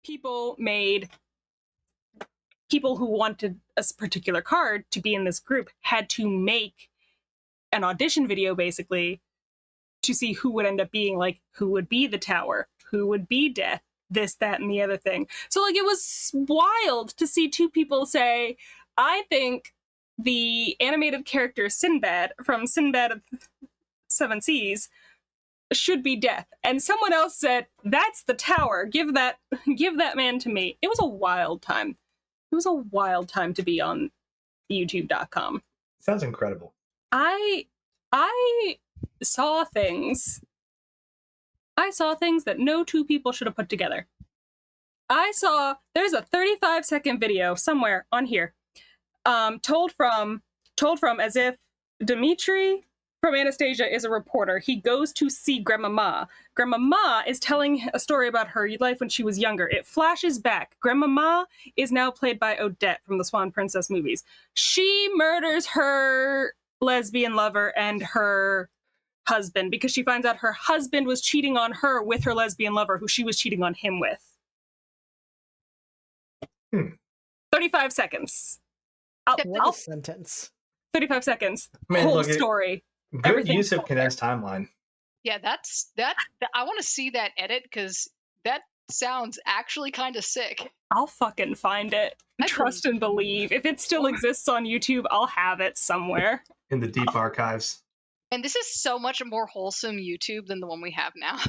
people who wanted a particular card to be in this group had to make an audition video, basically, to see who would end up being, like, who would be the Tower, who would be Death, this, that, and the other thing. So, like, it was wild to see two people say, I think the animated character Sinbad from Sinbad of Seven Seas should be Death. And someone else said, that's the Tower. Give that man to me. It was a wild time. It was a wild time to be on youtube.com. Sounds incredible. I saw things. I saw things that no two people should have put together. There's a 35-second video somewhere on here, told from as if Dimitri from Anastasia is a reporter. He goes to see Grandma Ma. Grandma Ma is telling a story about her life when she was younger. It flashes back. Grandma Ma is now played by Odette from the Swan Princess movies. She murders her lesbian lover and her husband because she finds out her husband was cheating on her with her lesbian lover, who she was cheating on him with. 35 seconds. What a sentence. 35 seconds. Man, whole look, story. Good Everything use of condensed timeline. Yeah, I want to see that edit because that sounds actually kind of sick. I'll fucking find it. Trust and believe. If it still exists on YouTube, I'll have it somewhere. In the deep archives. And this is so much more wholesome YouTube than the one we have now.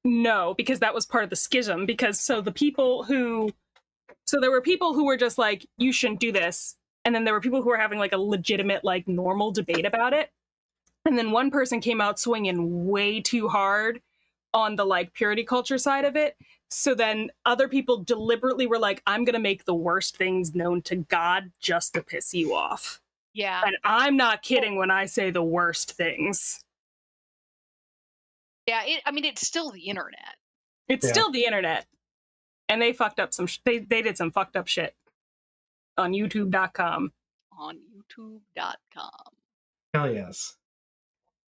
No, because that was part of the schism. Because there were people who were just like, you shouldn't do this. And then there were people who were having like a legitimate, like, normal debate about it. And then one person came out swinging way too hard on the, like, purity culture side of it. So then other people deliberately were like, I'm going to make the worst things known to God just to piss you off. Yeah. And I'm not kidding when I say the worst things. Yeah, it's still the internet. It's still the internet. And they fucked up they did some fucked up shit on youtube.com. On youtube.com. Hell yes.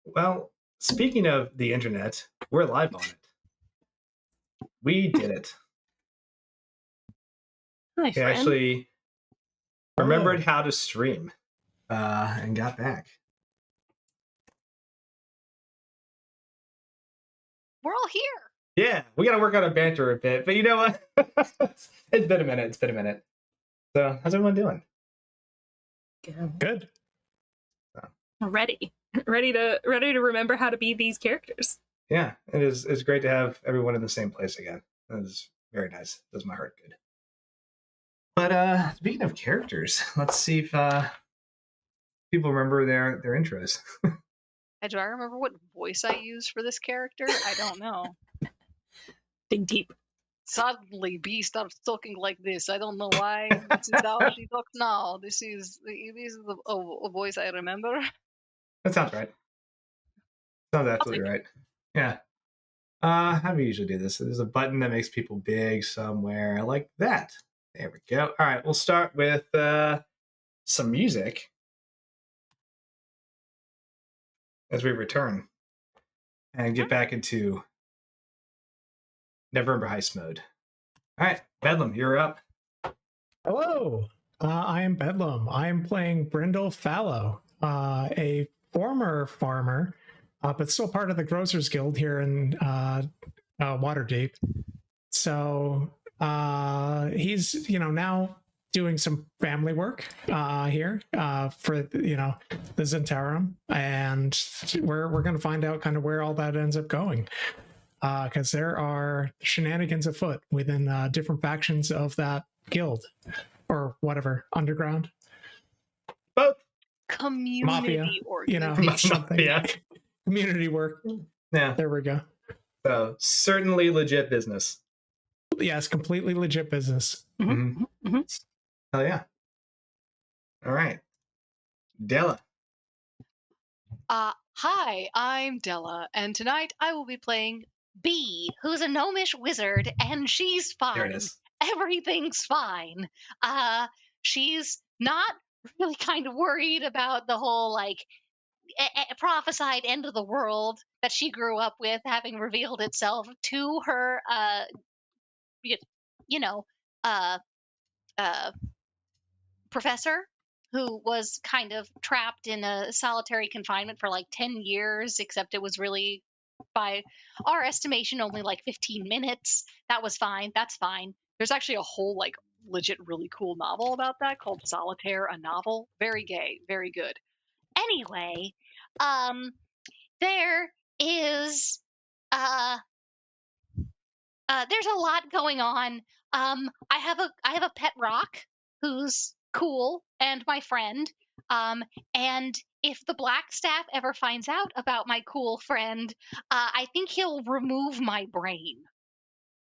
Well, speaking of the internet, we're live on it. We did it. Hi, We friend. actually remembered how to stream and got back. We're all here. Yeah, we got to work on our banter a bit, but you know what? It's been a minute. So, how's everyone doing? Good. Ready to remember how to be these characters. Yeah, it's great to have everyone in the same place again. That is very nice. Does my heart good. But speaking of characters, let's see if people remember their intros. Do I remember what voice I used for this character? I don't know. Dig deep. Suddenly, B starts talking like this. I don't know why. This is how she talks now. This is a voice I remember. That sounds right. Sounds absolutely right. Yeah. How do we usually do this? So there's a button that makes people big somewhere like that. There we go. All right, we'll start with some music as we return and get back into Neverember heist mode. All right, Bedlam, you're up. Hello, I am Bedlam. I am playing Brindle Fallow, a former farmer, but still part of the Grocers Guild here in Waterdeep. So he's, now doing some family work here for, the Zentarum, and we're going to find out kind of where all that ends up going. Because there are shenanigans afoot within different factions of that guild, or whatever, underground. Both. Community Mafia, organization. something. Yeah. Community work. Yeah. There we go. So certainly legit business. Yes, completely legit business. Mm-hmm. Mm-hmm. Hell yeah. All right. Della. Hi, I'm Della, and tonight I will be playing Bee, who's a gnomish wizard, and she's fine. There it is. Everything's fine. She's not really kind of worried about the whole, prophesied end of the world that she grew up with having revealed itself to her you know, uh, uh, professor who was kind of trapped in a solitary confinement for like 10 years, except it was really, by our estimation, only like 15 minutes. That was fine. That's fine. There's actually a whole, like, legit, really cool novel about that called Solitaire, a novel. Very gay, very good. Anyway, um, there is uh there's a lot going on. I have a pet rock who's cool and my friend. Um, and if the black staff ever finds out about my cool friend, I think he'll remove my brain.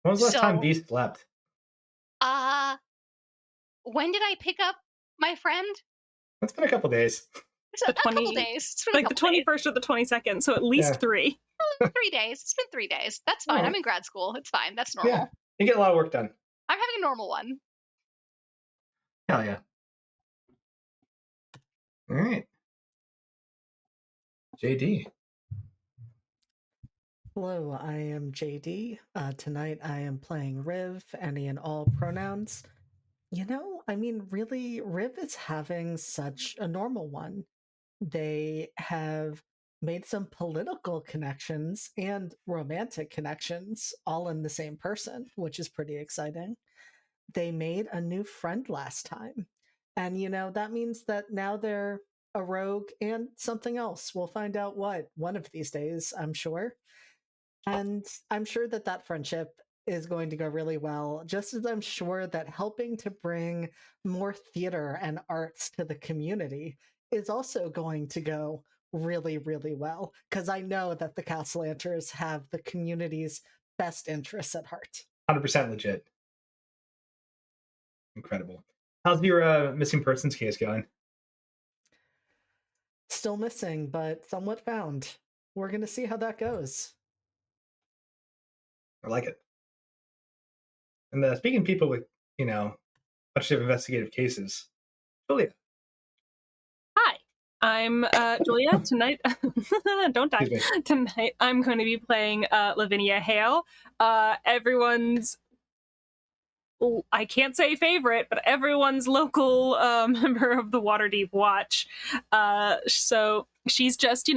When was the last time So, Beast slept? uh, when did I pick up my friend? It's been a couple days. It's a The couple 20, days. It's been a like the couple days. 21st or the 22nd, so at least Yeah. 3. 3 days. It's been 3 days. That's fine. Alright. I'm in grad school. It's fine. That's Yeah, normal. you get a lot of work done. I'm having a normal one. Hell yeah. All right. JD. Hello, I am JD. Tonight I am playing Riv, any and all pronouns. Really, Riv is having such a normal one. They have made some political connections and romantic connections all in the same person, which is pretty exciting. They made a new friend last time. And, that means that now they're a rogue and something else. We'll find out what one of these days, I'm sure. And I'm sure that that friendship is going to go really well, just as I'm sure that helping to bring more theater and arts to the community is also going to go really, really well, because I know that the Castlanters have the community's best interests at heart. 100% legit. Incredible. How's your missing persons case going? Still missing, but somewhat found. We're going to see how that goes. I like it. And speaking of people with, much of investigative cases, Julia. Hi, I'm Julia. Tonight, don't die. Excuse me. Tonight, I'm going to be playing Lavinia Hale. Everyone's, I can't say favorite, but everyone's local member of the Waterdeep Watch. So she's just,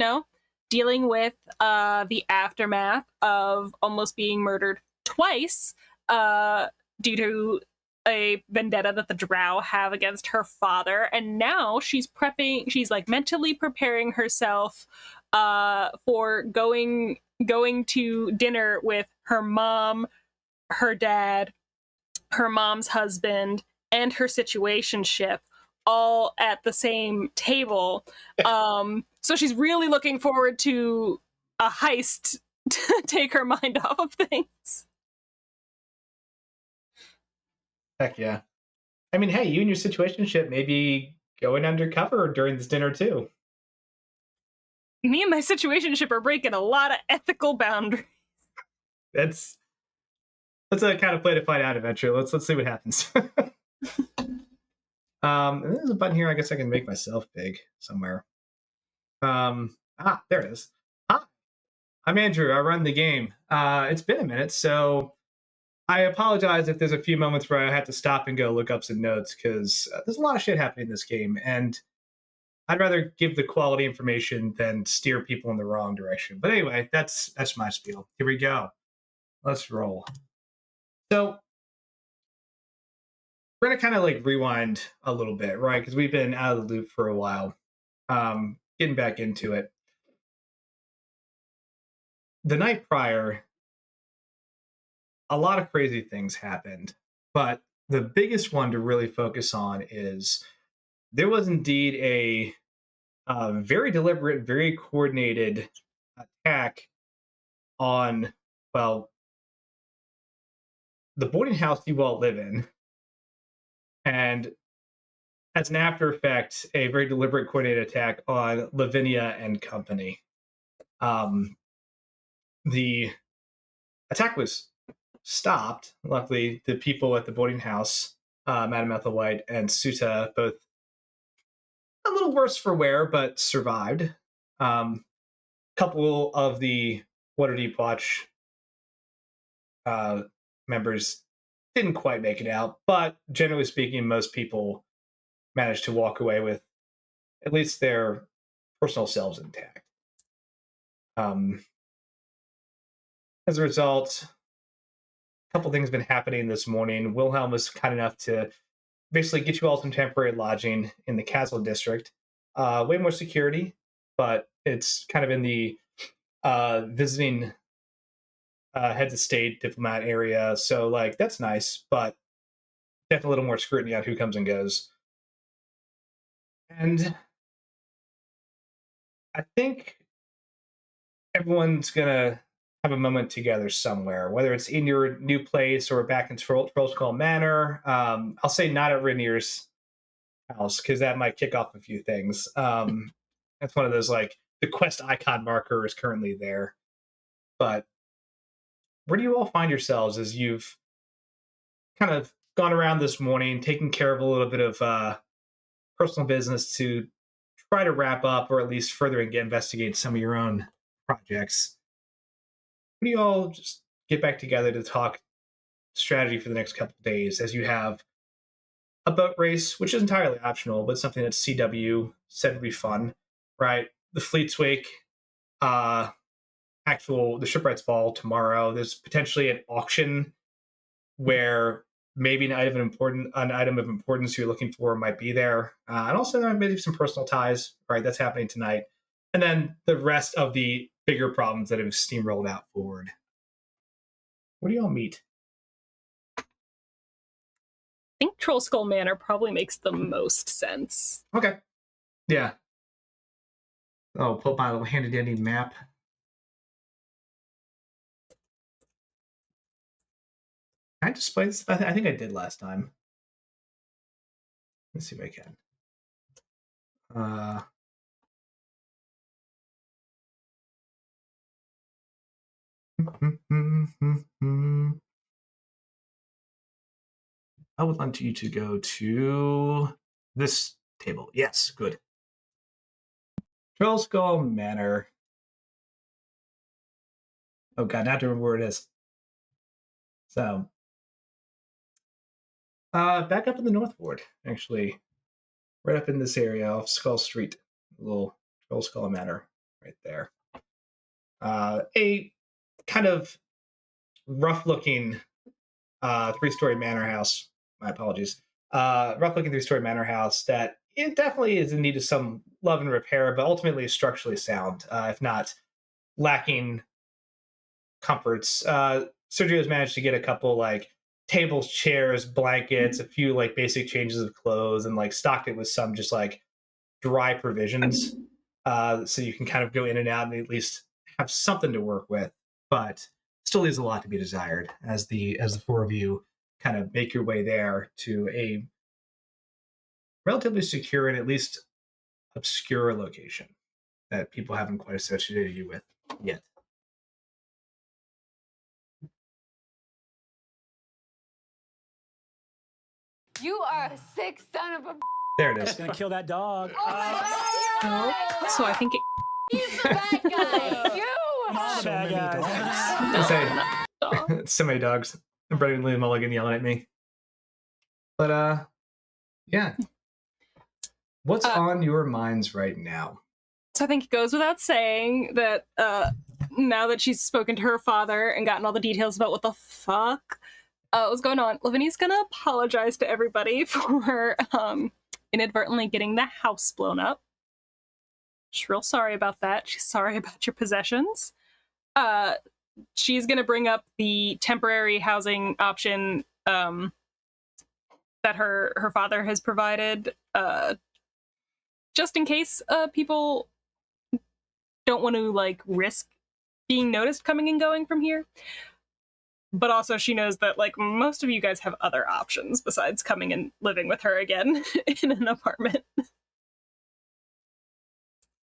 dealing with the aftermath of almost being murdered twice due to a vendetta that the Drow have against her father, and now she's like mentally preparing herself for going to dinner with her mom, her dad, her mom's husband, and her situationship all at the same table. So she's really looking forward to a heist to take her mind off of things. Heck yeah. I mean, hey, you and your situationship may be going undercover during this dinner too. Me and my situationship are breaking a lot of ethical boundaries. That's a kind of play to find out eventually. Let's see what happens. There's a button here. I guess I can make myself big somewhere. There it is. Hi, I'm Andrew. I run the game. It's been a minute, so I apologize if there's a few moments where I had to stop and go look up some notes, because there's a lot of shit happening in this game, and I'd rather give the quality information than steer people in the wrong direction. But anyway, that's my spiel. Here we go. Let's roll. So we're gonna kind of like rewind a little bit, right? Because we've been out of the loop for a while. Getting back into it. The night prior, a lot of crazy things happened, but the biggest one to really focus on is there was indeed a very deliberate, very coordinated attack on, well, the boarding house you all live in. And as an after effect, a very deliberate, coordinated attack on Lavinia and company. The attack was stopped. Luckily, the people at the boarding house, Madame Ethelwhite and Suta, both a little worse for wear, but survived. Couple of the Waterdeep Watch members didn't quite make it out, but generally speaking, most people managed to walk away with at least their personal selves intact. As a result, a couple things have been happening this morning. Wilhelm was kind enough to basically get you all some temporary lodging in the Castle District. Way more security, but it's kind of in the visiting heads of state diplomat area. So, like, that's nice, but definitely a little more scrutiny on who comes and goes. And I think everyone's gonna have a moment together somewhere, whether it's in your new place or back in Trollskull Manor. I'll say not at Rainier's house because that might kick off a few things. That's one of those, like, the quest icon marker is currently there. But where do you all find yourselves as you've kind of gone around this morning, taking care of a little bit of personal business to try to wrap up or at least further investigate some of your own projects? When do you all just get back together to talk strategy for the next couple of days as you have a boat race, which is entirely optional, but something that CW said would be fun, right? The Fleet's Wake, the shipwrights ball tomorrow. There's potentially an auction where maybe an item of importance you're looking for might be there, and also there may be some personal ties, right? That's happening tonight, and then the rest of the bigger problems that have steamrolled out forward. Where do y'all meet? I think Trollskull Manor probably makes the most sense. Okay. Yeah. Oh, pull up my little handy dandy map. Can I display this? I think I did last time. Let's see if I can. I would like you to go to this table. Yes, good. Trollskull Manor. Oh god, now I have to remember where it is. So, back up in the North Ward, actually. Right up in this area off Skull Street. A little Trollskull Manor right there. A kind of rough-looking 3-story manor house. My apologies. Rough-looking 3-story manor house that it definitely is in need of some love and repair, but ultimately is structurally sound, if not lacking comforts. Sergio has managed to get a couple, like, tables, chairs, blankets, a few, like, basic changes of clothes, and, like, stocked it with some just, like, dry provisions, so you can kind of go in and out and at least have something to work with. But still leaves a lot to be desired as the four of you kind of make your way there to a relatively secure and at least obscure location that people haven't quite associated you with yet. You are a sick son of a. There it is. Gonna kill that dog. Oh my God! So I think it. He's the bad guy. You. So many dogs. So many dogs. And Brendan Lee Mulligan yelling at me. But yeah. What's on your minds right now? So I think it goes without saying that now that she's spoken to her father and gotten all the details about what the fuck was going on, Lavinia's gonna apologize to everybody for inadvertently getting the house blown up. She's real sorry about that. She's sorry about your possessions. She's gonna bring up the temporary housing option that her father has provided, just in case people don't want to, like, risk being noticed coming and going from here. But also she knows that, like, most of you guys have other options besides coming and living with her again in an apartment.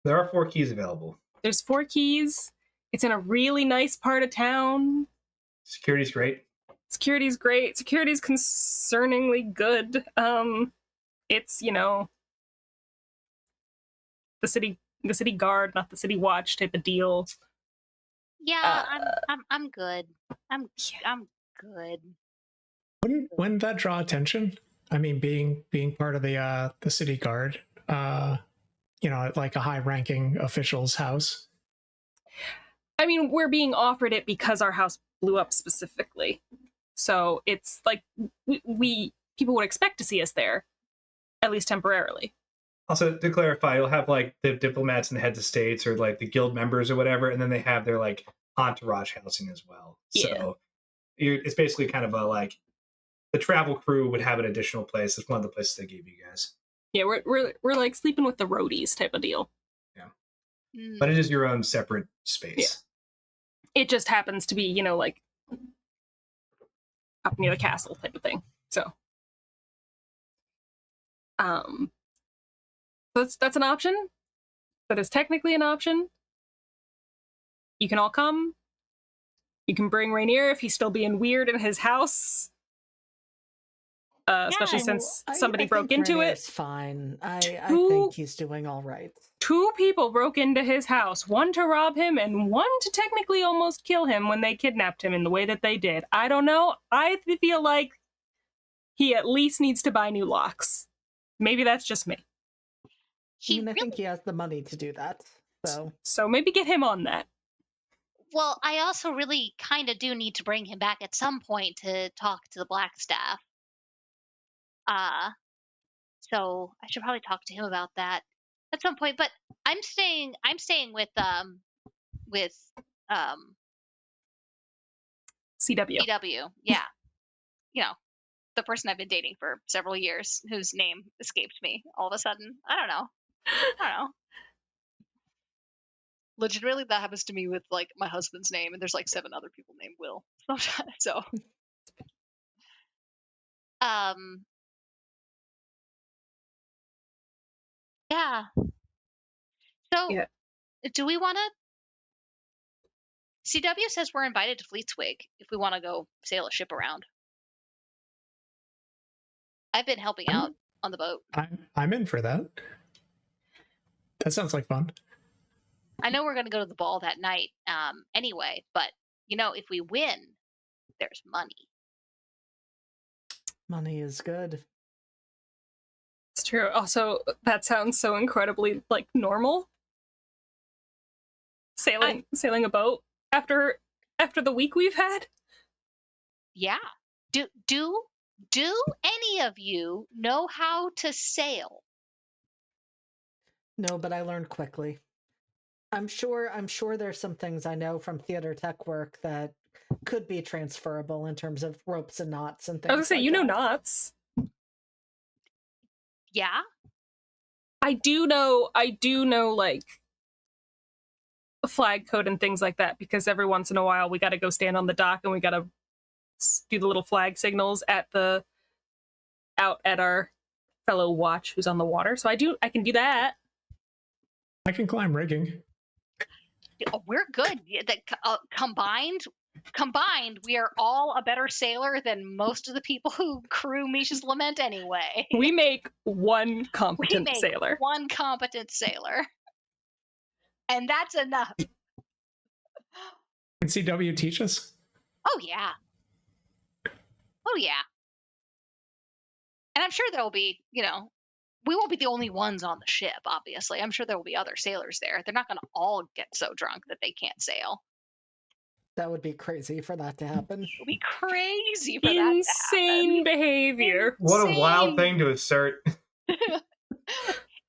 There are 4 keys available. There's 4 keys. It's in a really nice part of town. Security's great. Security's great. Security's concerningly good. It's, you know, the city guard, not the city watch type of deal. Yeah, I'm good. I'm good. Wouldn't that draw attention? I mean, being part of the city guard, like a high-ranking official's house. I mean, we're being offered it because our house blew up specifically. So it's like we people would expect to see us there, at least temporarily. Also, to clarify, you'll have like the diplomats and the heads of states or like the guild members or whatever, and then they have their like entourage housing as well. Yeah. So it's basically kind of a like the travel crew would have an additional place. It's one of the places they gave you guys. Yeah, we're like sleeping with the roadies type of deal. But it is your own separate space. Yeah. It just happens to be, like up near the castle type of thing. So, that's an option. That is technically an option. You can all come. You can bring Rainier if he's still being weird in his house. Especially since somebody broke into it. It's fine. I think he's doing all right. 2 people broke into his house, one to rob him and one to technically almost kill him when they kidnapped him in the way that they did. I don't know. I feel like he at least needs to buy new locks. Maybe that's just me. I think he has the money to do that. So maybe get him on that. Well, I also really kind of do need to bring him back at some point to talk to the Black Staff. So I should probably talk to him about that at some point. But I'm staying with CW. CW. Yeah. The person I've been dating for several years, whose name escaped me all of a sudden. I don't know. Legitimately, that happens to me with like my husband's name, and there's like 7 other people named Will. So, yeah. So, Yeah. do we want to? CW says we're invited to Fleetswig if we want to go sail a ship around. I've been helping out on the boat. I'm in for that. That sounds like fun. I know we're going to go to the ball that night anyway, but if we win, there's money. Money is good. It's true. Also, that sounds so incredibly like normal. Sailing a boat after the week we've had. Yeah. Do any of you know how to sail? No, but I learned quickly. I'm sure there's some things I know from theater tech work that could be transferable in terms of ropes and knots and things. I was gonna say, know knots. Yeah. I do know like flag code and things like that, because every once in a while we got to go stand on the dock and we got to do the little flag signals out at our fellow watch who's on the water. So I can do that. I can climb rigging. We're good. Combined, we are all a better sailor than most of the people who crew Misha's Lament anyway. We make one competent sailor. One competent sailor. And that's enough. Can CW teach us? Oh, yeah. And I'm sure there'll be, we won't be the only ones on the ship, obviously. I'm sure there will be other sailors there. They're not going to all get so drunk that they can't sail. That would be crazy for that to happen. It would be crazy for that to happen. Insane behavior. What a wild thing to assert.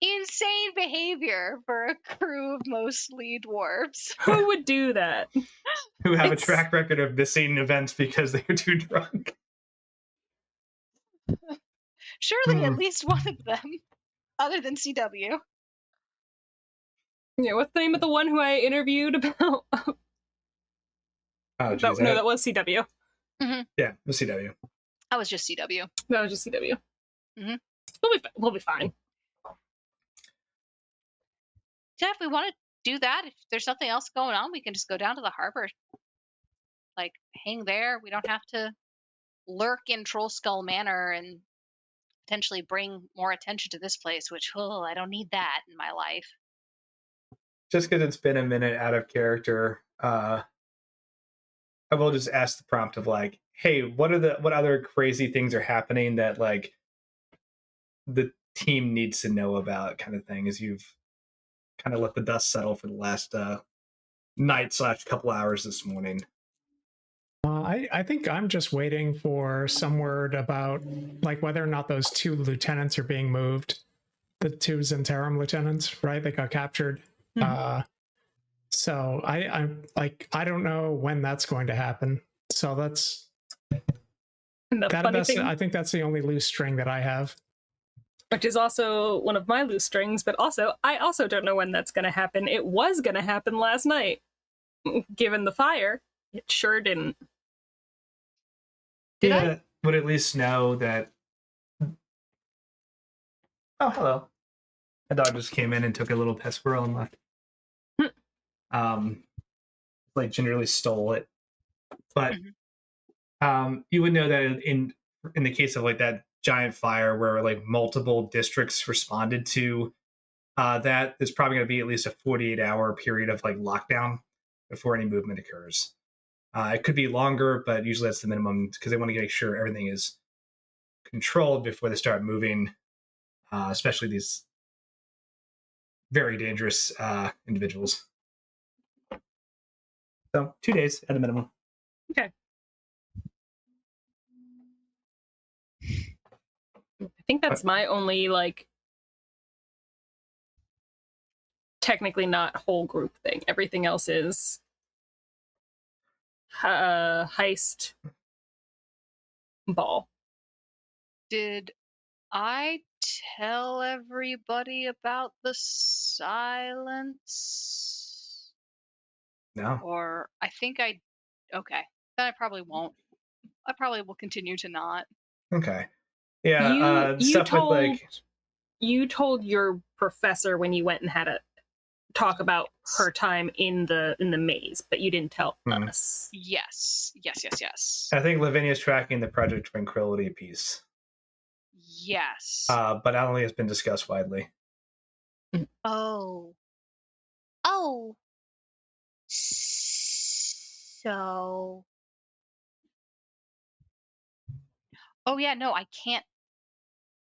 Insane behavior for a crew of mostly dwarves. Who would do that? Who have a track record of missing events because they are too drunk. Surely at least one of them, other than CW. Yeah, what's the name of the one who I interviewed about? Oh, geez, no, that was CW. Mm-hmm. Yeah, it was CW. That was just CW. That was just CW. Mm-hmm. We'll be fine. Yeah, if we want to do that, if there's nothing else going on, we can just go down to the harbor. Like, hang there. We don't have to lurk in Trollskull Manor and potentially bring more attention to this place, which, I don't need that in my life. Just because it's been a minute out of character, I will just ask the prompt of like, hey, what other crazy things are happening that like the team needs to know about, kind of thing, as you've kind of let the dust settle for the last night / couple hours this morning. I think I'm just waiting for some word about like whether or not those 2 lieutenants are being moved. The 2 Zentarum lieutenants, right? They got captured. So I'm like, I don't know when that's going to happen. So that's I think that's the only loose string that I have. Which is also one of my loose strings, but also I also don't know when that's going to happen. It was going to happen last night. Given the fire, it sure didn't. Yeah, would at least know that. Oh, hello. A dog just came in and took a little pet squirrel and left. Like gingerly stole it. But you would know that in the case of like that giant fire where like multiple districts responded to that, there's probably going to be at least a 48-hour period of like lockdown before any movement occurs. It could be longer, but usually that's the minimum because they want to make sure everything is controlled before they start moving, especially these very dangerous individuals. So 2 days at a minimum. Okay. I think that's my only like technically not whole group thing. Everything else is heist ball. Did I tell everybody about the silence? No. Or I think I. Okay. Then I probably won't. I probably will continue to not. Okay. Yeah. You Stuff told with like. You told your professor when you went and had a talk about her time in the maze, but you didn't tell us. Yes. I think Lavinia's tracking the Project Tranquility piece. Yes. But I don't think it's been discussed widely. Oh. So. Oh yeah, no, I can't.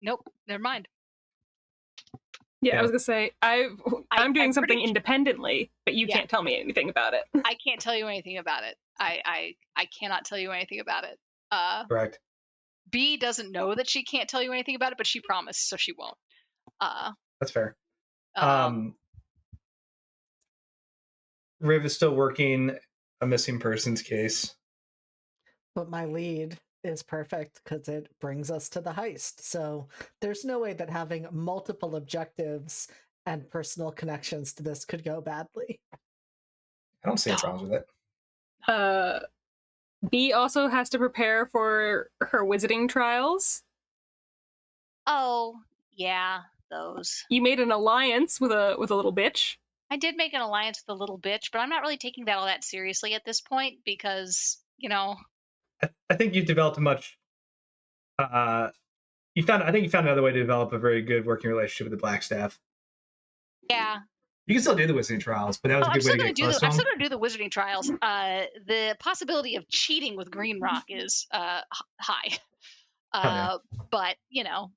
Nope, never mind. Yeah, I was gonna say I'm doing something pretty- independently, but you Yeah. can't tell me anything about it. I can't tell you anything about it. I cannot tell you anything about it. Correct. B doesn't know that she can't tell you anything about it, but she promised, so she won't. That's fair. Riv is still working a missing persons case. But my lead is perfect because it brings us to the heist. So there's no way that having multiple objectives and personal connections to this could go badly. I don't see any problems with it. B also has to prepare for her wizarding trials. Oh, yeah, those. You made an alliance with a little bitch. I did make an alliance with a little bitch, but I'm not really taking that all that seriously at this point because, you know. I think you've developed a much. I think you found another way to develop a very good working relationship with the Black Staff. Yeah. You can still do the wizarding trials, but that was a good way to get close to them. I'm still going to do the wizarding trials. The possibility of cheating with Green Rock is high. But, you know.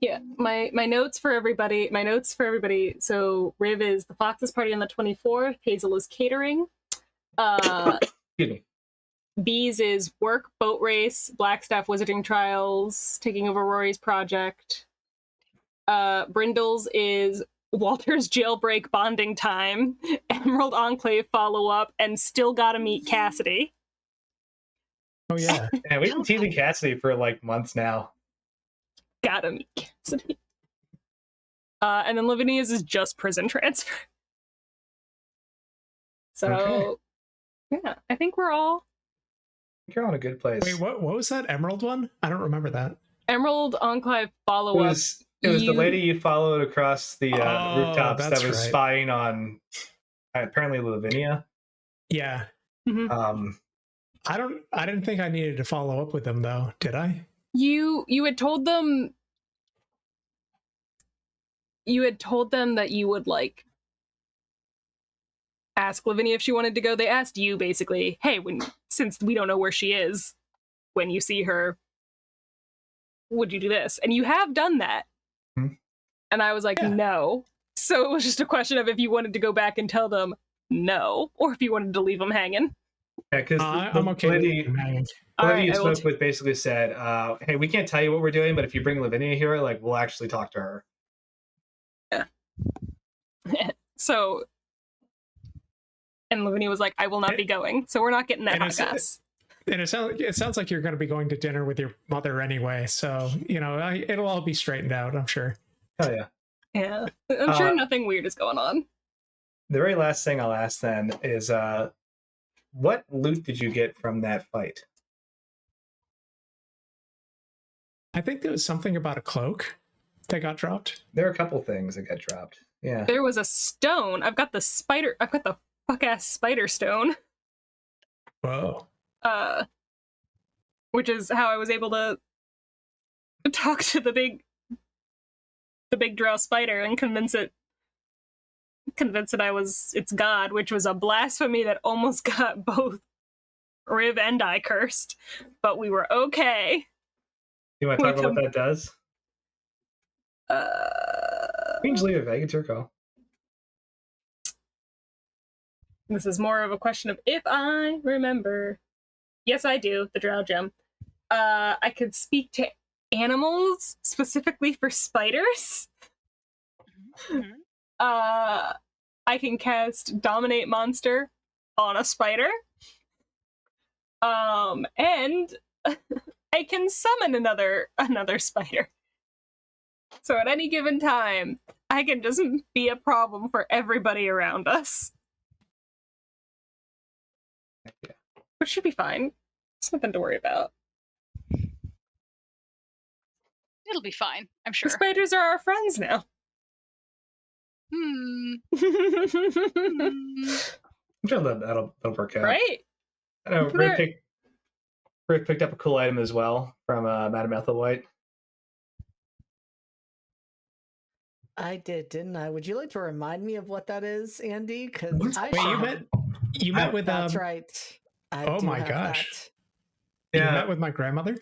Yeah, my notes for everybody. So Riv is the Fox's party on the 24th. Hazel is catering. Excuse me. Bees is work, boat race, Blackstaff wizarding trials, taking over Rory's project. Brindle's is Walter's jailbreak bonding time, Emerald Enclave follow-up, and still gotta meet Cassidy. Oh yeah. Yeah, we've been teasing Cassidy for like months now. Gotta meet Cassidy. And then Lavinia's is just prison transfer. So, yeah, I think we're all... You're on a good place. Wait, what was that Emerald one? I don't remember that. Emerald Enclave follow-up. It was the lady you followed across the rooftops that was right. spying on apparently Lavinia. Yeah. Mm-hmm. I didn't think I needed to follow up with them though, did I? You had told them that you would like ask Lavinia if she wanted to go. They asked you basically, hey, since we don't know where she is, when you see her, would you do this? And you have done that. Hmm. And I was like, Yeah. no. So it was just a question of if you wanted to go back and tell them no, or if you wanted to leave them hanging. Yeah, because I'm okay with him hanging. All Olivia right, you I will spoke with basically said, hey, we can't tell you what we're doing, but if you bring Lavinia here, like, we'll actually talk to her. So, and Lavinia was like, I will not be going. So we're not getting that And hot goss. And it sounds like you're going to be going to dinner with your mother anyway, so it'll all be straightened out, I'm sure. Oh yeah. Yeah. I'm sure nothing weird is going on. The very last thing I'll ask then is, what loot did you get from that fight? I think there was something about a cloak that got dropped. There are a couple things that got dropped. Yeah. There was a stone. I've got the fuck ass spider stone. Whoa. Which is how I was able to talk to the big drow spider and convince it I was its god, which was a blasphemy that almost got both Riv and I cursed, but we were okay. You want to talk about what that does? You can just leave it vague. It's your call. This is more of a question of if I remember. Yes, I do. The drow gem. I could speak to animals specifically for spiders. Mhm. I can cast Dominate Monster on a spider. And I can summon another spider. So at any given time, I can just be a problem for everybody around us. Yeah. Which should be fine. It's nothing to worry about. It'll be fine, I'm The sure. spiders are our friends now. Hmm. I'm sure that'll work out. Right? I know They're- Rick picked up a cool item as well from Madame Ethelwhite. I did, didn't I? Would you like to remind me of what that is, Andy? Because I Wait, should- you met with That's right. I Oh do my have gosh. that. You Yeah. met with my grandmother?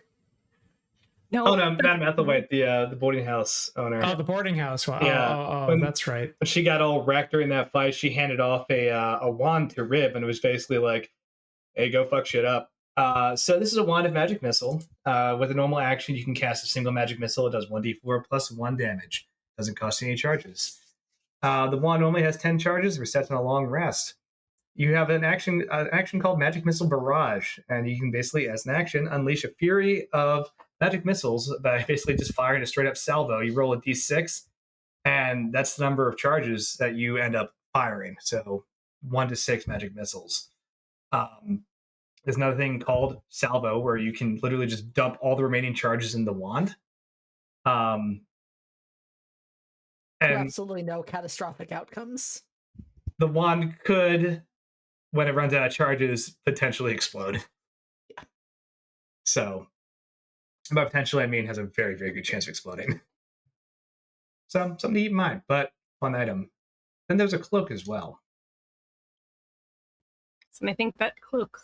No. Oh no, Madame Ethelwhite, the boarding house owner. Oh, the boarding house one. Yeah. Oh, that's right. When she got all wrecked during that fight, she handed off a wand to Rib, and it was basically like, "Hey, go fuck shit up." So this is a wand of magic missile. With a normal action, you can cast a single magic missile. It does 1d4 plus 1 damage. Doesn't cost any charges. The wand only has 10 charges. Resets on a long rest. You have an action called Magic Missile Barrage, and you can basically, as an action, unleash a fury of magic missiles by basically just firing a straight up salvo. You roll a d6, and that's the number of charges that you end up firing. So 1 to 6 magic missiles. There's another thing called salvo, where you can literally just dump all the remaining charges in the wand. And Absolutely no catastrophic outcomes. the wand could, when it runs out of charges, potentially explode. Yeah. So, by potentially, I mean has a very, very good chance of exploding. So, something to keep in mind, but fun item. Then there's a cloak as well. And I think that cloak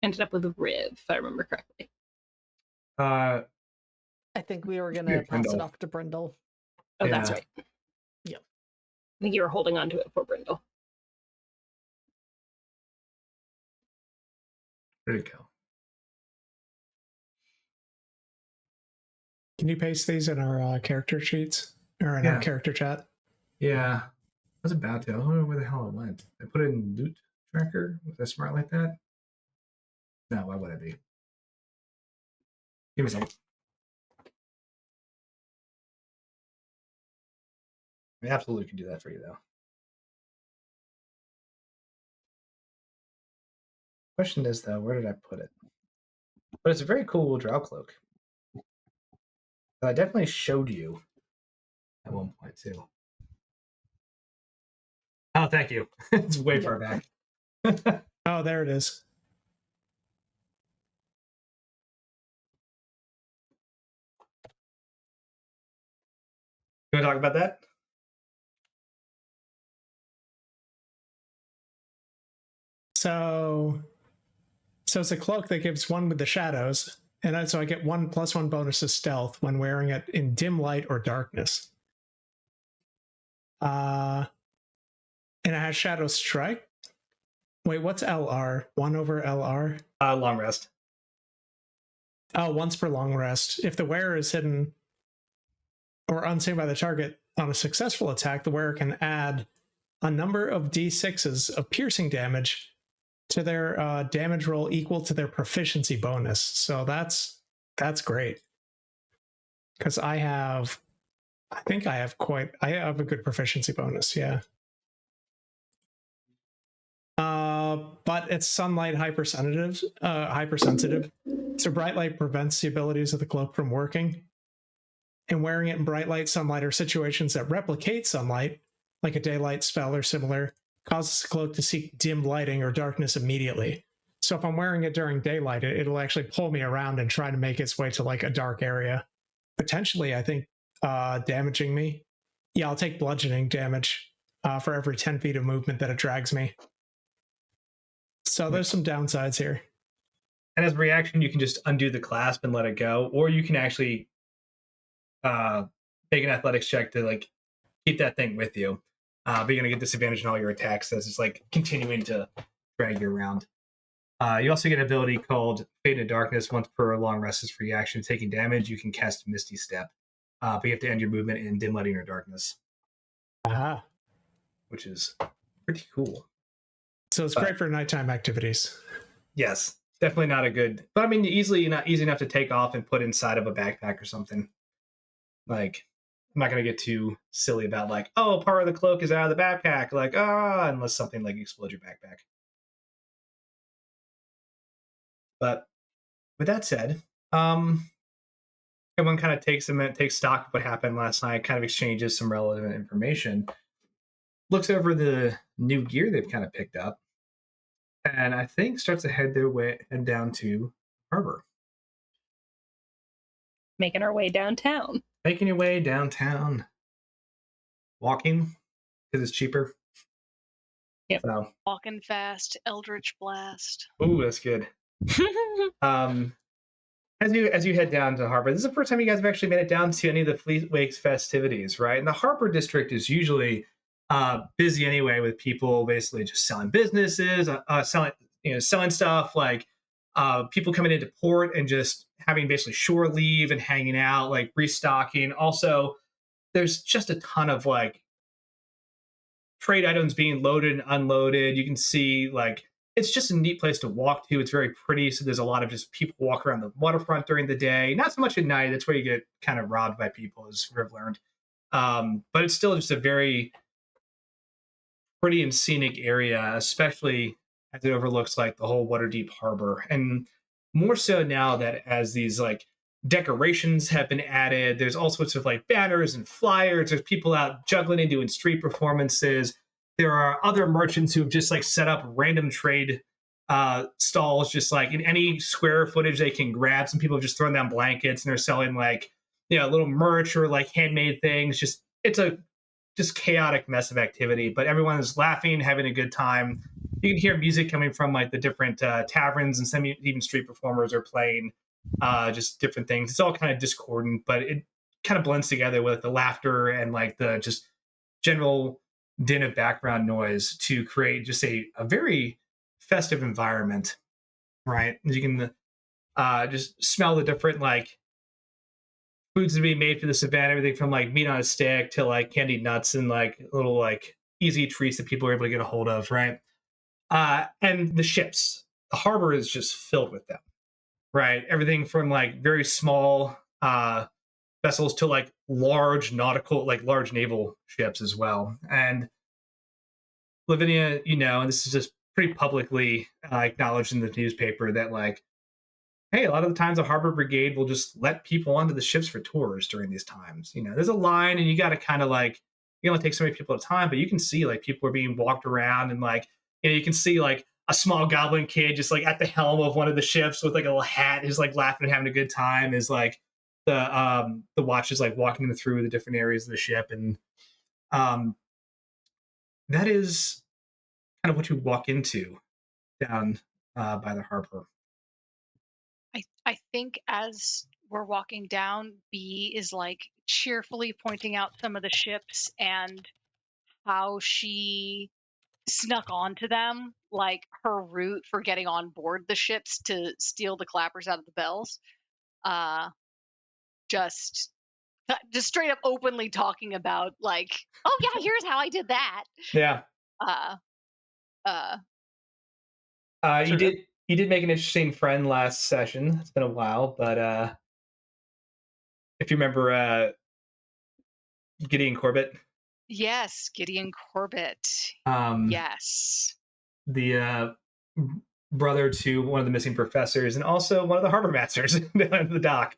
ended up with a Riv, if I remember correctly. Uh, I think we were going Yeah, to pass it Brindle. off to Brindle. Oh, that's Yeah. right. Yep. I think you were holding on to it for Brindle. where'd it go? Can you paste these in our character sheets or in Yeah. our character chat? Yeah, I was about to. I don't know where the hell it went. I put it in loot tracker. Was I smart like that? No, why would I be? Give me some. I absolutely can do that for you, though. Question is, though, where did I put it? But it's a very cool drow cloak that I definitely showed you at one point, too. Oh, thank you. It's way far back. Oh, there it is. You want to talk about that? So So it's a cloak that gives 1 with the shadows, and so I get 1+1 bonus to stealth when wearing it in dim light or darkness. And it has Shadow Strike. Wait, what's LR? 1 over LR? Long rest. Oh, once per long rest. If the wearer is hidden or unseen by the target on a successful attack, the wearer can add a number of d6s of piercing damage to their damage roll equal to their proficiency bonus. So that's great. Because I have a good proficiency bonus, yeah. But it's sunlight hypersensitive. So bright light prevents the abilities of the cloak from working. And wearing it in bright light, sunlight, or situations that replicate sunlight, like a daylight spell or similar, causes the cloak to seek dim lighting or darkness immediately. So if I'm wearing it during daylight, it'll actually pull me around and try to make its way to like a dark area. Potentially, I think, damaging me. Yeah, I'll take bludgeoning damage for every 10 feet of movement that it drags me. So there's some downsides here. And as a reaction, you can just undo the clasp and let it go, or you can actually make an athletics check to like keep that thing with you. But you're gonna get disadvantage in all your attacks as it's like continuing to drag you around. You also get an ability called Fade into Darkness. Once per long rest is free action. Taking damage, you can cast Misty Step. But you have to end your movement in dim lighting or darkness. Aha. Which is pretty cool. So it's great for nighttime activities. Yes, definitely not a good. But I mean, easy enough to take off and put inside of a backpack or something. Like, I'm not gonna get too silly about like, oh, part of the cloak is out of the backpack. Like, unless something like explodes your backpack. But with that said, everyone kind of takes stock of what happened last night, kind of exchanges some relevant information, looks over the new gear they've kind of picked up, and I think starts to head down to harbor. Making our way downtown. Making your way downtown. Walking, because it's cheaper. Yep. So. Walking fast, Eldritch Blast. Ooh, that's good. As you head down to harbor, this is the first time you guys have actually made it down to any of the Fleet Wakes festivities, right? And the harbor district is usually busy anyway, with people basically just selling businesses, selling stuff, like people coming into port and just having basically shore leave and hanging out, like restocking. Also, there's just a ton of like trade items being loaded and unloaded. You can see like it's just a neat place to walk to. It's very pretty. So there's a lot of just people walk around the waterfront during the day. Not so much at night. That's where you get kind of robbed by people, as we've learned. But it's still just a very pretty and scenic area, especially as it overlooks like the whole Waterdeep harbor. And more so now that as these like decorations have been added, there's all sorts of like banners and flyers. There's people out juggling and doing street performances. There are other merchants who have just like set up random trade stalls, just like in any square footage they can grab. Some people have just thrown down blankets and they're selling like, little merch or like handmade things. It's a chaotic mess of activity, but everyone is laughing, having a good time. You can hear music coming from like the different taverns, and some even street performers are playing just different things. It's all kind of discordant, but it kind of blends together with the laughter and like the just general din of background noise to create just a very festive environment, right? You can just smell the different like foods to be made for this event, everything from like meat on a stick to like candied nuts and like little like easy treats that people are able to get a hold of, right? And the ships, the harbor is just filled with them, right? Everything from like very small vessels to like large naval ships as well. And Lavinia, and this is just pretty publicly acknowledged in the newspaper that like, hey, a lot of the times the harbor brigade will just let people onto the ships for tours during these times. There's a line and you got to kind of like, you only take so many people at a time, but you can see like people are being walked around and like, you can see like a small goblin kid just like at the helm of one of the ships with like a little hat, who's like laughing and having a good time, is like the watch is like walking them through the different areas of the ship. And that is kind of what you walk into down by the harbor. I think as we're walking down, B is like cheerfully pointing out some of the ships and how she snuck onto them, like her route for getting on board the ships to steal the clappers out of the bells. Uh, just straight up openly talking about like, oh yeah, here's how I did that. Yeah. Uh, uh, You sort of. did make an interesting friend last session. It's been a while, but if you remember Gideon Corbett, Yes, Gideon Corbett. um, Yes. the brother to one of the missing professors, and also one of the harbor masters down at the dock,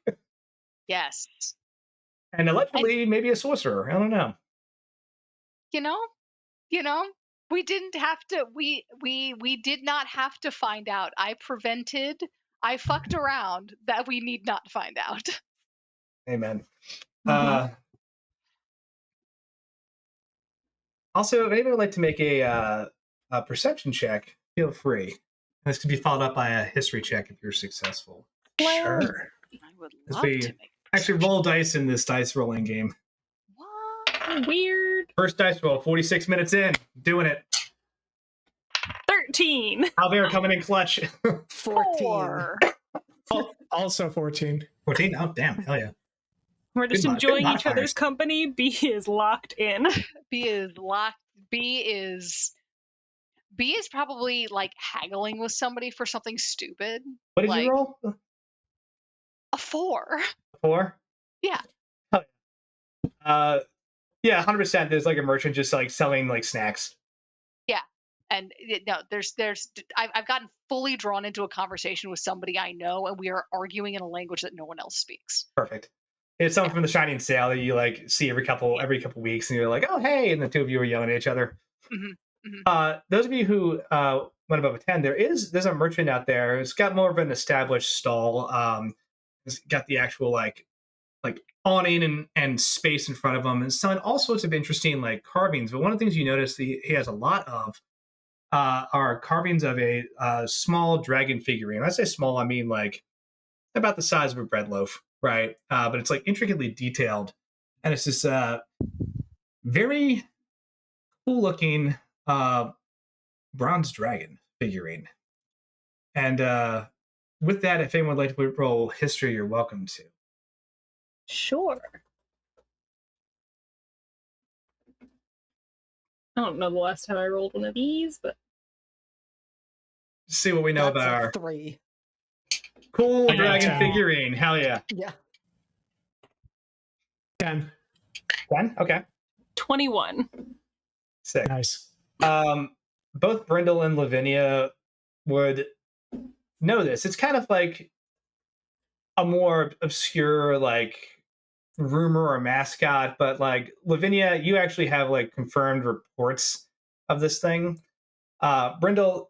Yes. and allegedly maybe a sorcerer. I don't know. You know, we didn't have to. We did not have to find out. I fucked around that we need not find out. Amen. Mhm. Also, if anyone would like to make a perception check, feel free. This could be followed up by a history check if you're successful. Sure. I would As love we to make actually roll dice in this dice rolling game. What? Weird. First dice roll, 46 minutes in, doing it. 13. Alvera coming in clutch. 14. 4. Also 14. 14? Oh, damn. Hell yeah. We're just Good enjoying each modifiers. other's company. B is locked in. B is locked. B is probably like haggling with somebody for something stupid. What did like you roll? A 4. 4? Yeah. Yeah, 100%. There's like a merchant just like selling like snacks. And no, I've gotten fully drawn into a conversation with somebody I know, and we are arguing in a language that no one else speaks. Perfect. It's someone from the Shining Sail that you like see every couple weeks, and you're like, oh hey, and the two of you are yelling at each other. Those of you who went above a 10, there's a merchant out there. It's got more of an established stall. It's got the actual like awning and space in front of him, and selling all sorts of interesting like carvings. But one of the things you notice he has a lot of are carvings of a small dragon figurine. When I say small, I mean like about the size of a bread loaf, right? But it's like intricately detailed, and it's this very cool looking bronze dragon figurine. And with that, if anyone would like to roll history, you're welcome to. Sure. I don't know the last time I rolled one of these, but See what we know That's about a our 3. cool I got dragon 10. figurine. Hell yeah. Yeah. 10. 10? Okay. 21. Sick. Nice. Both Brindle and Lavinia would know this. It's kind of like a more obscure like rumor or mascot, but like Lavinia, you actually have like confirmed reports of this thing. Brindle,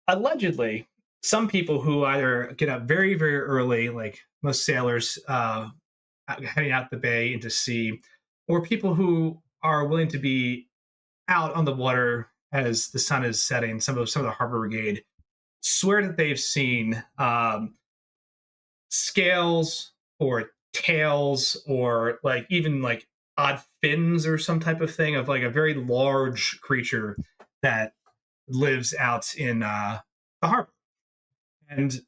allegedly, some people who either get up very, very early, like most sailors heading out the bay into sea, or people who are willing to be out on the water as the sun is setting, some of the harbor brigade swear that they've seen scales or tails or like even like odd fins or some type of thing of like a very large creature that lives out in the harbor. And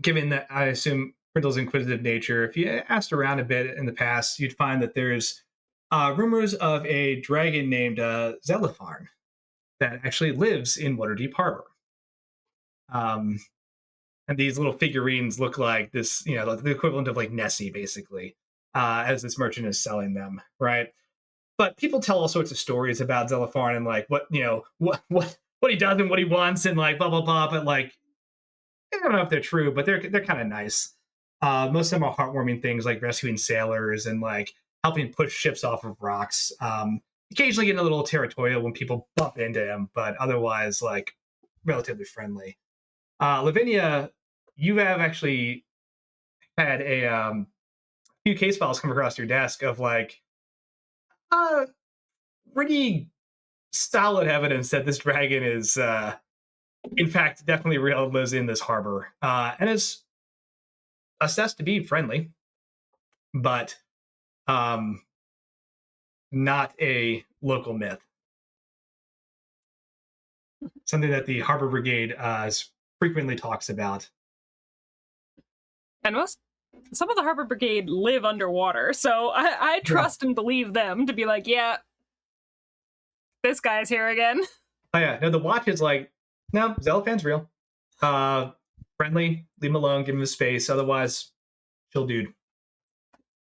given that I assume Brindle's inquisitive nature, if you asked around a bit in the past, you'd find that there's rumors of a dragon named Zelipharn that actually lives in Waterdeep Harbor. And these little figurines look like this, like the equivalent of like Nessie, basically, as this merchant is selling them, right? But people tell all sorts of stories about Zelipharn and like what he does and what he wants and like blah blah blah. But like, I don't know if they're true, but they're kind of nice. Most of them are heartwarming things like rescuing sailors and like helping push ships off of rocks. Occasionally getting a little territorial when people bump into him, but otherwise like relatively friendly. Lavinia, you have actually had a few case files come across your desk of like pretty solid evidence that this dragon is in fact definitely real and lives in this harbor, and it's assessed to be friendly, but not a local myth. Something that the Harbor Brigade frequently talks about. And some of the Harbor Brigade live underwater, so I trust and believe them to be like, yeah, this guy's here again. Oh yeah, no, the Watch is like, no, Zelophan's real. Friendly, leave him alone, give him his space. Otherwise, chill dude.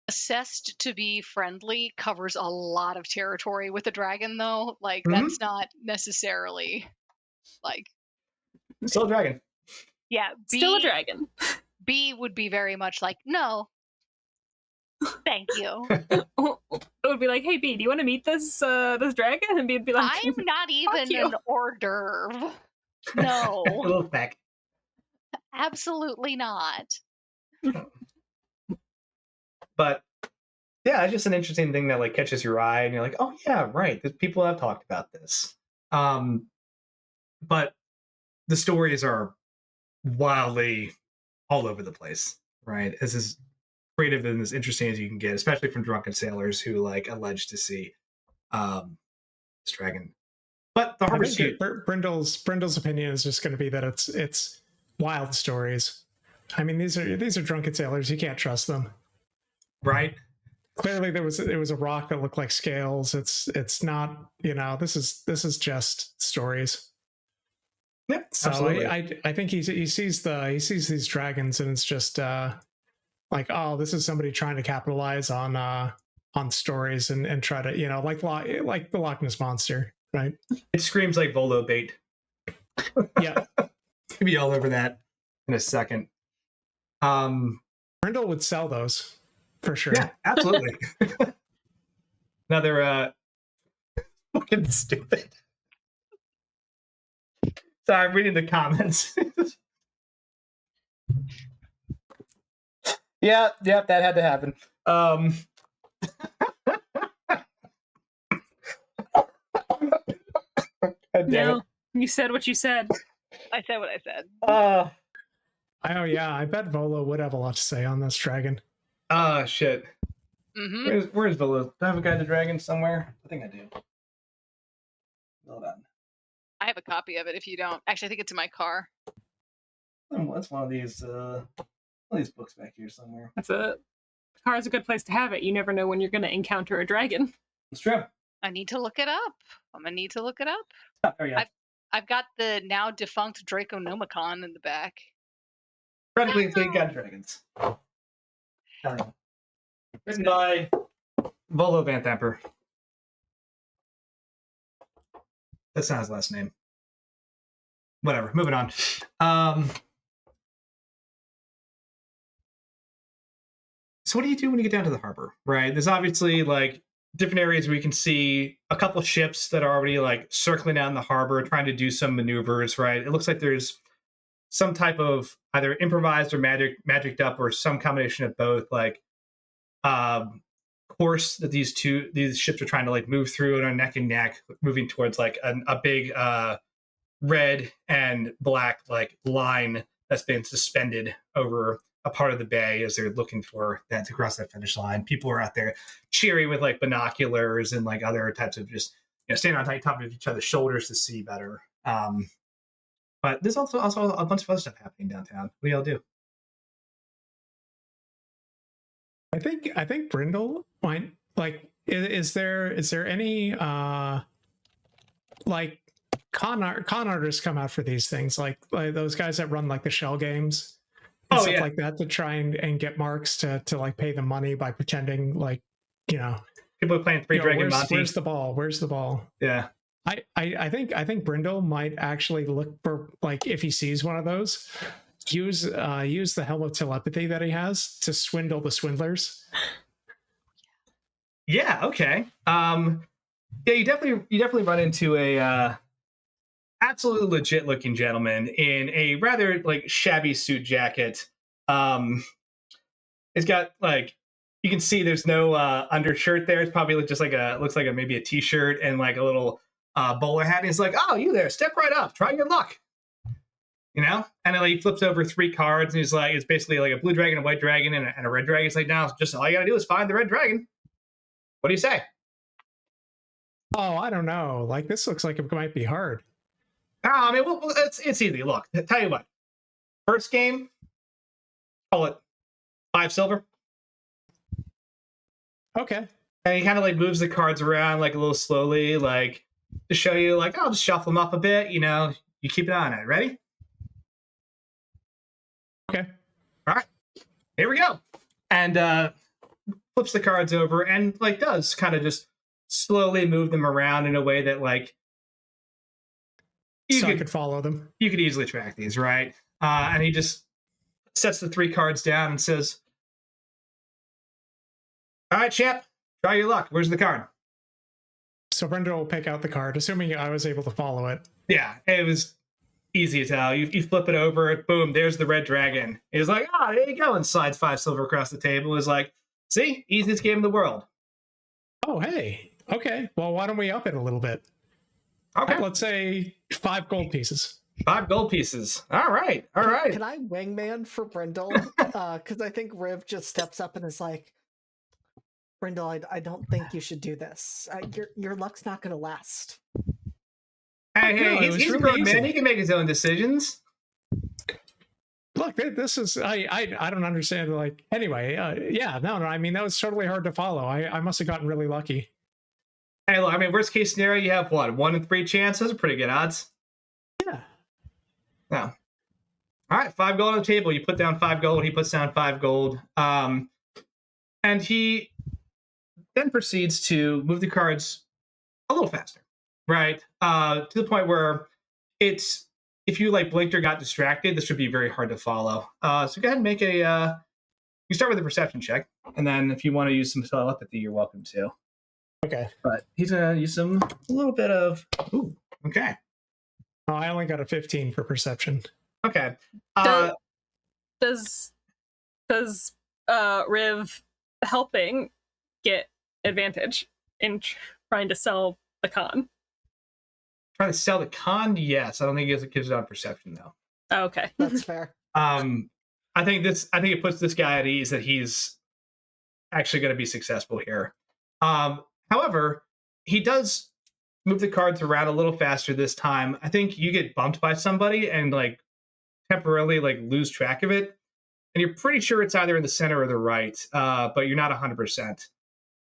Assessed to be friendly covers a lot of territory with a dragon, though. Like, Mhm. that's not necessarily, like... Still a dragon. Yeah, Still a dragon. B would be very much like, no, thank you. It would be like, hey, B, do you want to meet this dragon? And B'd be like, I'm not even you. an hors d'oeuvre. No, A little peck. absolutely not. But yeah, it's just an interesting thing that like catches your eye, and you're like, oh yeah, right. There's people have talked about this. But the stories are wildly all over the place, right? It's as creative and as interesting as you can get, especially from drunken sailors who like allege to see this dragon. But the Harbor Suit. Brindle's opinion is just going to be that it's wild stories. I mean, these are drunken sailors. You can't trust them, right? Clearly, there was a rock that looked like scales. It's not, this is just stories. Yep, so absolutely. I think he sees these dragons, and it's just like, oh, this is somebody trying to capitalize on stories and try to, like the Loch Ness monster, right? It screams like Volo bait. Yeah, could be all over that in a second. Brindle would sell those for sure. Yeah, absolutely. Another fucking stupid. Sorry, I'm reading the comments. yeah, that had to happen. No, you said what you said. I said what I said. Oh yeah, I bet Volo would have a lot to say on this dragon. Shit. Mm-hmm. Where's Volo? Do I have a guide to dragons somewhere? I think I do. Hold on. I have a copy of it if you don't. Actually, I think it's in my car. What's one of these books back here somewhere? The car's a good place to have it. You never know when you're going to encounter a dragon. It's true. I need to look it up. I'm gonna need to look it up. Oh, there you go. I've got the now defunct Draconomicon in the back. Incredibly big gun dragons. Written by Volo Van Thamper. That's not his last name. Whatever. Moving on. So what do you do when you get down to the harbor, right? There's obviously like different areas where you can see a couple ships that are already like circling down the harbor, trying to do some maneuvers, right? It looks like there's some type of either improvised or magicked up or some combination of both, like course that these ships are trying to like move through and are neck and neck, moving towards like a big red and black like line that's been suspended over a part of the bay as they're looking for that to cross that finish line. People are out there cheering with like binoculars and like other types of just standing on top of each other's shoulders to see better. But there's also a bunch of other stuff happening downtown. What do y'all do? I think Brindle might like. Is there any like con artists come out for these things, like those guys that run like the shell games and stuff like that to try and get marks to like pay them money by pretending like people are playing Three Dragon Monty. Where's the ball? Where's the ball? Yeah. I think Brindle might actually look for, like, if he sees one of those, use the helm of telepathy that he has to swindle the swindlers. Yeah. Okay. Yeah. You definitely run into a absolutely legit looking gentleman in a rather like shabby suit jacket. It's got like, you can see there's no undershirt there. It's probably just like looks like maybe a t-shirt and like a little bowler hat. And he's like, "Oh, you there? Step right up. Try your luck." you know? And then like, he flips over 3 cards, and he's like, it's basically like a blue dragon, a white dragon, and a red dragon. He's like, now, just all you gotta do is find the red dragon. What do you say? Oh, I don't know. Like, this looks like it might be hard. I mean, well, it's easy. Look, tell you what. First game, call it 5 silver. Okay. And he kind of like moves the cards around like a little slowly, like to show you, like, I'll just shuffle them up a bit. You know, you keep an eye on it. Ready? Okay. All right. Here we go. And flips the cards over and like does kind of just slowly move them around in a way that like I could follow them. You could easily track these, right? And he just sets the 3 cards down and says, all right, champ, try your luck. Where's the card? So Brenda will pick out the card, assuming I was able to follow it. Yeah, it was easy as hell. You flip it over, boom, there's the red dragon. He's like, there you go, and slides 5 silver across the table. He's like, see, easiest game in the world. Oh, hey. Okay. Well, why don't we up it a little bit? Okay. Let's say 5 gold pieces. 5 gold pieces. All right. All right. Can I wingman for Brindle? Because I think Riv just steps up and is like, Brindle, I don't think you should do this. Your luck's not going to last. Hey, he's a grown man. He can make his own decisions. Look, this is I don't understand. Like, anyway, yeah, no, I mean, that was totally hard to follow. I must have gotten really lucky. Hey, look, I mean, worst case scenario, you have what, 1 in 3 chance? Those are pretty good odds. Yeah. Yeah. All right, 5 gold on the table. You put down 5 gold. He puts down 5 gold. And he then proceeds to move the cards a little faster, right? To the point where it's, if you like blinked or got distracted, this would be very hard to follow. So go ahead and make a, you start with a perception check. And then if you want to use some telepathy, you're welcome to. Okay. But he's going to use a little bit of, ooh, okay. Oh, I only got a 15 for perception. Okay. Does Riv helping get advantage in trying to sell the con? Trying to sell the con? Yes. I don't think it gives it on perception though. Oh, okay. That's fair. I think it puts this guy at ease that he's actually going to be successful here. However, he does move the cards around a little faster this time. I think you get bumped by somebody and like temporarily like lose track of it, and you're pretty sure it's either in the center or the right, but you're not 100%.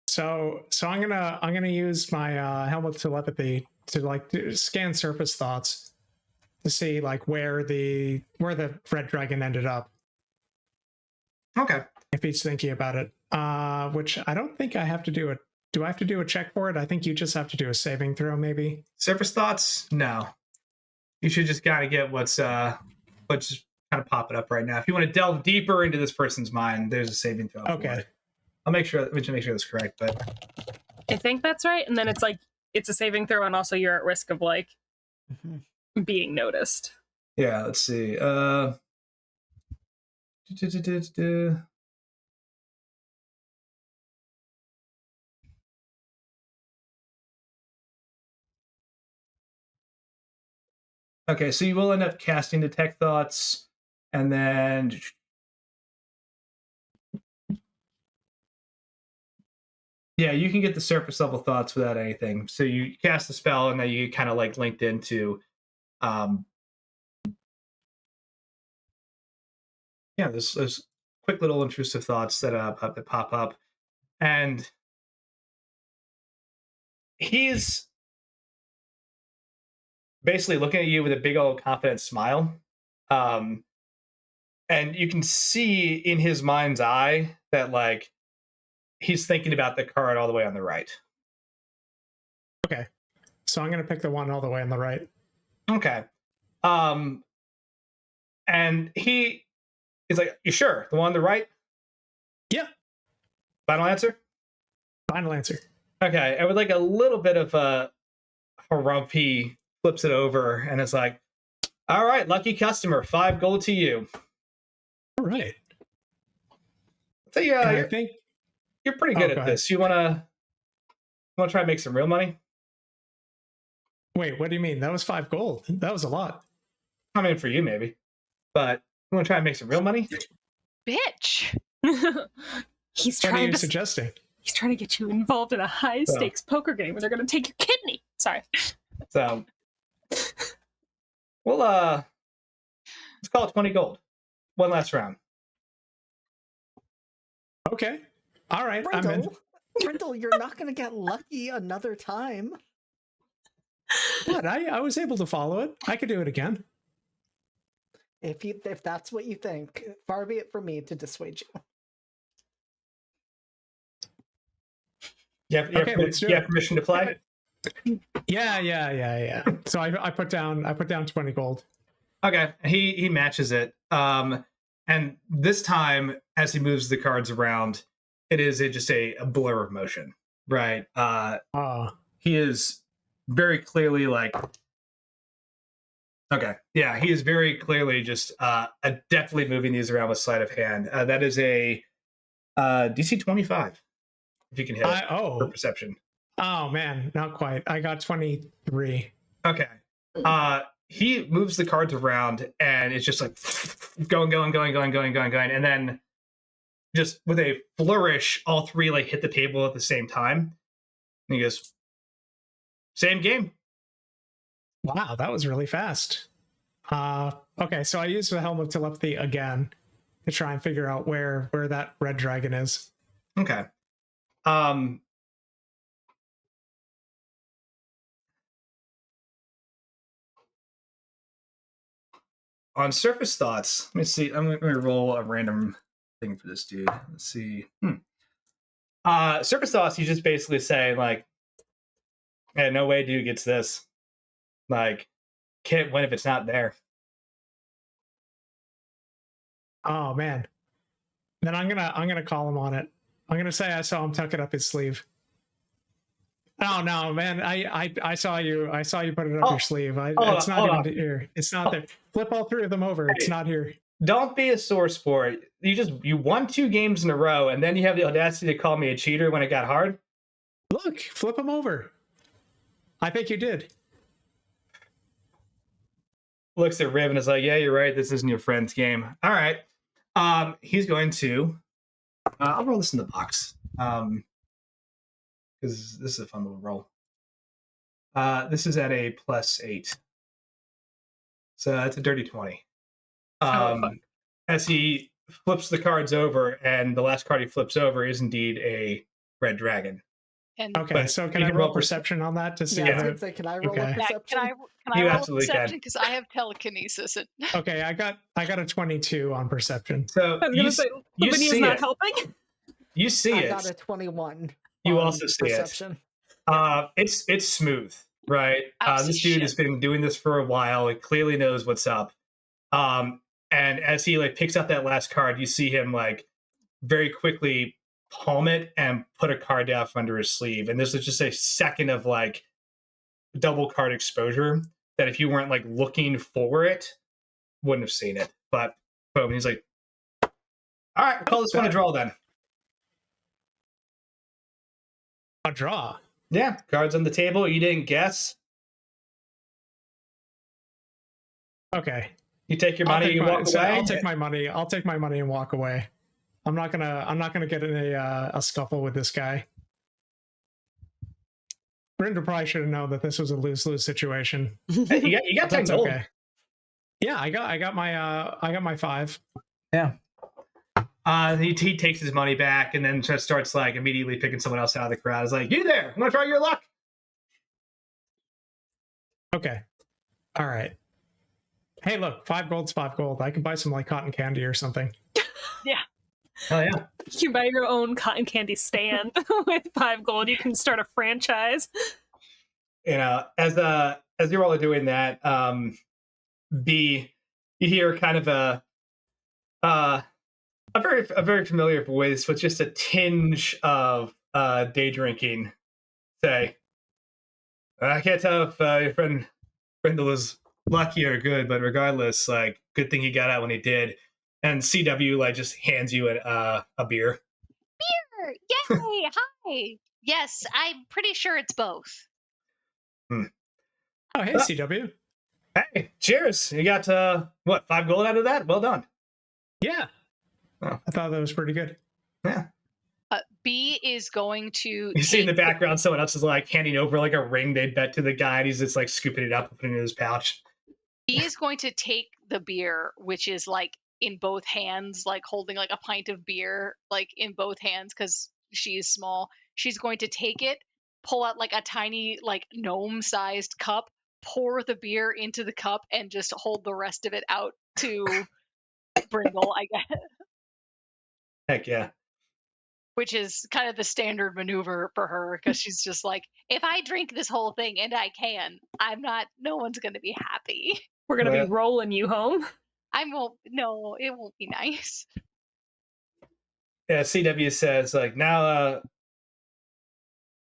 So I'm gonna use my helmet telepathy to scan surface thoughts to see like where the red dragon ended up. Okay. If he's thinking about it, which I don't think I have to do it. Do I have to do a check for it? I think you just have to do a saving throw, maybe. Surface thoughts? No. You should just gotta get what's kind of pop it up right now. If you want to delve deeper into this person's mind, there's a saving throw. Okay. I'll make sure that's correct, but I think that's right. And then it's like it's a saving throw, and also you're at risk of like being noticed. Yeah, let's see. Okay, so you will end up casting Detect Thoughts, and then yeah, you can get the surface level thoughts without anything. So you cast the spell, and then you kind of like linked into, there's quick little intrusive thoughts that pop up, and he's basically looking at you with a big old confident smile. And you can see in his mind's eye that like he's thinking about the card all the way on the right. Okay. So I'm going to pick the one all the way on the right. Okay. And he's like, you sure? The one on the right? Yeah. Final answer? Final answer. Okay. And with like a little bit of a harump, he flips it over and it's like, all right, lucky customer, 5 gold to you. All right. So yeah, you're pretty good at this. You wanna try and make some real money? Wait, what do you mean? That was 5 gold. That was a lot. I mean, for you, maybe. but you want to try and make some real money? Bitch. He's What are trying you to suggesting? he's trying to get you involved in a high stakes poker game where they're going to take your kidney. Sorry. So, we'll let's call it 20 gold. One last round. Okay. All right. I'm in. Brindle, you're not going to get lucky another time. What? I was able to follow it. I could do it again. If that's what you think, far be it from me to dissuade you. You have permission to play? Yeah. So I put down 20 gold. Okay. He matches it. And this time, as he moves the cards around, it is just a blur of motion, right? He is very clearly like, okay, yeah, he is very clearly just adeptly moving these around with sleight of hand. That is a DC 25, if you can hit it for perception. Oh man, not quite. I got 23. Okay. He moves the cards around, and it's just like going, and then just with a flourish, all three like hit the table at the same time. And he goes, "Same game." Wow, that was really fast. Okay, so I used the Helm of Telepathy again to try and figure out where that red dragon is. Okay. On surface thoughts, let me see. I'm going to roll a random thing for this dude. Let's see. Surface thoughts, he's just basically saying like, "Hey, no way, dude gets this. Like, can't win if it's not there." Oh man. Then I'm gonna call him on it. I'm gonna say I saw him tuck it up his sleeve. Oh no, man! I saw you. I saw you put it up your sleeve. It's not even here. It's not there. Flip all three of them over. It's not here. Don't be a sore sport. You won 2 games in a row, and then you have the audacity to call me a cheater when it got hard. Look, flip them over. I think you did. Looks at Riv and is like, "Yeah, you're right. This isn't your friend's game." All right. He's going to. I'll roll this in the box. Because this is a fun little roll. This is at a +8. So that's a dirty 20. As he flips the cards over, and the last card he flips over is indeed a red dragon. And Okay, so can I roll perception on that to see? Yeah, I was gonna say, can I roll a perception? can I You roll absolutely perception? Because I have telekinesis. Okay, I got a 22 on perception. So I was going to say, Lavinia's not helping. You see I it. got a 21. You on also see perception. it. It's smooth, right? This dude has been doing this for a while. He clearly knows what's up. And as he like picks up that last card, you see him like very quickly palm it and put a card down from under his sleeve. And this is just a second of like double card exposure that if you weren't like looking for it, wouldn't have seen it. But boom, he's like, "All right, we'll call this one a draw then." A draw. Yeah, cards on the table. You didn't guess. Okay. You take your money. Walk away. I'll take my money. I'll take my money and walk away. I'm not gonna get in a scuffle with this guy. Brenda probably should have known that this was a lose-lose situation. You got 10 gold. Okay. Yeah, I got my 5. Yeah. He takes his money back and then just starts like immediately picking someone else out of the crowd. He's like, "You there? Want to try your luck?" Okay. All right. Hey, look, 5 gold's 5 gold. I can buy some like cotton candy or something. Yeah. Oh yeah. You can buy your own cotton candy stand with 5 gold. You can start a franchise. You know, as you're all doing that, you hear kind of a very familiar voice with just a tinge of day drinking say, "I can't tell if your friend Brindle was lucky or good, but regardless, like, good thing he got out when he did." And CW like just hands you a beer. Beer! Yay! Hi! Yes, I'm pretty sure it's both. Oh, hey, CW. Hey, cheers! You got what, 5 gold out of that? Well done. Yeah. Oh. I thought that was pretty good. Yeah. B is going to. You see in the take background, someone else is like handing over like a ring they bet to the guy, and he's just like scooping it up and putting it in his pouch. B is going to take the beer, which is like in both hands, like holding like a pint of beer, like in both hands, because she is small. She's going to take it, pull out like a tiny, like gnome-sized cup, pour the beer into the cup, and just hold the rest of it out to Brindle, I guess. Heck yeah. Which is kind of the standard maneuver for her, because she's just like, if I drink this whole thing, and I can, no one's going to be happy. We're gonna Well- be rolling you home. No, it won't be nice. Yeah, CW says like now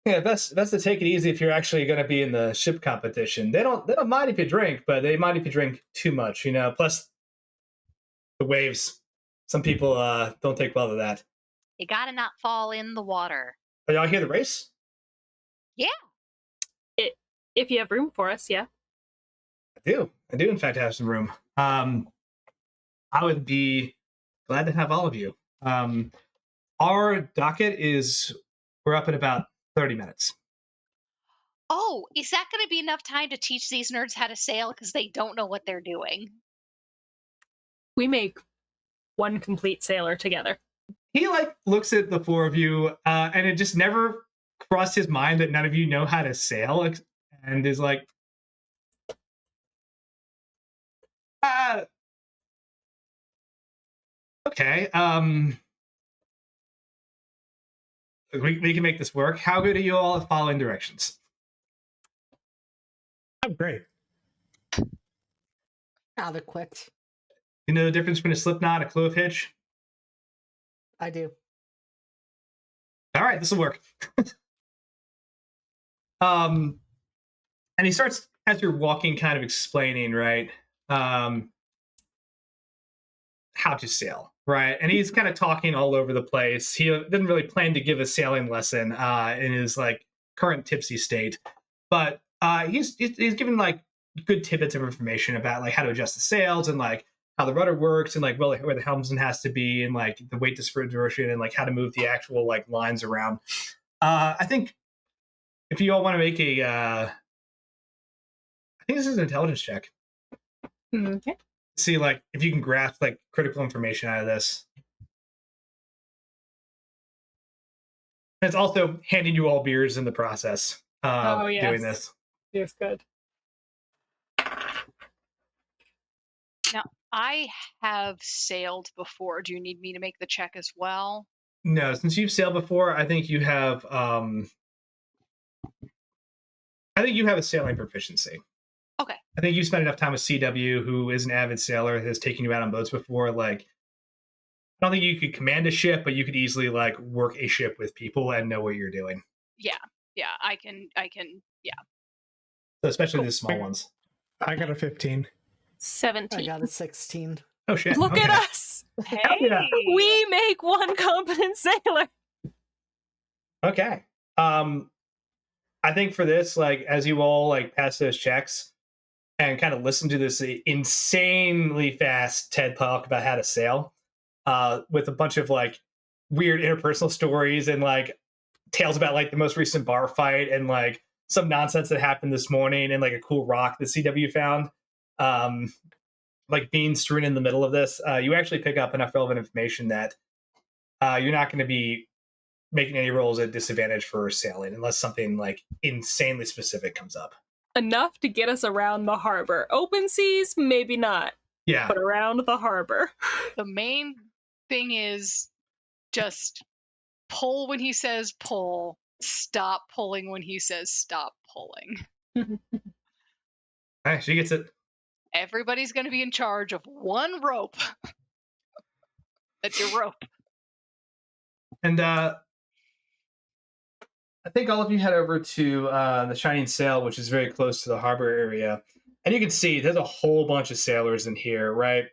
yeah, best to take it easy if you're actually going to be in the ship competition. They don't mind if you drink, but they mind if you drink too much, you know. Plus the waves. Some people don't take well to that. You gotta not fall in the water. Are y'all hear the race? If you have room for us, yeah. I do in fact have some room. I would be glad to have all of you. Our docket is, we're up in about 30 minutes. Oh, is that going to be enough time to teach these nerds how to sail because they don't know what they're doing? We make one complete sailor together. He like looks at the 4 of you, and it just never crossed his mind that none of you know how to sail, and is like, okay, we can make this work. How good are you all at following directions? I'm great. Adequate. You know the difference between a slip knot, a clove hitch? I do. All right, this will work. And he starts, as you're walking, kind of explaining, right, how to sail, right? And he's kind of talking all over the place. He didn't really plan to give a sailing lesson in his like current tipsy state, but he's giving like good tidbits of information about like how to adjust the sails and like how the rudder works and like where the helmsman has to be and like the weight distribution and like how to move the actual like lines around. I think if you all want to make a, I think this is an intelligence check. Okay. See like if you can grasp like critical information out of this. And it's also handing you all beers in the process of doing this. Yes, good. Now, I have sailed before. Do you need me to make the check as well? No, since you've sailed before, I think you have a sailing proficiency. Okay. I think you spent enough time with CW, who is an avid sailor, has taken you out on boats before. Like, I don't think you could command a ship, but you could easily like work a ship with people and know what you're doing. Yeah, I can, yeah. So especially the small ones. I got a 15. 17. I got a 16. Oh shit! Look okay. at us. Hey, yeah. We make one competent sailor. Okay. I think for this, like, as you all like pass those checks and kind of listen to this insanely fast TED talk about how to sail, with a bunch of like weird interpersonal stories and like tales about like the most recent bar fight and like some nonsense that happened this morning and like a cool rock that CW found, like being strewn in the middle of this, you actually pick up enough relevant information that you're not going to be making any rolls at disadvantage for sailing unless something like insanely specific comes up. Enough to get us around the harbor. Open seas, maybe not, Yeah. but around the harbor. the main thing is just pull when he says pull, stop pulling when he says stop pulling. All right, she gets it. Everybody's going to be in charge of one rope. That's your rope. And I think all of you head over to the Shining Sail, which is very close to the harbor area. And you can see there's a whole bunch of sailors in here, right?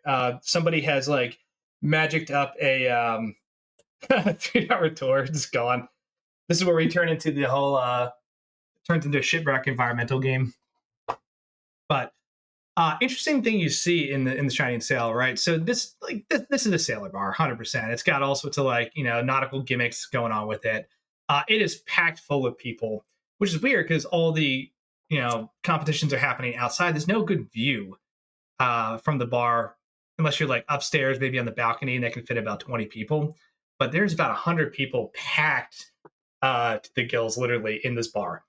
Somebody has like magicked up a 3-hour tour. It's gone. This is where we turn into the whole turns into a shipwreck environmental game. But Interesting thing you see in the Shining Sail, right? So this is a sailor bar, 100%. It's got all sorts of like nautical gimmicks going on with it. It is packed full of people, which is weird because all the competitions are happening outside. There's no good view from the bar unless you're like upstairs, maybe on the balcony, and that can fit about 20 people. But there's about 100 people packed to the gills, literally in this bar.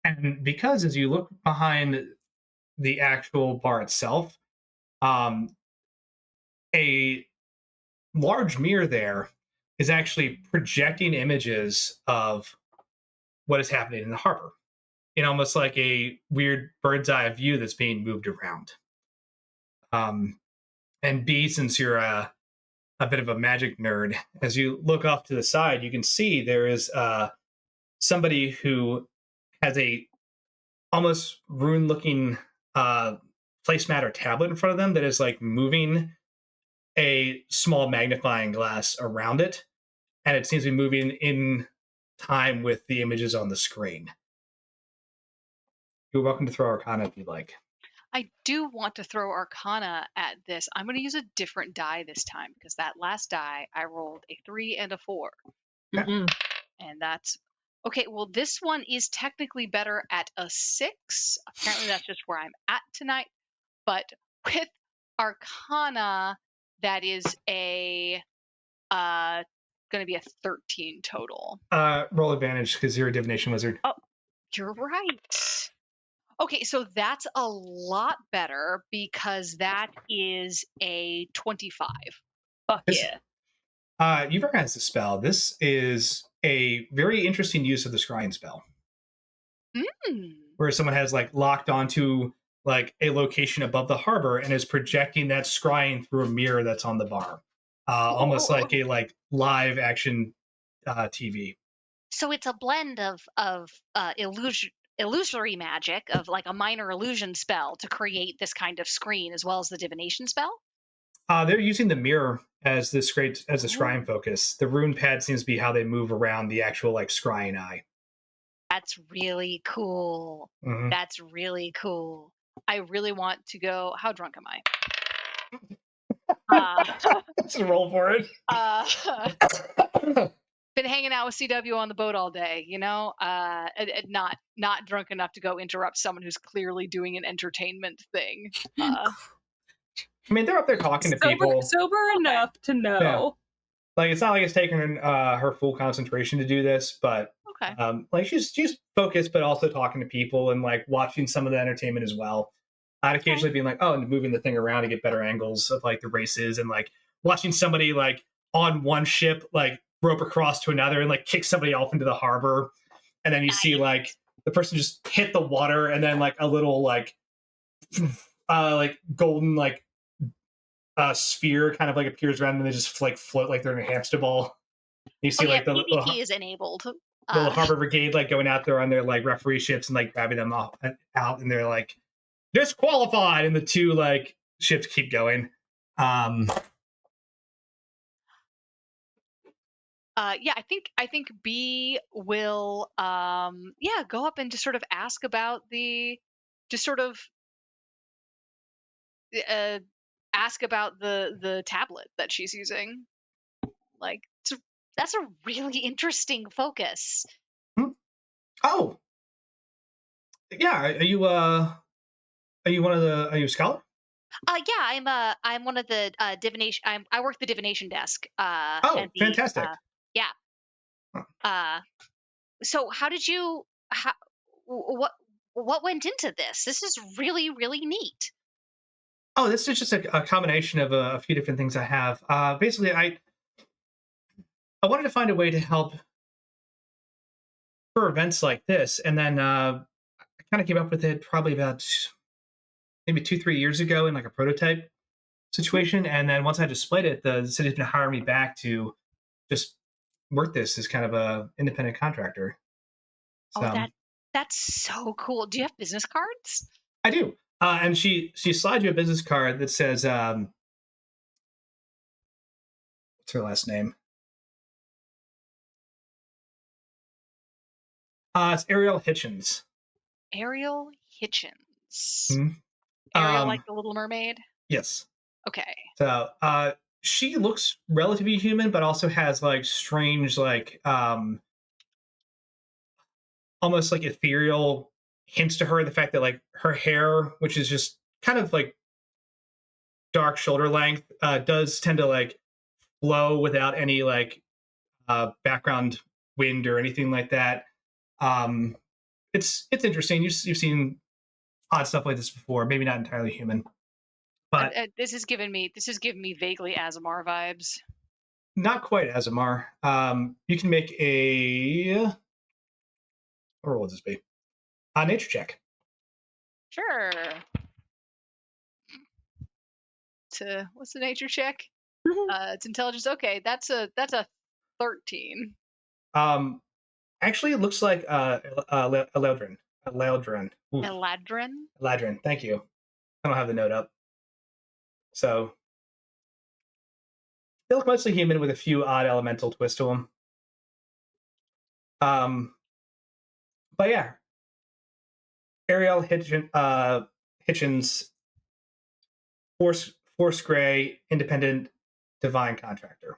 And because as you look behind the actual bar itself, um, a large mirror there is actually projecting images of what is happening in the harbor in almost like a weird bird's eye view that's being moved around. And B, since you're a bit of a magic nerd, as you look off to the side, you can see there is somebody who has a almost rune looking placemat or tablet in front of them that is like moving a small magnifying glass around it, and it seems to be moving in time with the images on the screen. You're welcome to throw Arcana if you'd like. I do want to throw Arcana at this. I'm going to use a different die this time because that last die I rolled a 3 and a 4. Mm-mm. And that's okay. Well, this one is technically better at a 6. Apparently, that's just where I'm at tonight. But with Arcana, that is a going to be a 13 total. Roll advantage because you're a divination wizard. Oh, you're right. Okay, so that's a lot better because that is a 25. Fuck This- yeah. You've recognized the spell. This is a very interesting use of the scrying spell, where someone has like locked onto like a location above the harbor and is projecting that scrying through a mirror that's on the bar, almost like a like live action TV. So it's a blend of illusory magic, of like a minor illusion spell to create this kind of screen, as well as the divination spell. They're using the mirror as the scrying focus. The rune pad seems to be how they move around the actual like scrying eye. That's really cool. Mhm. That's really cool. I really want to go. How drunk am I? Let's roll for it. Been hanging out with CW on the boat all day, not drunk enough to go interrupt someone who's clearly doing an entertainment thing. I mean, they're up there talking to people. Sober enough to know. Yeah. Like it's not like it's taking her full concentration to do this, but Okay. like she's focused, but also talking to people and like watching some of the entertainment as well. I'd occasionally being like, oh, and moving the thing around to get better angles of like the races and like watching somebody like on one ship like rope across to another and like kick somebody off into the harbor, and then you see like the person just hit the water and then like a little like golden like sphere kind of like appears around them and they just like float like they're in a hamster ball. You see like the PvP is enabled. little harbor brigade like going out there on their like referee ships and like grabbing them off out, and they're like disqualified, and the two like ships keep going. Yeah, I think B will go up and just sort of ask about the tablet that she's using. Like, That's a really interesting focus. Oh, yeah. Are you are you a scholar? Yeah, I'm one of the divination. I work the divination desk. Oh, fantastic. So how did you? What went into this? This is really really neat. Oh, this is just a combination of a few different things I have. Basically, I wanted to find a way to help for events like this, and then I kind of came up with it probably about maybe 2-3 years ago in like a prototype situation, and then once I displayed it, the city's been hiring me back to just work this as kind of a independent contractor. So, That's so cool. Do you have business cards? I do. And she slides you a business card that says, what's her last name? It's Ariel Hitchens. Ariel Hitchens. Hmm. Ariel, like the Little Mermaid? Yes. Okay. So she looks relatively human, but also has like strange, like almost like ethereal hints to her. The fact that like her hair, which is just kind of like dark shoulder length, does tend to like flow without any like background wind or anything like that. Um, it's interesting. You've seen odd stuff like this before. Maybe not entirely human, but This is giving me vaguely Azamar vibes. not quite Azamar. You can make a or what will this be? A nature check. Sure. What's the nature check? It's intelligence. Okay, that's a 13. Actually, it looks like Eladrin. Eladrin. Oof. Eladrin. Eladrin. Thank you. I don't have the note up. So they look mostly human with a few odd elemental twists to them. But yeah, Ariel Hitchens, Force Gray, independent divine contractor.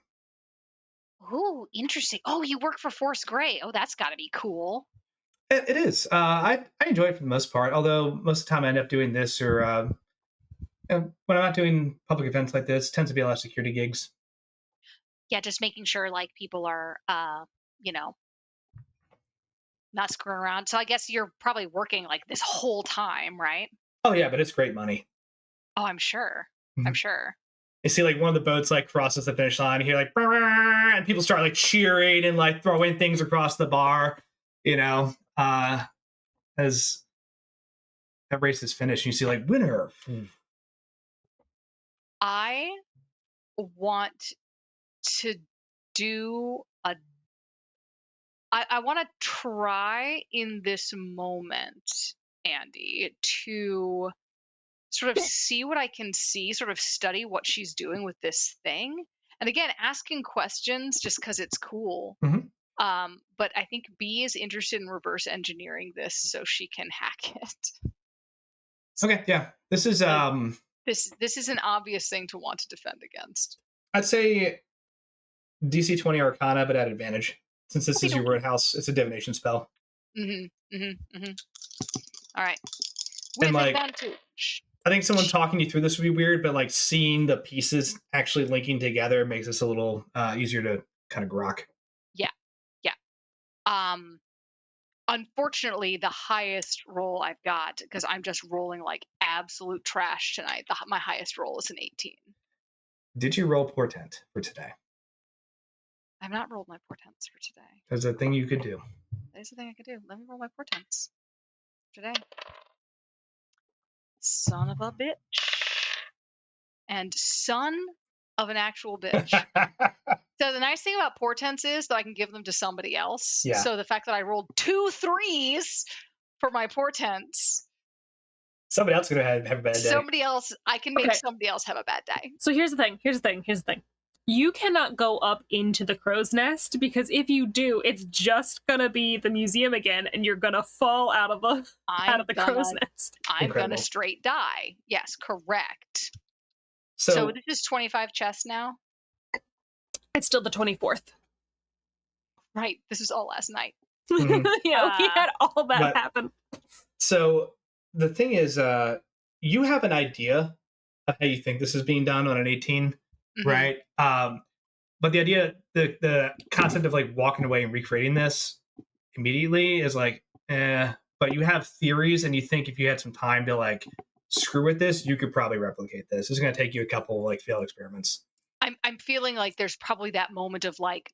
Ooh, interesting. Oh, you work for Force Gray. Oh, that's got to be cool. It is. I enjoy it for the most part. Although most of the time I end up doing this, or when I'm not doing public events like this, tends to be a lot of security gigs. Yeah, just making sure like people are, you know, not screwing around. So I guess you're probably working like this whole time, right? Oh yeah, but it's great money. Oh, I'm sure. Mhm. I'm sure. You see like one of the boats like crosses the finish line, you hear like "Brrr," and people start like cheering and like throwing things across the bar, you know, as that race is finished. You see like winner. I want to do a I want to try in this moment, Andy, to sort of see what I can see, sort of study what she's doing with this thing. And again, asking questions just because it's cool. Mhm. But I think B is interested in reverse engineering this so she can hack it. Okay, yeah. This is This is an obvious thing to want to defend against. I'd say DC 20 Arcana, but at advantage. Since this is your Okey-dokey. roadhouse, it's a divination spell. All right. And, With like, advantage. I think someone talking you through this would be weird, but like seeing the pieces actually linking together makes this a little easier to kind of grok. Yeah. Unfortunately, the highest roll I've got, because I'm just rolling like absolute trash tonight, my highest roll is an 18. Did you roll portent for today? I've not rolled my portents for today. There's a thing you could do. There's the thing I could do. Let me roll my portents today. Son of a bitch. And son of an actual bitch. So the nice thing about portents is that I can give them to somebody else. Yeah. So the fact that I rolled 2 3s for my portents, Somebody else is gonna have a bad day. I can make Okay. somebody else have a bad day. So here's the thing. You cannot go up into the crow's nest, because if you do, it's just gonna be the museum again, and you're gonna fall out of the crow's nest. I'm Incredible. gonna straight die. Yes, correct. So So this is 25 chess now? It's still the 24th. Right. This was all last night. Mhm. Yeah, we had all that But- happen. So the thing is, you have an idea of how you think this is being done on an 18, Mhm. right? But the idea, the concept of like walking away and recreating this immediately is like, but you have theories, and you think if you had some time to like screw with this, you could probably replicate this. It's going to take you a couple like failed experiments. I'm feeling like there's probably that moment of like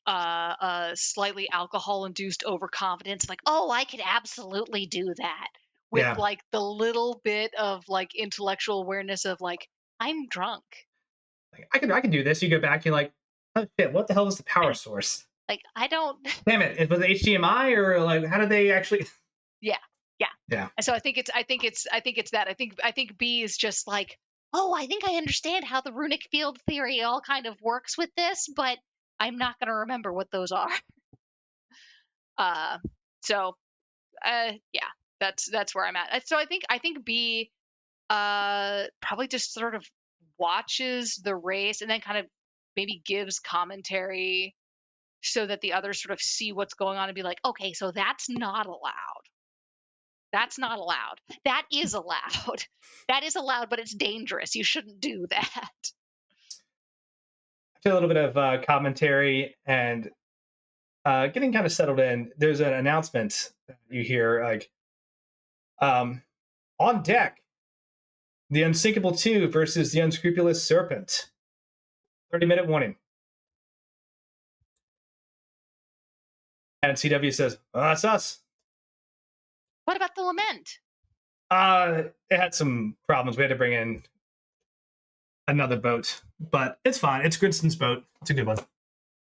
slightly alcohol induced overconfidence, like, oh, I could absolutely do that, with Yeah. like the little bit of like intellectual awareness of like, I'm drunk. Like, I can do this. You go back, you're like, oh shit, what the hell is the power source? Like, I don't. Damn it, was it HDMI or like how did they actually? Yeah. And so I think it's that. I think B is just like, oh, I think I understand how the runic field theory all kind of works with this, but I'm not going to remember what those are. Yeah, that's where I'm at. So I think B Probably just sort of watches the race and then kind of maybe gives commentary so that the others sort of see what's going on and be like, okay, so that's not allowed. That's not allowed. That is allowed. That is allowed, but it's dangerous. You shouldn't do that. After a little bit of commentary and getting kind of settled in, there's an announcement that you hear like, on deck, the Unsinkable 2 versus the Unscrupulous Serpent. 30-minute warning. And CW says, oh, that's us. What about the lament? It had some problems. We had to bring in another boat, but it's fine. It's Grinston's boat. It's a good one.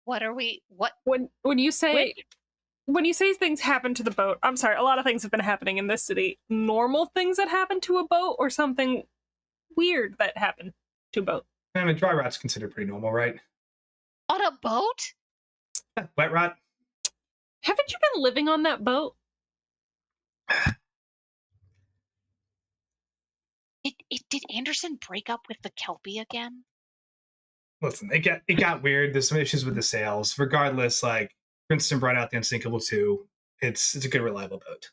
What are we? What? When you say Wait. when you say things happen to the boat, I'm sorry, a lot of things have been happening in this city. Normal things that happen to a boat, or something weird that happened to a boat? I mean, dry rot's considered pretty normal, right? On a boat? Wet rot. Haven't you been living on that boat? Did Anderson break up with the Kelpie again? Listen, it got weird. There's some issues with the sails. Regardless, like Grinston brought out the Unsinkable 2. It's a good, reliable boat.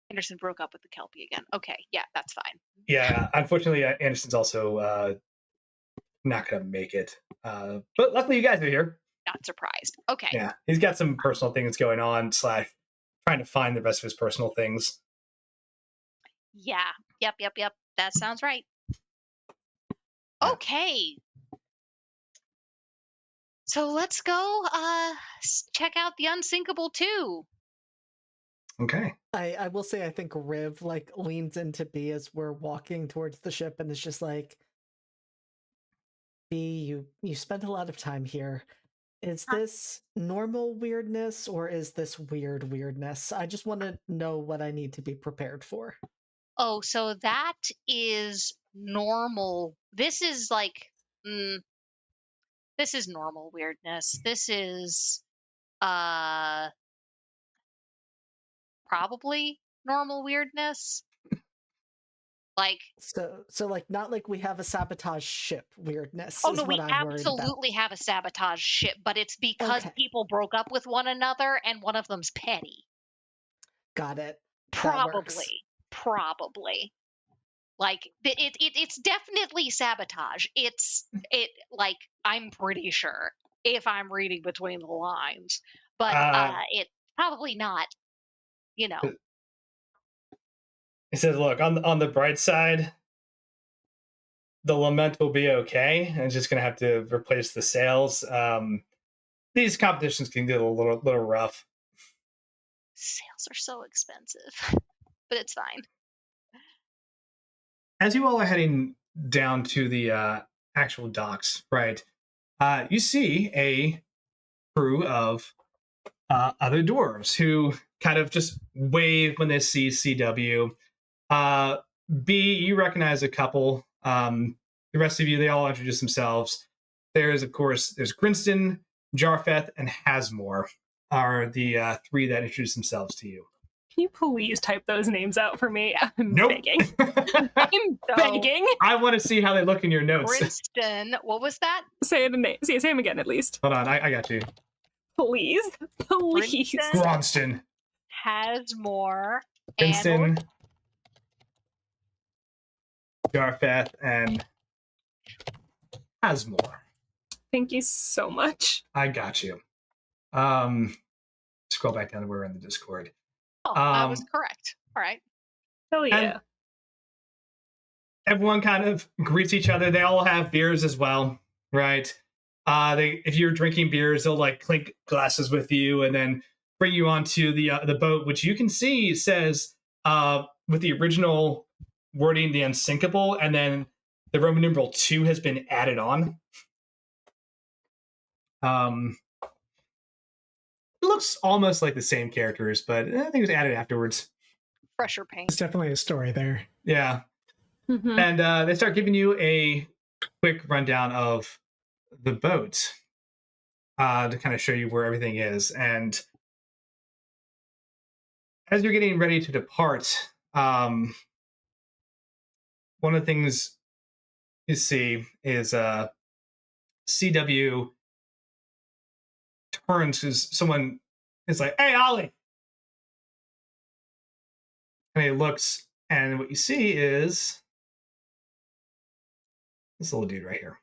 Anderson broke up with the Kelpie again. Okay, yeah, that's fine. Yeah, unfortunately, Anderson's also not going to make it. But luckily, you guys are here. Not surprised. Okay. Yeah, he's got some personal things going on, / trying to find the rest of his personal things. Yeah. Yep. That sounds right. Okay. So let's go check out the Unsinkable 2. Okay. I will say I think Riv like leans into B as we're walking towards the ship and is just like, B, you spent a lot of time here. Is this normal weirdness or is this weird weirdness? I just want to know what I need to be prepared for. Oh, so that is normal. This is like, this is normal weirdness. This is probably normal weirdness. Like, so like not like we have a sabotage ship weirdness. oh is no, we what I'm worried about. absolutely have a sabotage ship, but it's because Okay. people broke up with one another and one of them's petty. Got it. That works. Probably. Like it's definitely sabotage. It like I'm pretty sure if I'm reading between the lines, but it's probably not. You know. He says, "Look, on the bright side, the lament will be okay. And it's just going to have to replace the sails. These competitions can get a little rough. Sails are so expensive, but it's fine." As you all are heading down to the actual docks, right? You see a crew of other dwarves who kind of just wave when they see CW. B, you recognize a couple. The rest of you, they all introduce themselves. There's Grinston, Jarfeth, and Hasmore are the 3 that introduce themselves to you. Can you please type those names out for me? I'm Nope. begging. I'm begging. I want to see how they look in your notes. Grinston, what was that? Say him again at least. Hold on, I got you. Please. Please. Gronston. Hasmore. Grinston, Jarfeth, and Hasmore. Thank you so much. I got you. Scroll back down to where we're in the Discord. Oh, I was correct. All right. Hell yeah. Everyone kind of greets each other. They all have beers as well, right? If you're drinking beers, they'll like clink glasses with you and then bring you onto the boat, which you can see says with the original wording, the Unsinkable, and then the Roman numeral 2 has been added on. It looks almost like the same characters, but I think it was added afterwards. Fresher paint. There's definitely a story there. Yeah. Mm-hmm. And they start giving you a quick rundown of the boat to kind of show you where everything is. And as you're getting ready to depart, one of the things you see is CW turns to someone. It's like, "Hey, Ollie," and he looks, and what you see is this little dude right here.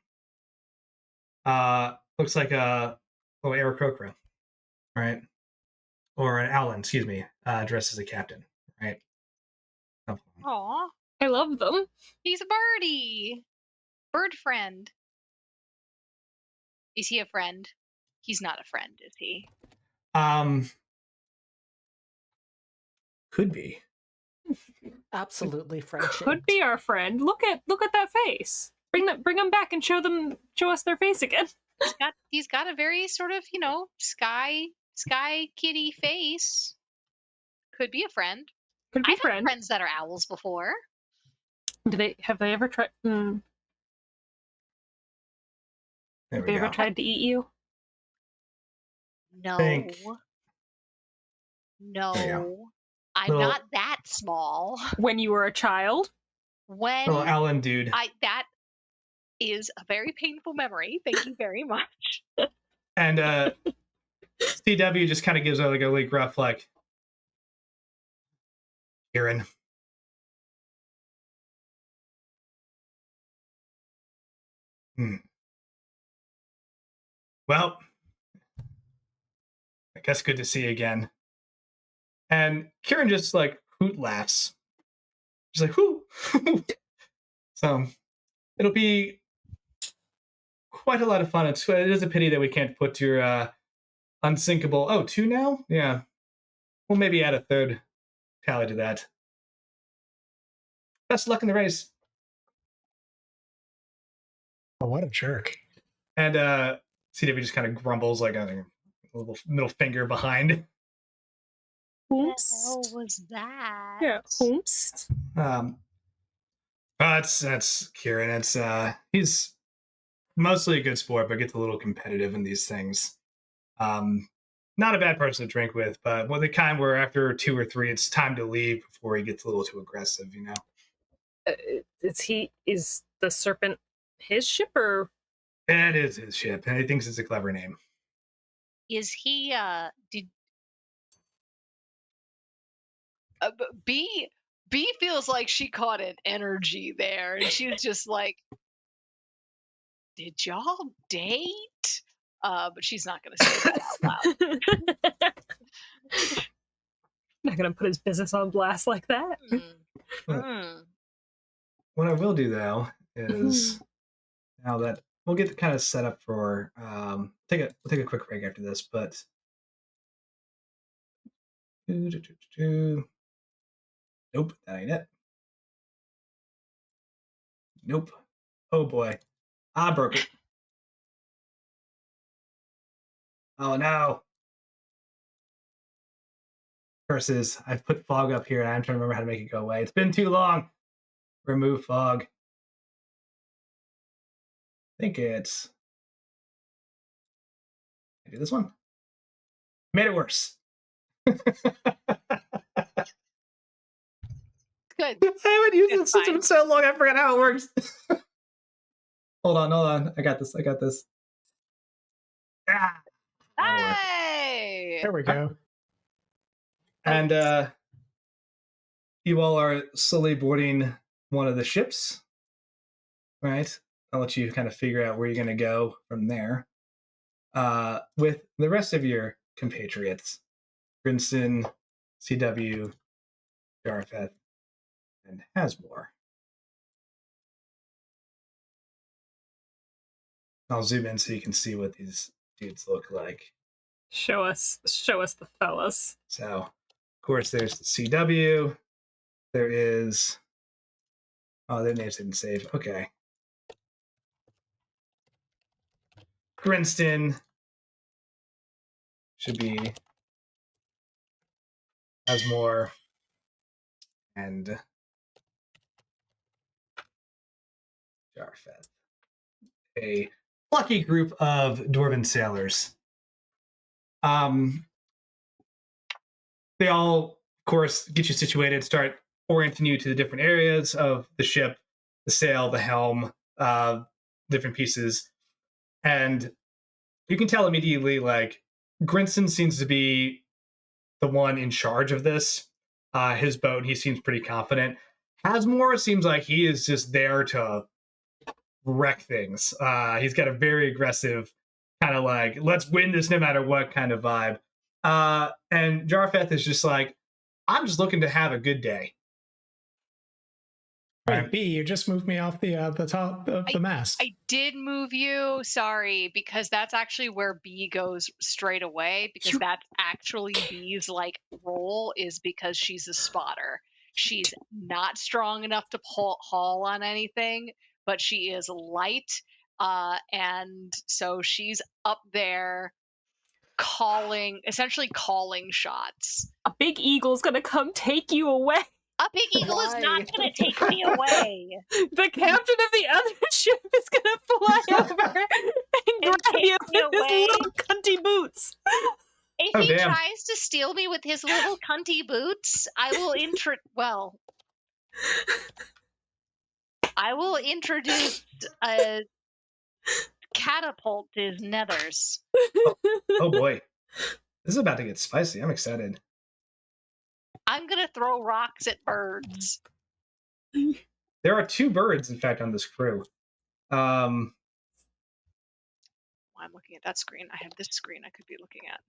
Looks like a little Aarakocra, right? Or an Alan, excuse me, dressed as a captain, right? Aw, I love them. he's a birdie. Bird friend. Is he a friend? He's not a friend, is he? Could be. Absolutely friendship. Could be our friend. Look at that face. Bring them back and show us their face again. He's got a very sort of, sky kitty face. Could be a friend. Could be I've had friend. friends that are owls before. Have they ever tried? There Have we they ever go. tried to eat you? No. Think. No. I'm Little- not that small. When you were a child? When Little Alan dude. that is a very painful memory. Thank you very much. And CW just kind of gives like a really gruff, like, Kieran. Well, I guess good to see you again. And Kieran just like hoot laughs. She's like, "Whoo!" So it'll be quite a lot of fun. It is a pity that we can't put your unsinkable. Oh, 2 now? Yeah. We'll maybe add a third tally to that. Best of luck in the race. Oh, what a jerk. And CW just kind of grumbles like a little middle finger behind. What the hell was that? Yeah, oops. That's Kieran. It's he's mostly a good sport, but gets a little competitive in these things. Not a bad person to drink with, but the kind where after 2 or 3, it's time to leave before he gets a little too aggressive, you know. Is the serpent his ship or? It is his ship, and he thinks it's a clever name. Is he B feels like she caught an energy there, and she's just like, did y'all date? But she's not gonna say that out loud. Not gonna put his business on blast like that. What I will do though is now that we'll get kind of set up for we'll take a quick break after this, but nope, that ain't it. Nope. Oh boy, I broke it. Oh no. Curses, I've put fog up here and I'm trying to remember how to make it go away. It's been too long. Remove fog. I think it's. I do this one. Made it worse. Good. I haven't used It's this system in fine. so long, I forgot how it works. Hold on. I got this. Ah. Hey! There we go. And you all are slowly boarding one of the ships, right? I'll let you kind of figure out where you're going to go from there. With the rest of your compatriots, Princeton, CW, Jarfeth, and Hasmore. I'll zoom in so you can see what these dudes look like. Show us the fellas. So, of course, there's the CW. There is. Oh, their names didn't save. Okay. Grinston should be Asmore and Jarfeth. A plucky group of dwarven sailors. They all, of course, get you situated, start orienting you to the different areas of the ship. sail, the helm, different pieces. And you can tell immediately, like, Grinson seems to be the one in charge of this. His boat, he seems pretty confident. Hasmore seems like he is just there to wreck things. He's got a very aggressive kind of like, let's win this no matter what kind of vibe. And Jarfeth is just like, I'm just looking to have a good day. Wait, B, you just moved me off the top of the mast. I did move you, sorry, because that's actually where B goes straight away, because that's actually B's like role, is because she's a spotter. She's not strong enough to haul on anything, but she is light, and so she's up there essentially calling shots. A big eagle's gonna come take you away. A big eagle is not going to take me away. The captain of the other ship is gonna fly over and grab you with his little cunty boots. If he tries to steal me with his little cunty boots, I will introduce a catapult to his nethers. Oh boy. This is about to get spicy. I'm excited. I'm going to throw rocks at birds. There are 2 birds, in fact, on this crew. I'm looking at that screen. I have this screen I could be looking at.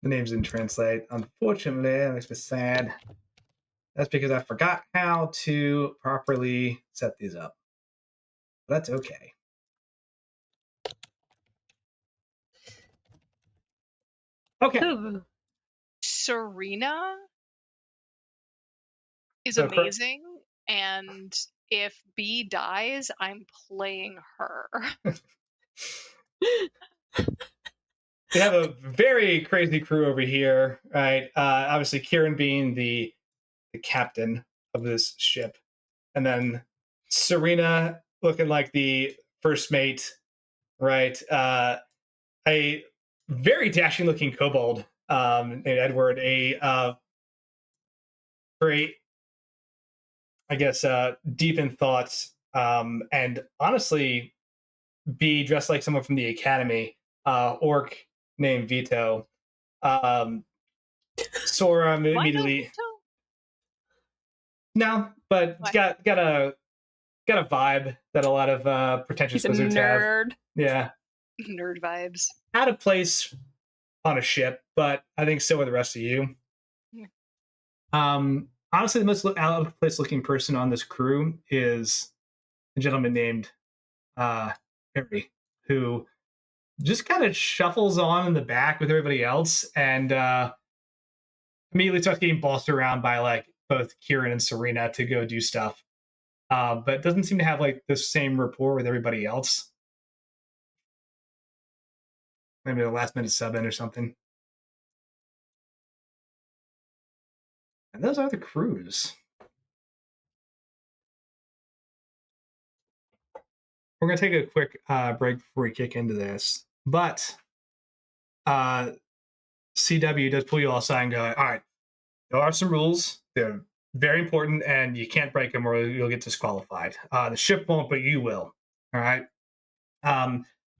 The names didn't translate. Unfortunately, that makes me sad. That's because I forgot how to properly set these up. But that's okay. Okay. Serena is So amazing, and if B dies, I'm playing her. We have a very crazy crew over here, right? Obviously, Kieran being the captain of this ship, and then Serena looking like the first mate, right? A very dashing looking kobold named Edward, a very, I guess, deep in thoughts, and honestly, be dressed like someone from the academy, orc named Vito. Sora immediately. No, but it's got a vibe that a lot of pretentious wizards have. Yeah, nerd vibes. Out of place on a ship, but I think so are the rest of you. Honestly, the most out of place looking person on this crew is a gentleman named Harry, who just kind of shuffles on in the back with everybody else, and immediately starts getting bossed around by like both Kieran and Serena to go do stuff, but doesn't seem to have like the same rapport with everybody else. Maybe the last minute sub in or something. And those are the crews. We're going to take a quick break before we kick into this. But CW does pull you all aside and go, all right, there are some rules. They're very important, and you can't break them or you'll get disqualified. The ship won't, but you will. All right?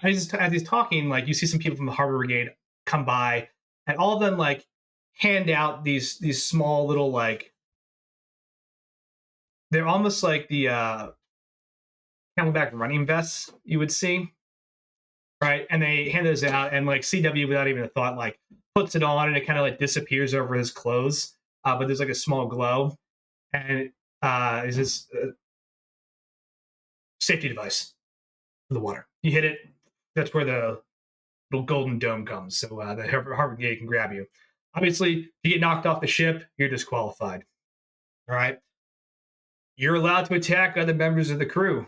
As he's talking, like, you see some people from the Harbor Brigade come by, and all of them, like, hand out these small little, like, they're almost like the camelback running vests you would see, right? And they hand those out, and like CW, without even a thought, like puts it on, and it kind of like disappears over his clothes. But there's like a small glow, and it's this safety device for the water. You hit it, that's where the little golden dome comes, so the Harbor Gate can grab you. Obviously, if you get knocked off the ship, you're disqualified. All right. You're allowed to attack other members of the crew,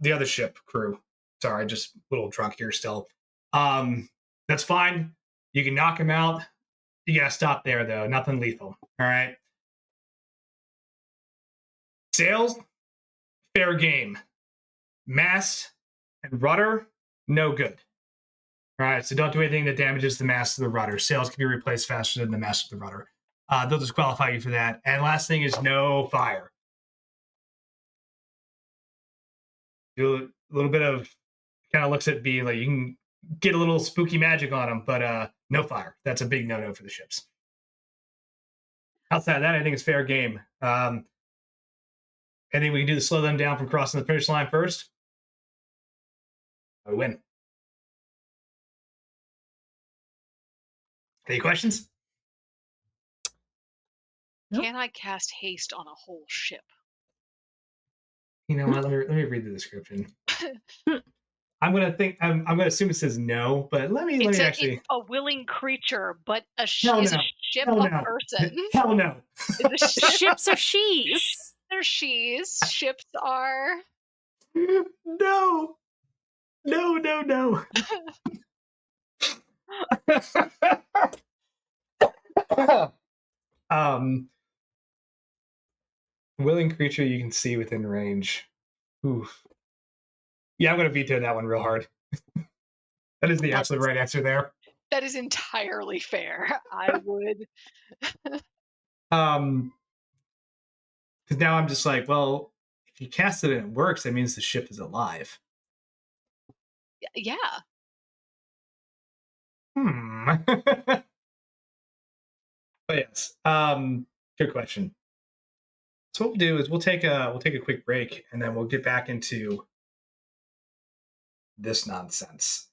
the other ship crew. Sorry, just a little drunk here still. That's fine. You can knock him out. You gotta stop there though. Nothing lethal. All right. Sails, fair game. Mast and rudder, no good. All right, so don't do anything that damages the mast of the rudder. Sails can be replaced faster than the mast of the rudder. They'll disqualify you for that. And last thing is no fire. do a little bit of, kind of looks at B like you can get a little spooky magic on them, but no fire. That's a big no-no for the ships. Outside of that, I think it's fair game. I think we can do to slow them down from crossing the finish line first. I win. Any questions? Nope. Can I cast haste on a whole ship? You know what? Let me read the description. I'm gonna assume it says no, but let me actually. It's a willing creature, but Hell is no. a ship Hell a no. person? Hell no. Is a ship Ships are she's. they're she's. Ships are. No. No, no, no. Willing creature you can see within range. Oof. Yeah, I'm gonna veto that one real hard. That is the absolute right answer there. That is entirely fair. I would. Because now I'm just like, well, if you cast it and it works, that means the ship is alive. Yeah. But yes, good question. So what we'll do is we'll take a quick break and then we'll get back into this nonsense,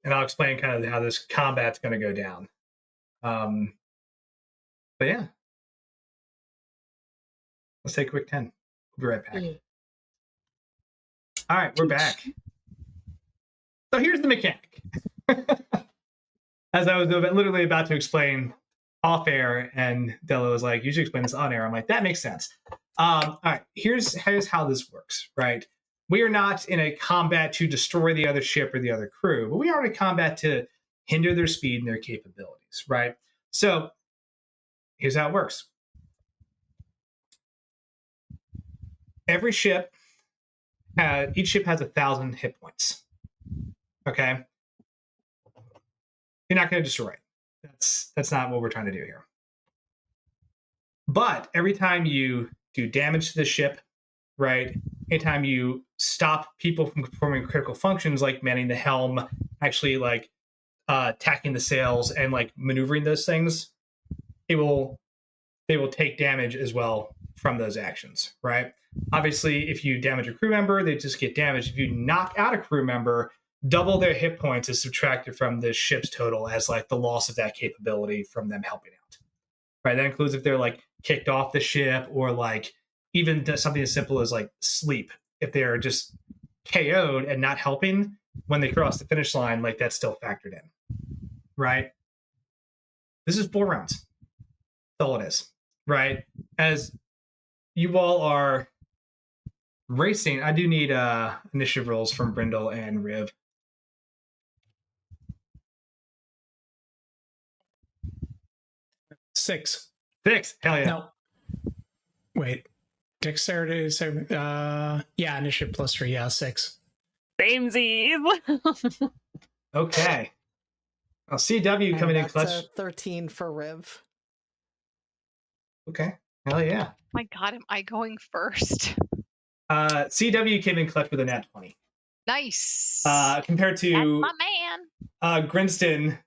and I'll explain kind of how this combat's going to go down. But yeah, let's take a quick 10. We'll be right back. All right, we're back. So here's the mechanic. As I was literally about to explain off air, and Della was like, "You should explain this on air." I'm like, "That makes sense." All right, here's how this works. Right, we are not in a combat to destroy the other ship or the other crew, but we are in a combat to hinder their speed and their capabilities. Right. So here's how it works. Every ship, each ship has 1,000 hit points. Okay. You're not going to destroy it. That's not what we're trying to do here. But every time you do damage to the ship, right? Anytime you stop people from performing critical functions like manning the helm, actually like tacking the sails and like maneuvering those things, they will take damage as well from those actions, right? Obviously, if you damage a crew member, they just get damaged. If you knock out a crew member, double their hit points is subtracted from the ship's total as like the loss of that capability from them helping out. Right? That includes if they're like kicked off the ship or like even something as simple as like sleep. If they're just KO'd and not helping when they cross the finish line, like that's still factored in. Right? This is 4 rounds. That's all it is. Right? As you all are racing, I do need initiative rolls from Brindle and Riv. 6. 6. Hell yeah. No. Wait. Dexterity is yeah, initiative plus 3. Yeah, 6. Samesies. Okay. Well, CW coming in that's clutch. a 13 for Riv. Okay. Hell yeah. My God, am I going first? CW came in clutch with a nat 20. Nice. Compared That's to my man. Grinston,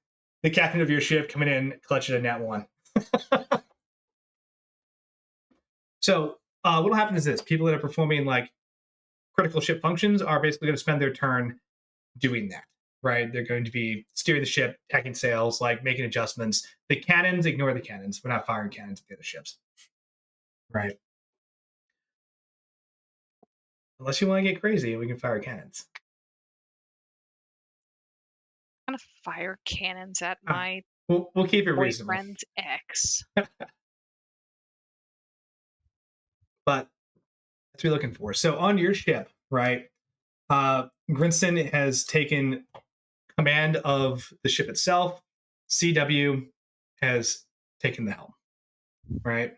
the captain of your ship, coming in clutch at a nat 1. So what will happen is this. People that are performing like critical ship functions are basically going to spend their turn doing that, right? They're going to be steering the ship, tacking sails, like making adjustments. The cannons, ignore the cannons. We're not firing cannons at the other ships. Right. Unless you want to get crazy, we can fire cannons. I'm gonna fire cannons at my We'll keep it reasonable. boyfriend's ex. But that's what we're looking for. So on your ship, right, Grinston has taken command of the ship itself. CW has taken the helm, right?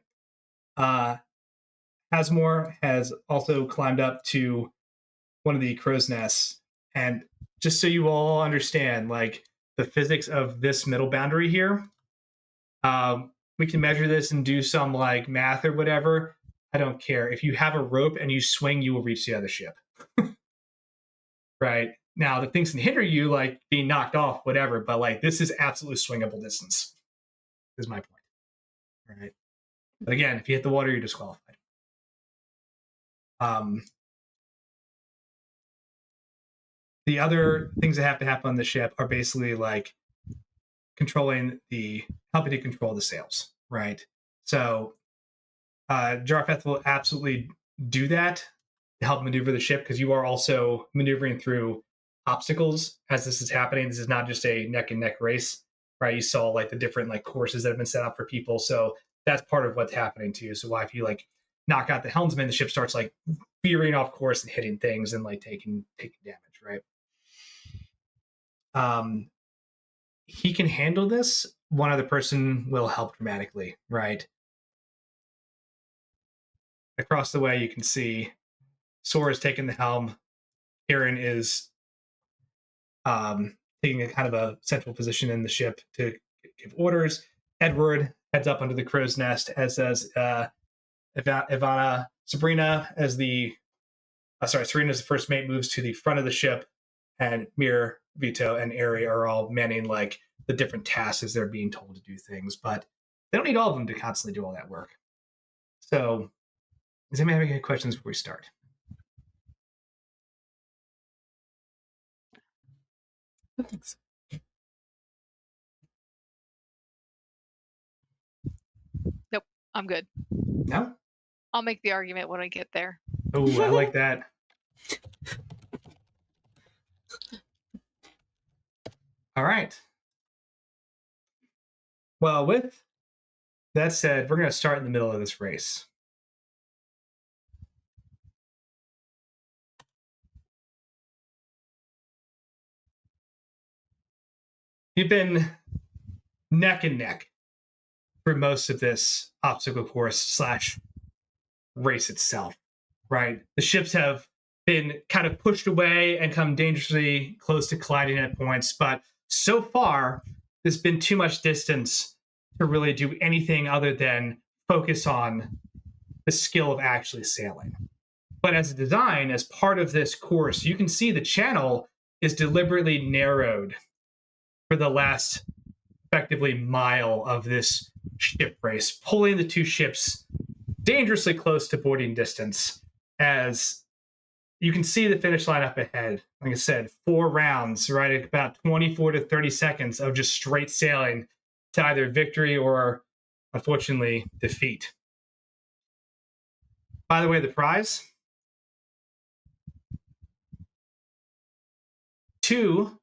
Hasmore has also climbed up to one of the crow's nests. And just so you all understand, like the physics of this middle boundary here, we can measure this and do some like math or whatever. I don't care. If you have a rope and you swing, you will reach the other ship. Right? Now, the things can hinder you, like being knocked off, whatever, but like this is absolutely swingable distance, is my point. Right? But again, if you hit the water, you're disqualified. The other things that have to happen on the ship are basically like helping to control the sails, right? So Jarfeth will absolutely do that to help maneuver the ship, because you are also maneuvering through obstacles as this is happening. This is not just a neck and neck race, right? You saw like the different like courses that have been set up for people, so that's part of what's happening to you. So why, if you like knock out the helmsman, the ship starts like veering off course and hitting things and like taking damage, right? He can handle this. One other person will help dramatically, right? Across the way, you can see Sora's taking the helm. Kieran is taking a kind of a central position in the ship to give orders. Edward heads up under the crow's nest, as does Ivana. Sabrina, Serena's the first mate, moves to the front of the ship, and Mir, Vito, and Ari are all manning like the different tasks as they're being told to do things, but they don't need all of them to constantly do all that work. So, does anybody have any questions before we start? Thanks. Nope, I'm good. No? I'll make the argument when I get there. Oh, I like that. All right. Well, with that said, we're going to start in the middle of this race. You've been neck and neck for most of this obstacle course / race itself, right? The ships have been kind of pushed away and come dangerously close to colliding at points, but so far, there's been too much distance to really do anything other than focus on the skill of actually sailing. But as a design, as part of this course, you can see the channel is deliberately narrowed for the last effectively mile of this ship race, pulling the two ships dangerously close to boarding distance, as you can see the finish line up ahead. Like I said, 4 rounds, right? At about 24 to 30 seconds of just straight sailing to either victory or, unfortunately, defeat. By the way, the prize: 2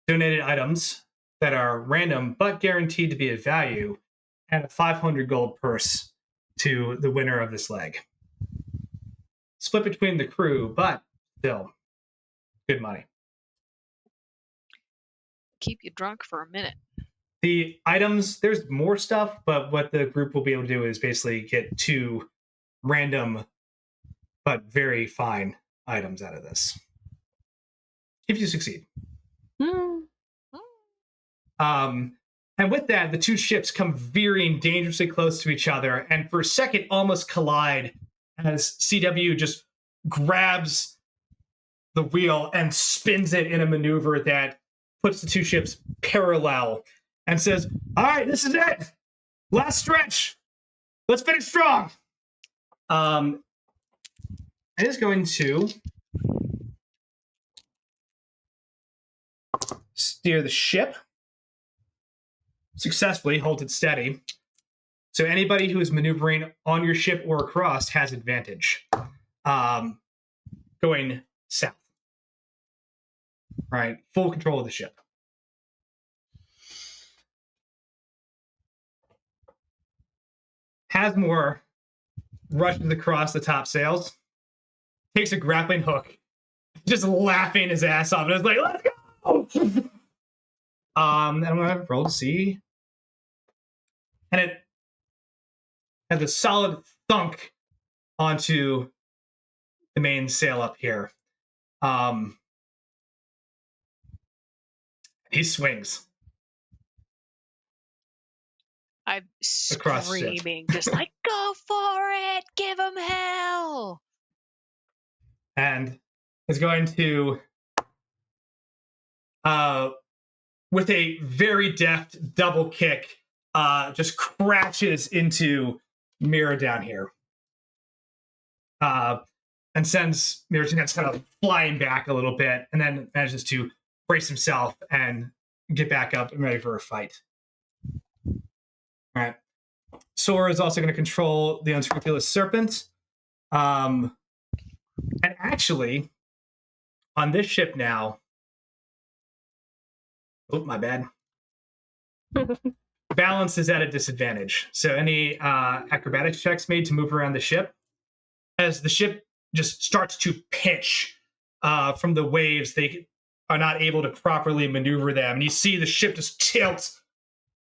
donated items that are random but guaranteed to be of value, and a 500 gold purse to the winner of this leg. Split between the crew, but still good money. Keep you drunk for a minute. The items, there's more stuff, but what the group will be able to do is basically get 2 random but very fine items out of this, if you succeed. And with that, the 2 ships come veering dangerously close to each other, and for a second almost collide as CW just grabs the wheel and spins it in a maneuver that puts the 2 ships parallel and says, all right, this is it. Last stretch. Let's finish strong. It is going to steer the ship successfully, hold it steady. So anybody who is maneuvering on your ship or across has advantage. Going south. Right? Full control of the ship. Hasmore rushes across the top sails, takes a grappling hook, just laughing his ass off, and is like, let's go! And I'm going to roll to see. And it has a solid thunk onto the main sail up here. He swings. I'm Across the ship. screaming, just like, go for it! Give him hell! and is going to, with a very deft double kick, just crashes into Mira down here. And sends Mira kind of flying back a little bit, and then manages to brace himself and get back up and ready for a fight. All right. Sora is also going to control the unscrupulous serpent. And actually, on this ship now, oh, my bad. Balance is at a disadvantage. So any acrobatics checks made to move around the ship, as the ship just starts to pitch from the waves, they are not able to properly maneuver them. And you see the ship just tilt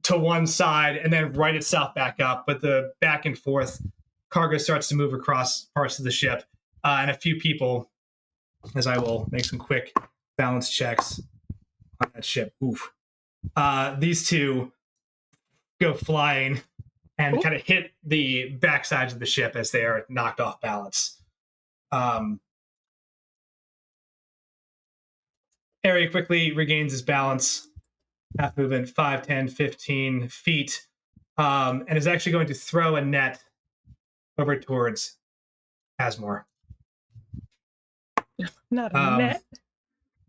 to one side and then right itself back up. But the back and forth cargo starts to move across parts of the ship. And a few people, as I will make some quick balance checks on that ship. Oof. These two go flying and kind of hit the backsides of the ship as they are knocked off balance. Ari quickly regains his balance, half movement, 5, 10, 15 feet, and is actually going to throw a net over towards Asmore. Not a net.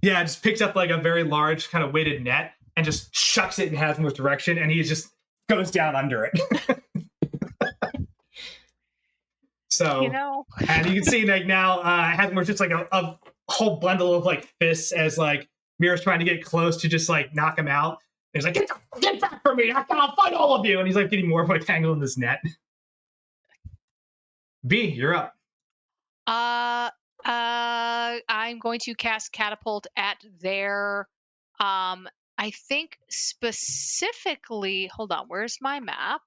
Yeah, just picks up like a very large kind of weighted net and just chucks it in Hasmore's direction, and he just goes down under it. So, You know, and you can see like now Hasmore's just like a whole bundle of like fists as like Mira's trying to get close to just like knock him out. And he's like, get back from me! I'll fight all of you! And he's like getting more like tangled in this net. B, you're up. I'm going to cast catapult at their I think specifically, hold on, where's my map?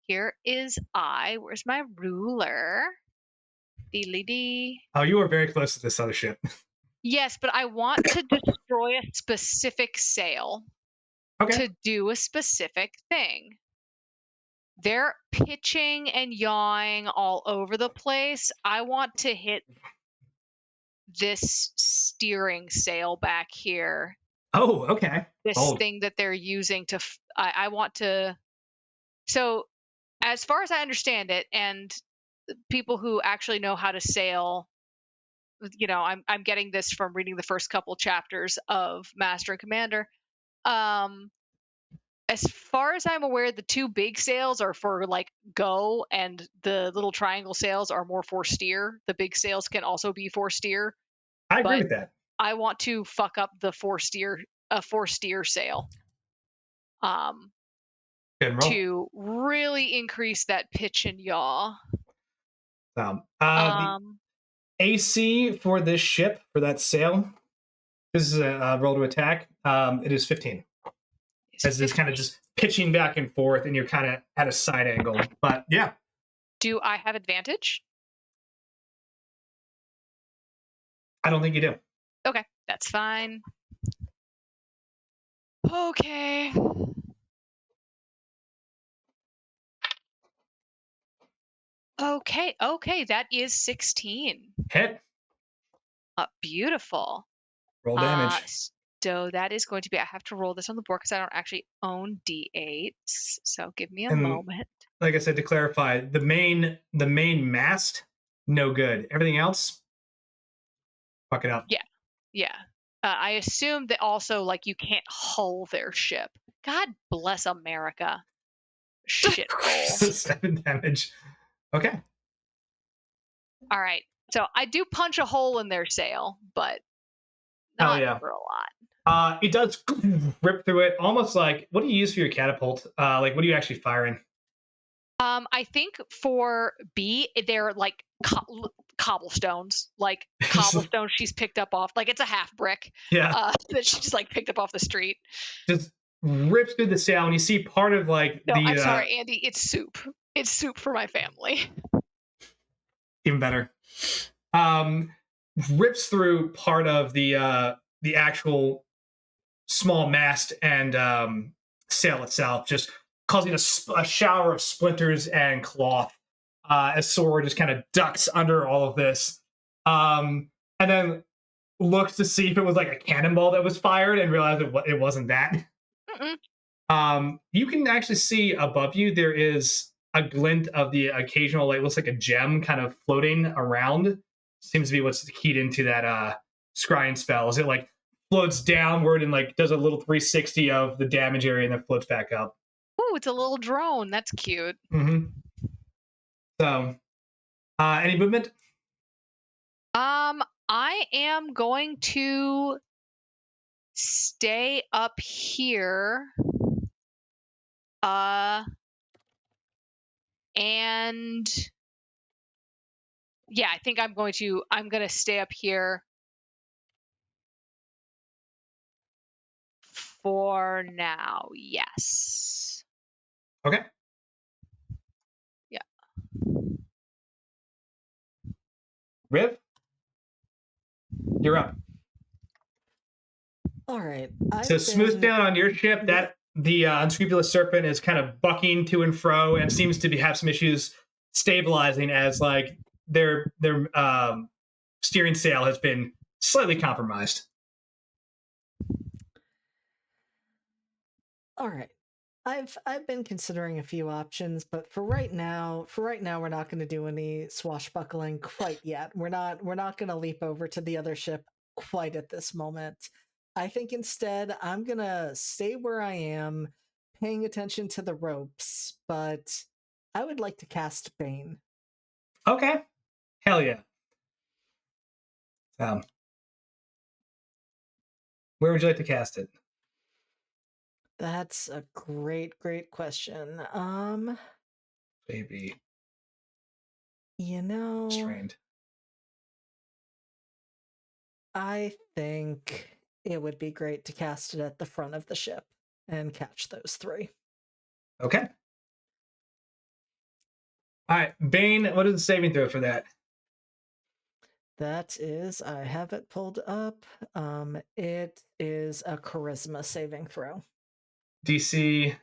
Here is where's my ruler? Dee. Oh, you were very close to this other ship. Yes, but I want to destroy a specific sail Okay. to do a specific thing. They're pitching and yawing all over the place. I want to hit this steering sail back here. Oh, okay. This Bold. thing that they're using to I want to. So as far as I understand it, and people who actually know how to sail, you know, I'm getting this from reading the first couple chapters of Master and Commander. As far as I'm aware, the two big sails are for like go, and the little triangle sails are more for steer. The big sails can also be for steer. I agree with that. I want to fuck up the four steer sail. Good roll. To really increase that pitch and yaw. The AC for this ship, for that sail, this is a roll to attack. It is 15. As it's kind of just pitching back and forth, and you're kind of at a side angle. But yeah. Do I have advantage? I don't think you do. Okay, that's fine. Okay. Okay, that is 16. Hit. Beautiful. Roll damage. So that is going to be, I have to roll this on the board because I don't actually own D8s. So give me a And moment. like I said, to clarify, the main mast, no good. Everything else, fuck it up. Yeah. I assume that also, like, you can't hull their ship. God bless America. Shit hole. 7 damage. Okay. All right. So I do punch a hole in their sail, but not for a lot. It does rip through it, almost like, what do you use for your catapult? Like, what are you actually firing? I think for B, they're like cobblestones, like cobblestones she's picked up off, like it's a half brick. Yeah. That she just like picked up off the street. Just rips through the sail, and you see part of like No, the. I'm sorry, Andy. It's soup. It's soup for my family. Even better. Rips through part of the actual small mast and sail itself, just causing a shower of splinters and cloth as Sora just kind of ducks under all of this. and then looks to see if it was like a cannonball that was fired and realized it wasn't that. You can actually see above you there is a glint of the occasional, like, looks like a gem kind of floating around. Seems to be what's keyed into that scrying spell. Is it like floats downward and like does a little 360 of the damage area and then floats back up. Ooh, it's a little drone. That's cute. So, any movement? I am going to stay up here. And yeah, I think I'm going to stay up here for now. Yes. Okay. Yeah. Riv, you're up. All right. So smooth down on your ship. That the unscrupulous serpent is kind of bucking to and fro and seems to have some issues stabilizing as like their steering sail has been slightly compromised. All right. I've been considering a few options, but for right now, we're not going to do any swashbuckling quite yet. We're not going to leap over to the other ship quite at this moment. I think instead I'm going to stay where I am, paying attention to the ropes, but I would like to cast Bane. Okay. Hell yeah. Where would you like to cast it? That's a great question. Maybe. You know, Strained. I think it would be great to cast it at the front of the ship and catch those three. Okay. All right, Bane, what is the saving throw for that? That is, I have it pulled up. It is a charisma saving throw. DC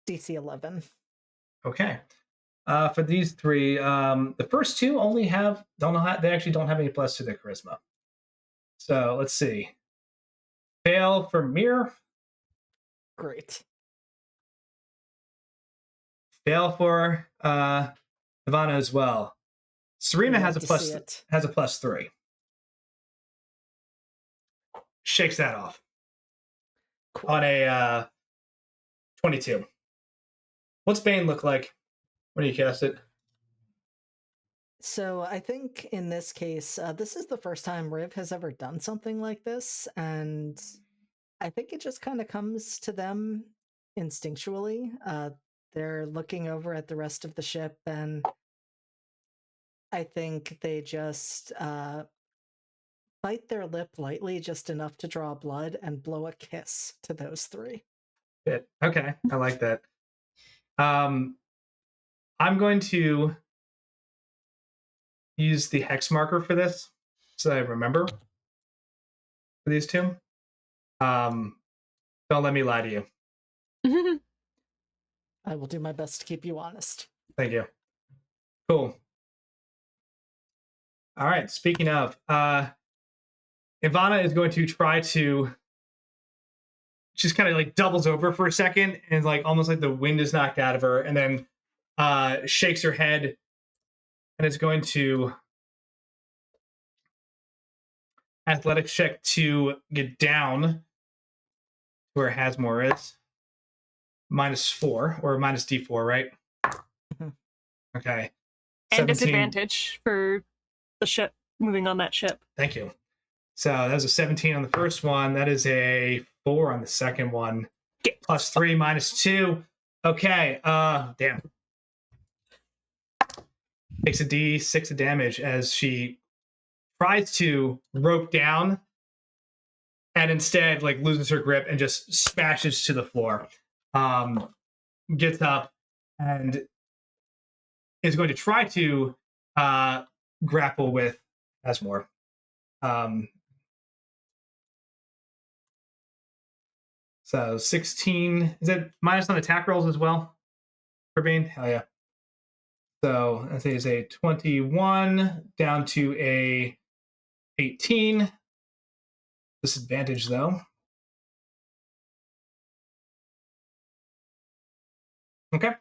11. Okay. For these three, the first two only they actually don't have any plus to their charisma. So let's see. Fail for Mir. Great. Fail for Ivana as well. Serena has a +3. Shakes that off. Cool. On a 22. What's Bane look like when you cast it? So I think in this case, this is the first time Riv has ever done something like this, and I think it just kind of comes to them instinctually. They're looking over at the rest of the ship, and I think they just bite their lip lightly, just enough to draw blood, and blow a kiss to those three. Good. Okay, I like that. I'm going to use the hex marker for this, so I remember for these two. Don't let me lie to you. I will do my best to keep you honest. Thank you. Cool. All right. Speaking of, Ivana is going to try to just kind of like doubles over for a second and like almost like the wind is knocked out of her, and then shakes her head and is going to athletics check to get down where Hasmore is. -4 or minus D4, right? Okay. And 17. disadvantage for the ship moving on that ship. Thank you. So that was a 17 on the first one. That is a 4 on the second one. +3 -2. Okay. Damn. Takes a D6 of damage as she tries to rope down and instead like loses her grip and just smashes to the floor. Gets up and is going to try to grapple with Asmore. So 16. Is that minus on attack rolls as well? For Bane? Hell yeah. So that is a 21 down to a 18. Disadvantage though. Okay.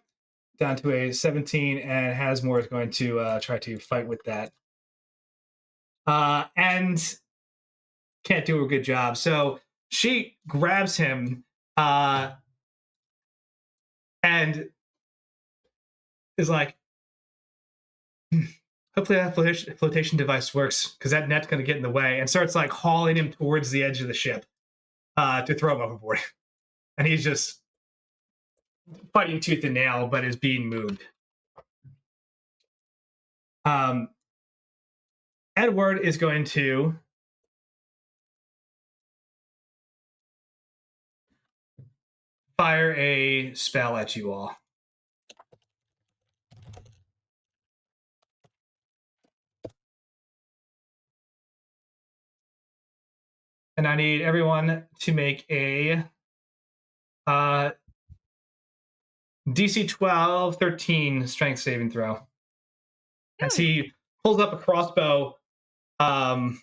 Down to a 17, and Hasmore is going to try to fight with that. And can't do a good job. So she grabs him and is like, hopefully that flotation device works, because that net's going to get in the way, and starts like hauling him towards the edge of the ship to throw him overboard. And he's just fighting tooth and nail, but is being moved. Edward is going to fire a spell at you all. And I need everyone to make a DC 12, 13 strength saving throw. As he pulls up a crossbow and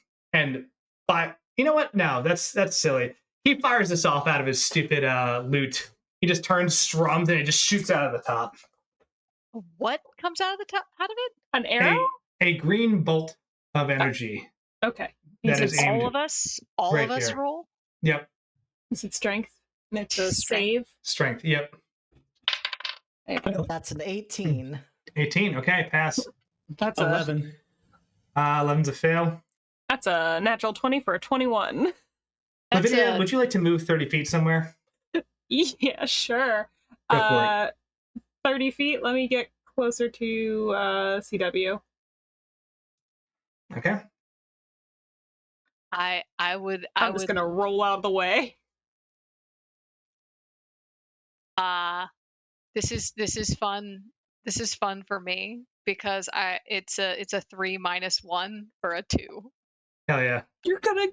fire. You know what? No, that's silly. He fires this off out of his stupid loot. He just turns, strums, and it just shoots out of the top. What comes out of the top? Out of it? An arrow? A green bolt of energy. Okay. That is aimed All of us right here. roll. Yep. Is it strength? And it's a Strength. save? Strength. Yep. That's an 18. 18. Okay, pass. That's 11. 11's a fail. That's a natural 20 for a 21. Lavinia, would you like to move 30 feet somewhere? Yeah, sure. Go for it. 30 feet. Let me get closer to CW. Okay. I'm just gonna roll out of the way. This is fun. This is fun for me because it's a 3 minus 1 for a 2. Hell yeah. You're gonna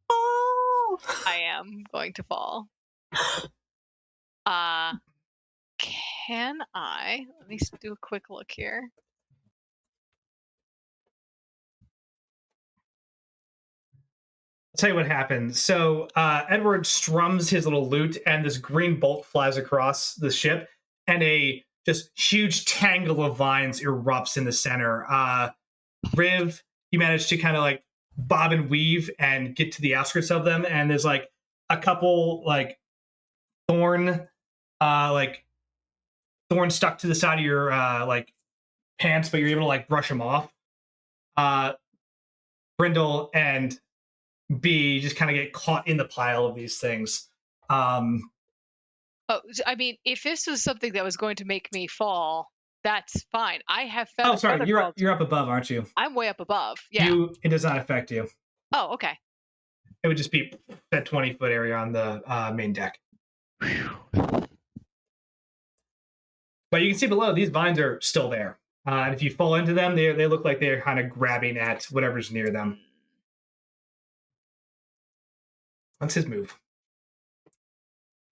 fall. I am going to fall. Can I? Let me do a quick look here. I'll tell you what happens. So Edward strums his little lute, and this green bolt flies across the ship, and a just huge tangle of vines erupts in the center. Riv, you manage to kind of like bob and weave and get to the outskirts of them, and there's like a couple like thorn stuck to the side of your like pants, but you're able to like brush them off. Brindle and B just kind of get caught in the pile of these things. Oh, I mean, if this was something that was going to make me fall, that's fine. I have feather. Oh, sorry, feather you're falls. up above, aren't you? I'm way up above. Yeah. It does not affect you. Oh, okay. It would just be that 20-foot area on the main deck. But you can see below, these vines are still there. And if you fall into them, they look like they're kind of grabbing at whatever's near them. That's his move.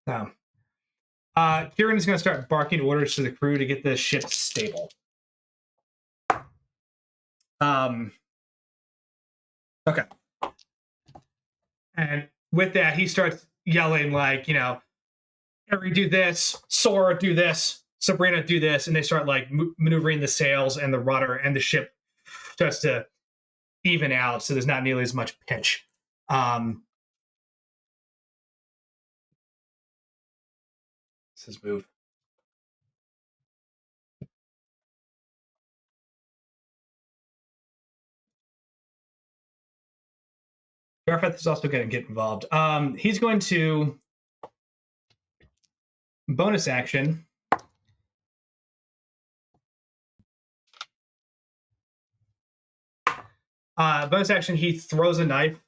So, Kieran is going to start barking orders to the crew to get the ship stable. Okay. And with that, he starts yelling like, Harry, do this. Sora, do this. Sabrina, do this. And they start like maneuvering the sails and the rudder and the ship just to even out so there's not nearly as much pitch. This is move. Garfeth is also going to get involved. He's going to bonus action. Bonus action, he throws a knife,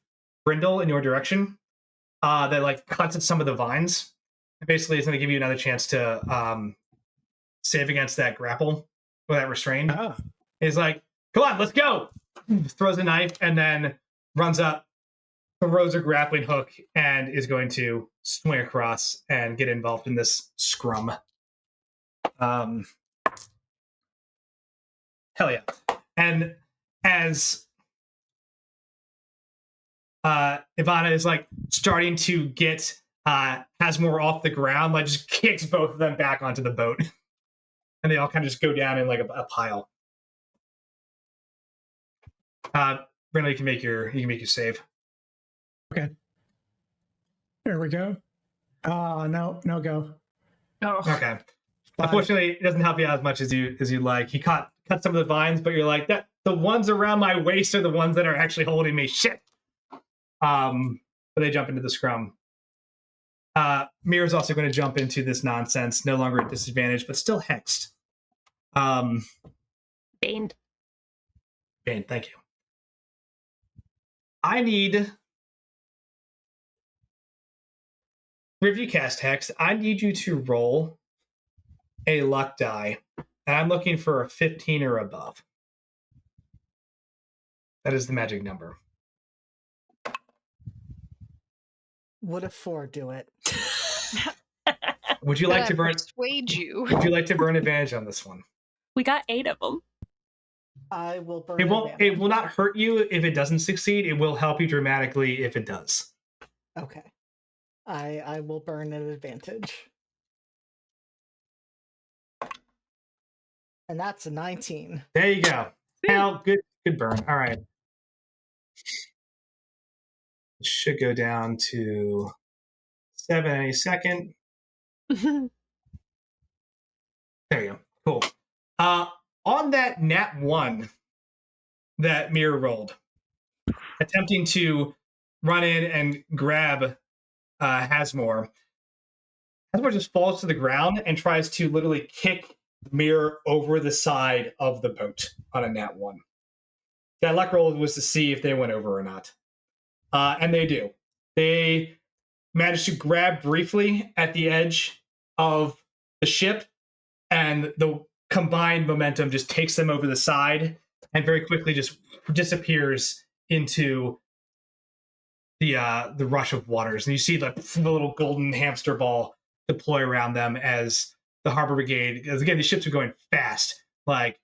Brindle, in your direction that like cuts at some of the vines. And basically, it's going to give you another chance to save against that grapple or that restraint. Oh. He's like, come on, let's go. Throws a knife and then runs up throws a grappling hook and is going to swing across and get involved in this scrum. Hell yeah. And as Ivana is like starting to get Hasmore off the ground, like just kicks both of them back onto the boat. And they all kind of just go down in like a pile. Brenda, you can make your save. Okay. There we go. No go. Oh. Okay. Unfortunately, it doesn't help you out as much as you like. He cut some of the vines, but you're like, that the ones around my waist are the ones that are actually holding me. Shit. But they jump into the scrum. Mira's also going to jump into this nonsense, no longer at disadvantage, but still hexed. Baned. Bane, thank you. I need review cast hex. I need you to roll a luck die, and I'm looking for a 15 or above. That is the magic number. Would a 4 do it? Would you like to burn? Persuade you. Would you like to burn advantage on this one? We got 8 of them. I will burn It won't. advantage. It will not hurt you if it doesn't succeed. It will help you dramatically if it does. Okay. I will burn an advantage. And that's a 19. There you go. Hell, good burn. All right. It should go down to 7 any second. There you go. Cool. On that nat 1 that Mira rolled, attempting to run in and grab Hasmore just falls to the ground and tries to literally kick Mira over the side of the boat on a nat 1. That luck roll was to see if they went over or not. And they do. They manage to grab briefly at the edge of the ship, and the combined momentum just takes them over the side and very quickly just disappears into the rush of waters. And you see the little golden hamster ball deploy around them as the harbor brigade, because again, these ships are going fast, like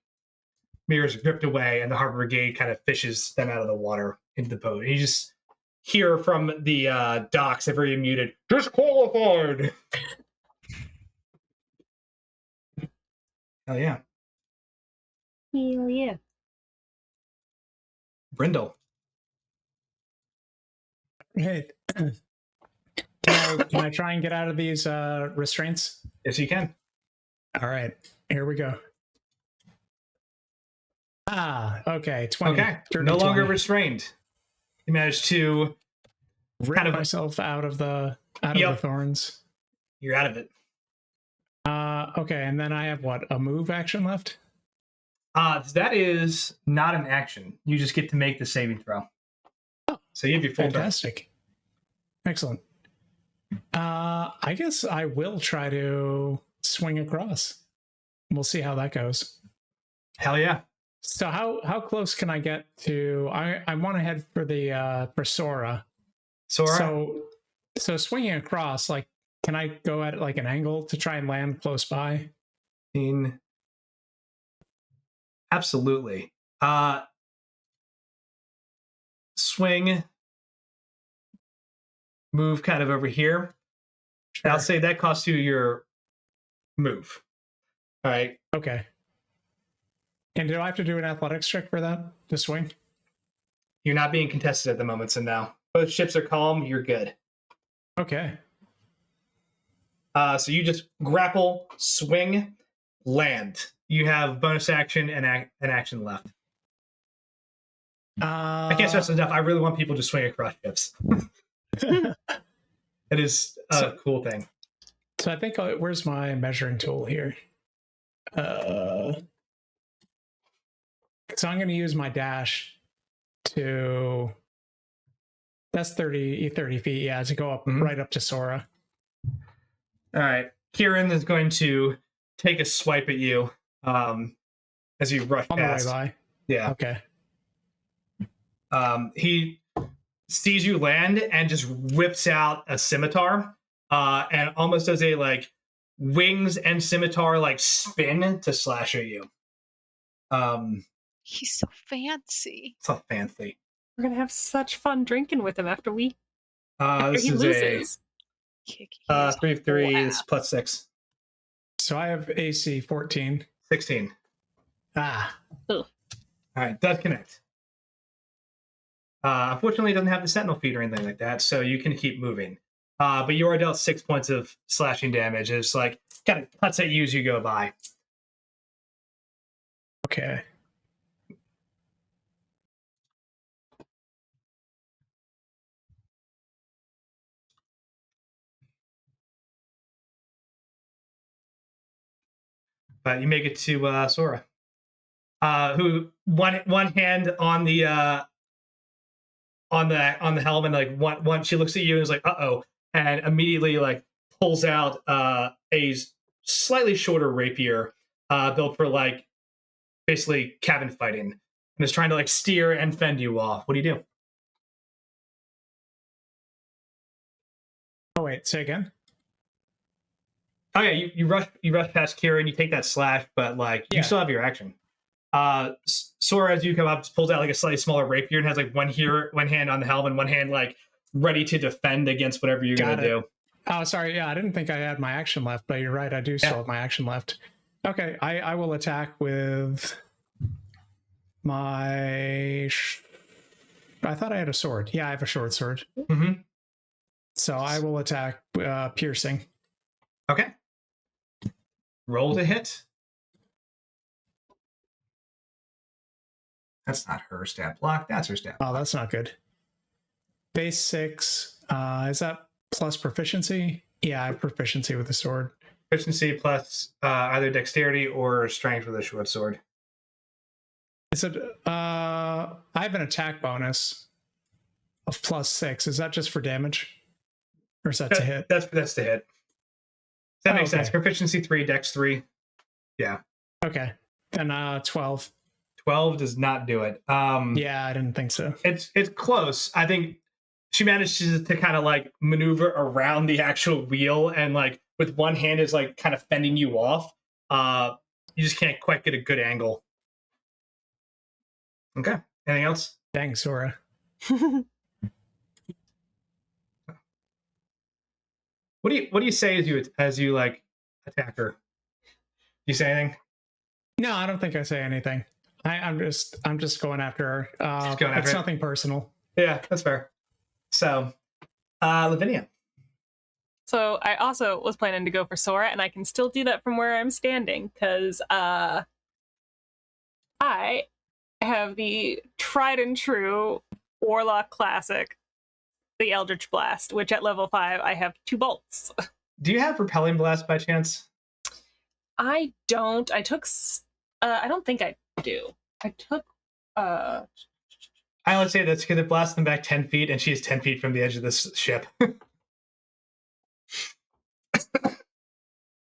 Mira's ripped away and the harbor brigade kind of fishes them out of the water into the boat. And you just hear from the docks, they're very muted, disqualified. Hell yeah. Hell yeah. Brindle. Hey, can I try and get out of these restraints? Yes, you can. All right, here we go. Okay, 20. Okay, Dirty no longer 20. restrained. You managed to Rip kind of myself out of the thorns. You're out of it. Okay, and then I have what, a move action left? That is not an action. You just get to make the saving throw. Oh, so you have your full turn. fantastic. Excellent. I guess I will try to swing across. We'll see how that goes. Hell yeah. So how close can I get to? I want to head for the for Sora. Sora. So swinging across, like, can I go at like an angle to try and land close by? Absolutely. Swing. Move kind of over here. Sure. I'll say that costs you your move. All right. Okay. And do I have to do an athletics check for that to swing? You're not being contested at the moment, so no. Both ships are calm. You're good. Okay. So you just grapple, swing, land. You have bonus action and an action left. I can't stress enough. I really want people to swing across ships. It is a cool thing. So I think where's my measuring tool here? So I'm going to use my dash to. That's 30 feet. Yeah, to go up right up to Sora. All right, Kieran is going to take a swipe at you as you rush on past. the way by. Yeah. Okay. He sees you land and just whips out a scimitar, and almost does a like wings and scimitar like spin to slash at you. He's so fancy. So fancy. We're gonna have such fun drinking with him after he This is Kick loses. a his 3 3 whole is ass. plus 6. So I have AC 14. 16. Ah, All right, does connect. Unfortunately, it doesn't have the sentinel feed or anything like that, so you can keep moving. But you are dealt 6 points of slashing damage. It's like kind of cuts at you as you go by. okay. But you make it to Sora, who one hand on the helm, and like one she looks at you and is like, "Uh-oh," and immediately like pulls out a slightly shorter rapier, built for like basically cabin fighting, and is trying to like steer and fend you off. What do you do? Oh wait, say again. Oh yeah, you rush past Kira and you take that slash, but like you Yeah. still have your action. Sora, as you come up, pulls out like a slightly smaller rapier and has like one hand on the helm and one hand like ready to defend against whatever you're Got gonna it. do. Oh, sorry. Yeah, I didn't think I had my action left, but you're right. I do still have my action left. Okay, I will attack with my. I thought I had a sword. Yeah, I have a short sword. Mm-hmm. So I will attack piercing. Okay. Roll to hit. That's not her stat block. That's her stat Oh, block. that's not good. Base 6. Is that plus proficiency? Yeah, I have proficiency with the sword. Proficiency plus either dexterity or strength with a short sword. Is it? I have an attack bonus of plus 6. Is that just for damage, or is that to hit? That's to hit. That makes Okay. sense. Proficiency 3, dex 3. Yeah. Okay, then 12. 12 does not do it. Yeah, I didn't think so. It's close. I think she manages to kind of like maneuver around the actual wheel and like with one hand is like kind of fending you off. You just can't quite get a good angle. Okay. Anything else? Dang, Sora. What do you say as you like attack her? Do you say anything? No, I don't think I say anything. I'm just going after her. Just going after it's it? nothing personal. Yeah, that's fair. So, Lavinia. So I also was planning to go for Sora, and I can still do that from where I'm standing because I have the tried and true Warlock Classic, the Eldritch Blast, which at level 5 I have 2 bolts. Do you have Repelling Blast by chance? I don't. I took. I don't think I do. I took. I would say that's because it blasts them back 10 feet, and she's 10 feet from the edge of this ship.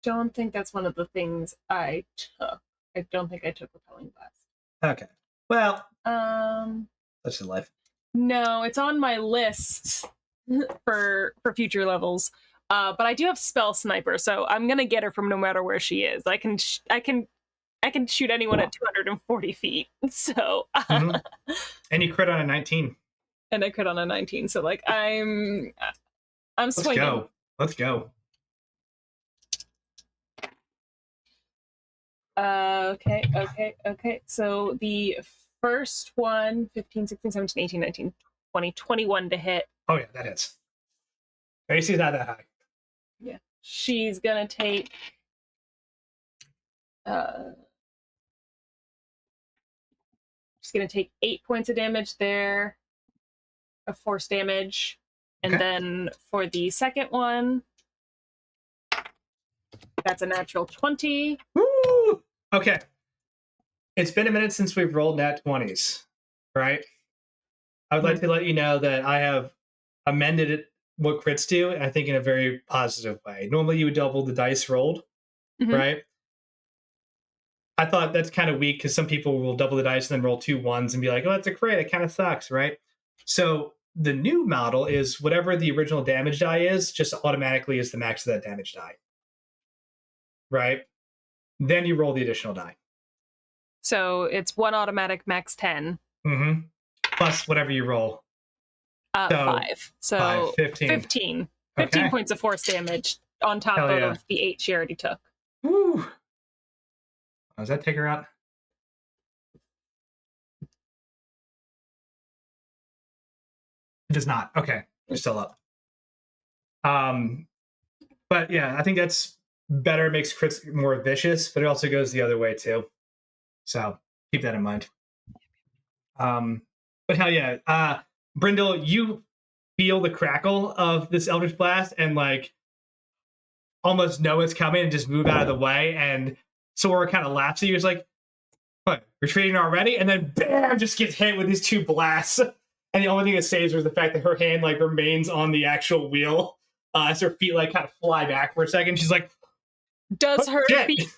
Don't think that's one of the things I took. I don't think I took Repelling Blast. Okay. Well, that's your life. No, it's on my list for future levels. But I do have Spell Sniper, so I'm gonna get her from no matter where she is. I can shoot anyone at 240 feet. So Mhm. And you crit on a 19. and I crit on a 19. So like I'm swinging. Let's go. Okay. So the first one, 15, 16, 17, 18, 19, 20, 21 to hit. Oh yeah, that hits. AC's not that high. Yeah. She's gonna take she's gonna take 8 points of damage there of force damage. And Okay. then for the second one, that's a natural 20. Woo! Okay. It's been a minute since we've rolled nat 20s, right? I would like to let you know that I have amended it, what crits do, I think in a very positive way. Normally you would double the dice rolled, Mhm. right? I thought that's kind of weak because some people will double the dice and then roll 2 1s and be like, oh, that's a crit. It kind of sucks, right? So the new model is whatever the original damage die is, just automatically is the max of that damage die. Right? Then you roll the additional die. So it's 1 automatic max 10. Mm-hmm. Plus whatever you roll. 5. So 5, 15. 15. 15 Okay. points of force damage on top Hell yeah. of the 8 she already took. Woo. Does that take her out? It does not. Okay. You're still up. But yeah, I think that's better, makes crits more vicious, but it also goes the other way too. So keep that in mind. But hell yeah. Brindle, you feel the crackle of this Eldritch Blast and like almost know it's coming and just move out of the way. And Sora kind of laughs at you. It's like, what, retreating already? And then bam, just gets hit with these 2 blasts. And the only thing that saves her is the fact that her hand like remains on the actual wheel as her feet like kind of fly back for a second. She's like, Does her shit.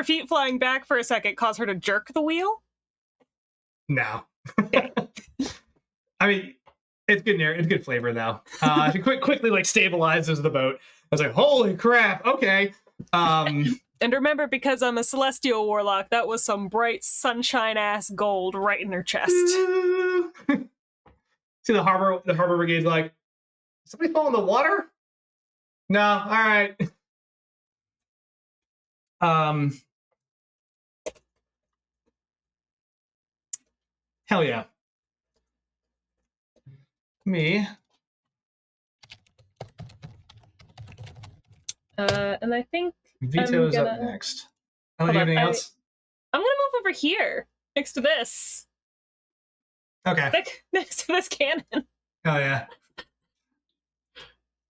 feet flying back for a second cause her to jerk the wheel? No. I mean, it's good. It's good flavor though. She quickly like stabilizes the boat. I was like, holy crap. Okay. And remember, because I'm a celestial warlock, that was some bright sunshine ass gold right in her chest. See the harbor brigade's like, somebody fall in the water? No, all right. Hell yeah. Me. And I think Vito's up next. Oh, do you have anything else? I'm gonna move over here next to this. Okay. Next to this cannon. Oh yeah.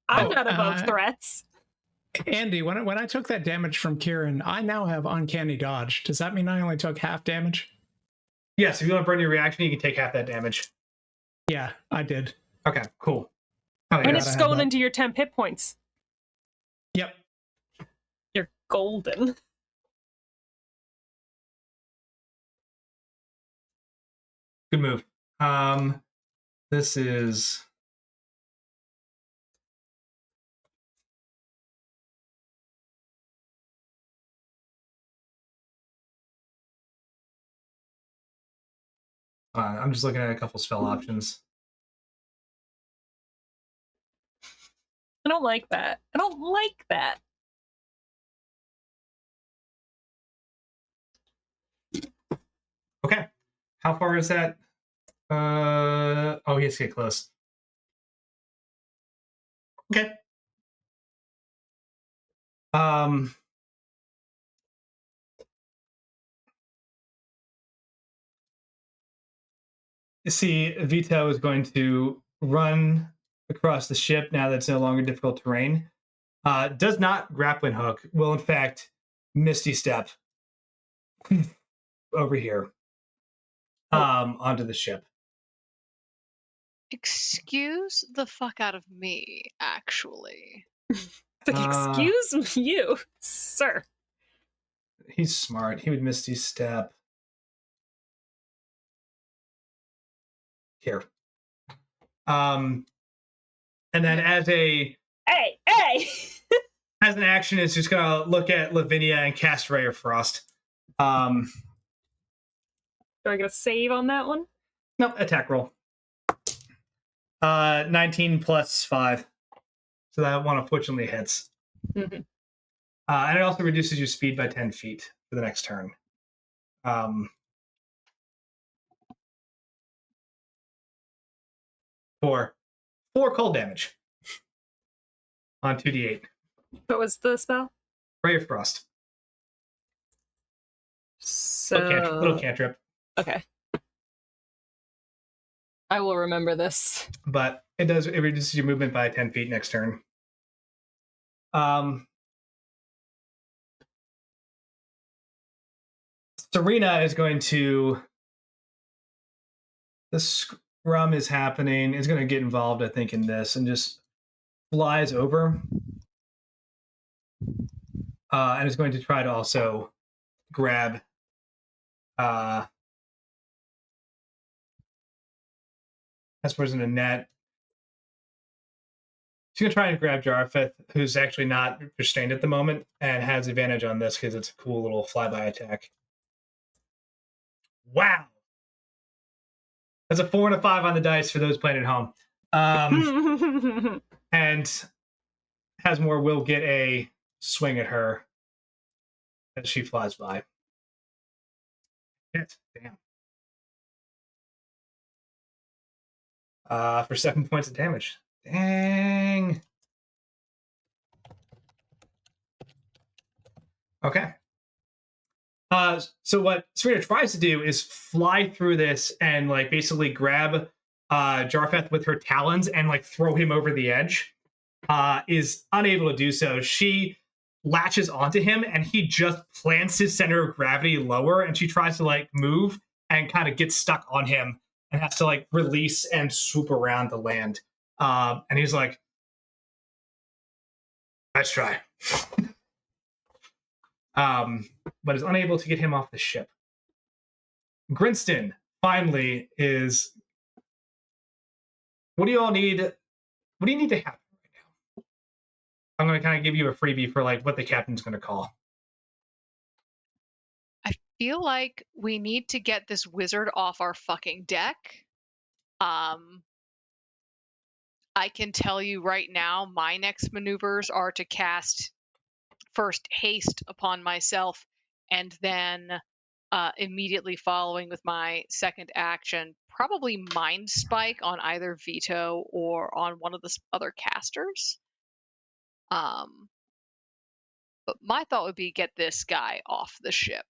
I'm not above threats. Andy, when I took that damage from Kieran, I now have uncanny dodge. Does that mean I only took half damage? Yes, if you want to burn your reaction, you can take half that damage. Yeah, I did. Okay, cool. And it's going into your 10 hit points. Yep. You're golden. Good move. This is I'm just looking at a couple spell options. I don't like that. I don't like that. Okay. How far is that? Oh, he has to get close. Okay. See, Vito is going to run across the ship now that it's no longer difficult terrain. Does not grappling hook. Will in fact Misty Step over here onto the ship. Excuse the fuck out of me, actually. Excuse you, sir. He's smart. He would Misty Step here. And then as a hey as an action, it's just gonna look at Lavinia and cast Ray of Frost. Do I get a save on that one? No, attack roll. 19 plus 5. So that one unfortunately hits. Mm-hmm. And it also reduces your speed by 10 feet for the next turn. For 4 cold damage on 2d8. What was the spell? Ray of Frost. So... Little cantrip. Okay. I will remember this. But it reduces your movement by 10 feet next turn. Serena is going to... The scrum is happening. Is going to get involved, I think, in this and just flies over. And is going to try to also grab Hesper's in a net. She's gonna try and grab Jarfith, who's actually not restrained at the moment, and has advantage on this because it's a cool little flyby attack. Wow. That's a 4 and a 5 on the dice for those playing at home. And Hasmore will get a swing at her as she flies by. Hit. Damn. For 7 points of damage. Dang. Okay. So what Serena tries to do is fly through this and like basically grab Jarfeth with her talons and like throw him over the edge. Is unable to do so. She latches onto him and he just plants his center of gravity lower, and she tries to like move and kind of gets stuck on him and has to like release and swoop around the land. And he's like, "Let's try." But is unable to get him off the ship. Grinston finally is. What do you all need? What do you need to happen right now? I'm going to kind of give you a freebie for like what the captain's going to call. I feel like we need to get this wizard off our fucking deck. I can tell you right now, my next maneuvers are to cast first haste upon myself, and then immediately following with my second action, probably Mind Spike on either Vito or on one of the other casters. But my thought would be get this guy off the ship.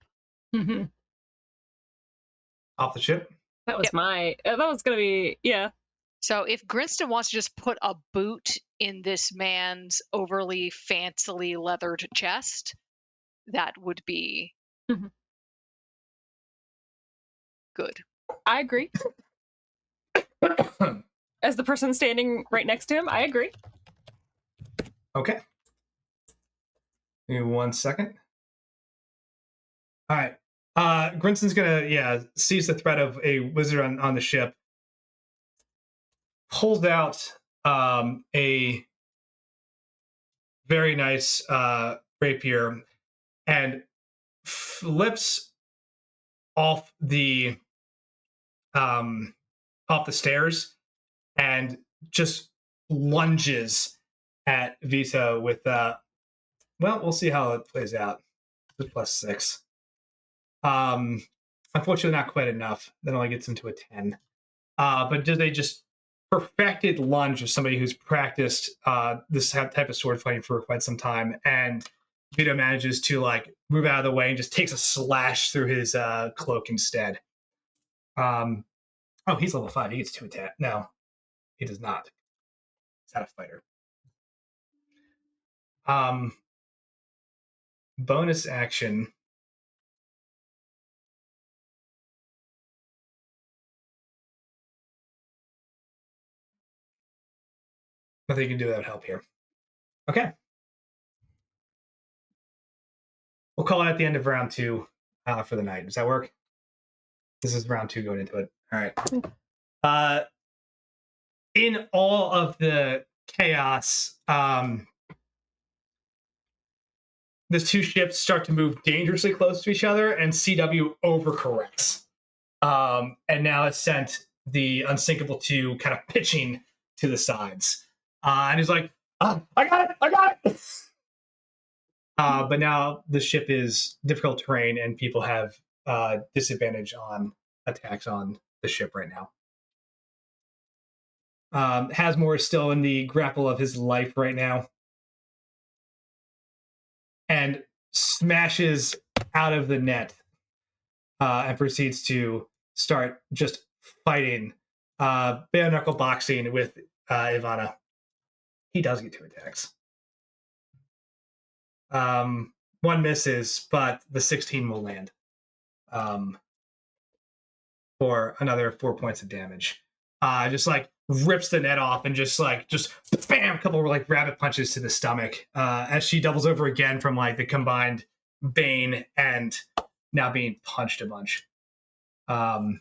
Off the ship? That was that was gonna be, yeah. So if Grinston wants to just put a boot in this man's overly fancily leathered chest, that would be good. I agree. As the person standing right next to him, I agree. Okay. Give me 1 second. All right. Grinston's gonna, seize the threat of a wizard on the ship. Pulls out a very nice rapier and flips off the stairs and just lunges at Vito with we'll see how it plays out. The +6. Unfortunately not quite enough. That only gets into a 10. But do they just perfected lunge of somebody who's practiced this type of sword fighting for quite some time, and Vito manages to like move out of the way and just takes a slash through his cloak instead. He's level 5. He gets 2 attack. No, he does not. He's not a fighter. Bonus action. Nothing you can do that would help here. Okay. We'll call it at the end of round 2 for the night. Does that work? This is round 2 going into it. All right. In all of the chaos, the 2 ships start to move dangerously close to each other, and CW overcorrects. And now it's sent the Unsinkable 2 kind of pitching to the sides. And he's like, I got it! But now the ship is difficult terrain, and people have disadvantage on attacks on the ship right now. Hasmore is still in the grapple of his life right now, and smashes out of the net and proceeds to start just fighting, bare knuckle boxing with Ivana. He does get 2 attacks. 1 misses, but the 16 will land for another 4 points of damage. Just like rips the net off and just bam, a couple of like rabbit punches to the stomach as she doubles over again from like the combined bane and now being punched a bunch. Oh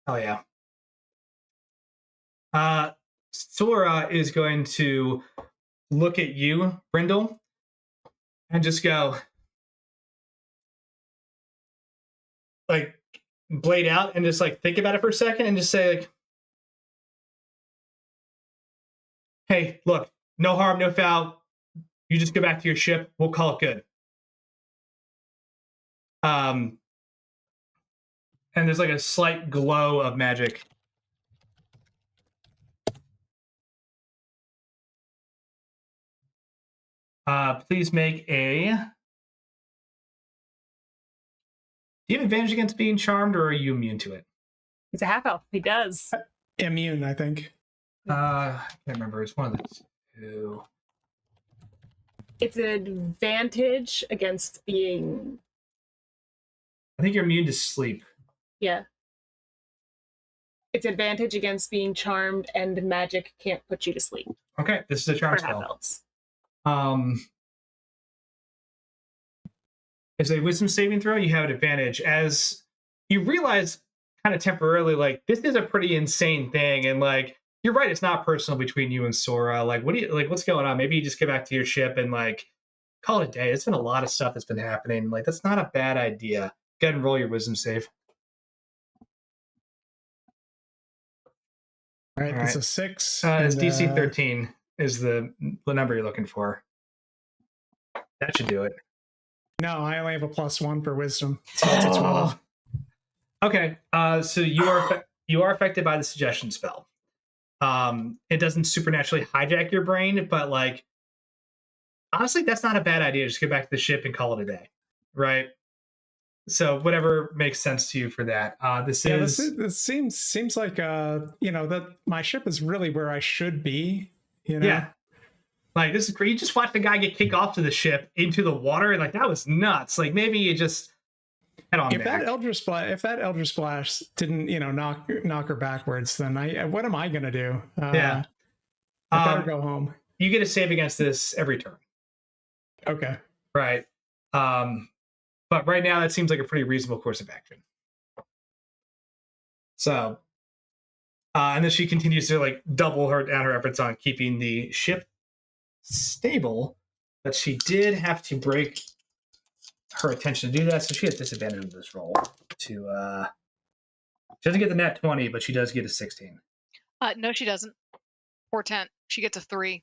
yeah. Sora is going to look at you, Brindle, and just go, like, blade out and just, like, think about it for a second and just say, like, hey, look, no harm, no foul. You just go back to your ship. We'll call it good. And there's, like, a slight glow of magic. Please make a... Do you have advantage against being charmed, or are you immune to it? He's a half elf. He does. Immune, I think. I can't remember. It's one of the two. It's an advantage against being... I think you're immune to sleep. Yeah. It's advantage against being charmed, and magic can't put you to sleep. Okay, this is a charm For half spell. elves. As a wisdom saving throw, you have an advantage. As you realize kind of temporarily, like, this is a pretty insane thing, and, like, you're right, it's not personal between you and Sora. Like, what's going on? Maybe you just get back to your ship and, like, call it a day. It's been a lot of stuff that's been happening. Like, that's not a bad idea. Go ahead and roll your wisdom save. All right, All it's right. a 6. It's and, DC 13 is the number you're looking for. That should do it. No, I only have a +1 for wisdom. So it's a 12. Okay, so you are affected by the suggestion spell. It doesn't supernaturally hijack your brain, but, like, honestly, that's not a bad idea. Just get back to the ship and call it a day, right? So whatever makes sense to you for that. This seems like that my ship is really where I should be. Yeah. Like, this is great. You just watched the guy get kicked off to the ship into the water, and, like, that was nuts. Like, maybe you just head on if back. If that Eldritch Splash didn't, knock her backwards, then what am I gonna do? Yeah. I better go home. You get a save against this every turn. Okay. Right. But right now, that seems like a pretty reasonable course of action. So, and then she continues to, like, double her efforts on keeping the ship stable, but she did have to break her attention to do that, so she has disadvantage in this roll. She doesn't get the nat 20, but she does get a 16. No, she doesn't. Portent. She gets a 3.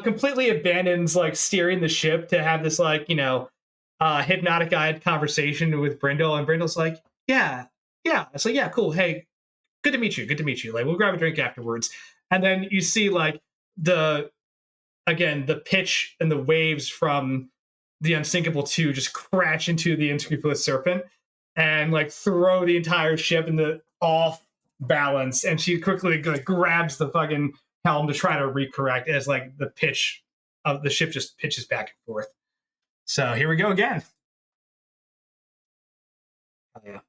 Completely abandons, like, steering the ship to have this, like, hypnotic eyed conversation with Brindle, and Brindle's like, yeah. It's like, yeah, cool. Hey, good to meet you. Like, we'll grab a drink afterwards. And then you see, like, the pitch and the waves from the Unsinkable 2 just crash into the Unscrupulous Serpent and, like, throw the entire ship in the off balance. And she quickly, like, grabs the fucking helm to try to recorrect as, like, the pitch of the ship just pitches back and forth. So here we go again. Oh, yeah.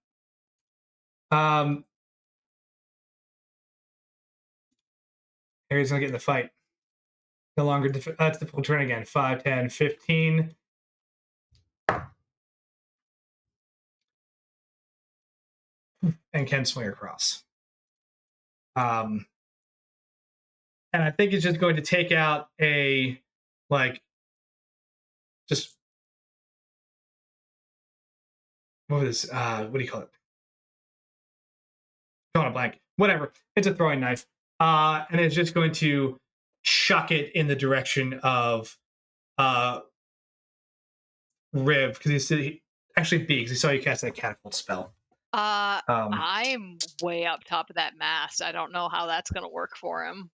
Harry's gonna get in the fight. No longer that's the full turn again. 5, 10, 15. And can swing across. And I think it's just going to take out a, like, just, what do you call it? Drawing a blank. Whatever. It's a throwing knife. And it's just going to chuck it in the direction of Riv, because he actually B, because he saw you cast that catapult spell. I'm way up top of that mast. I don't know how that's going to work for him.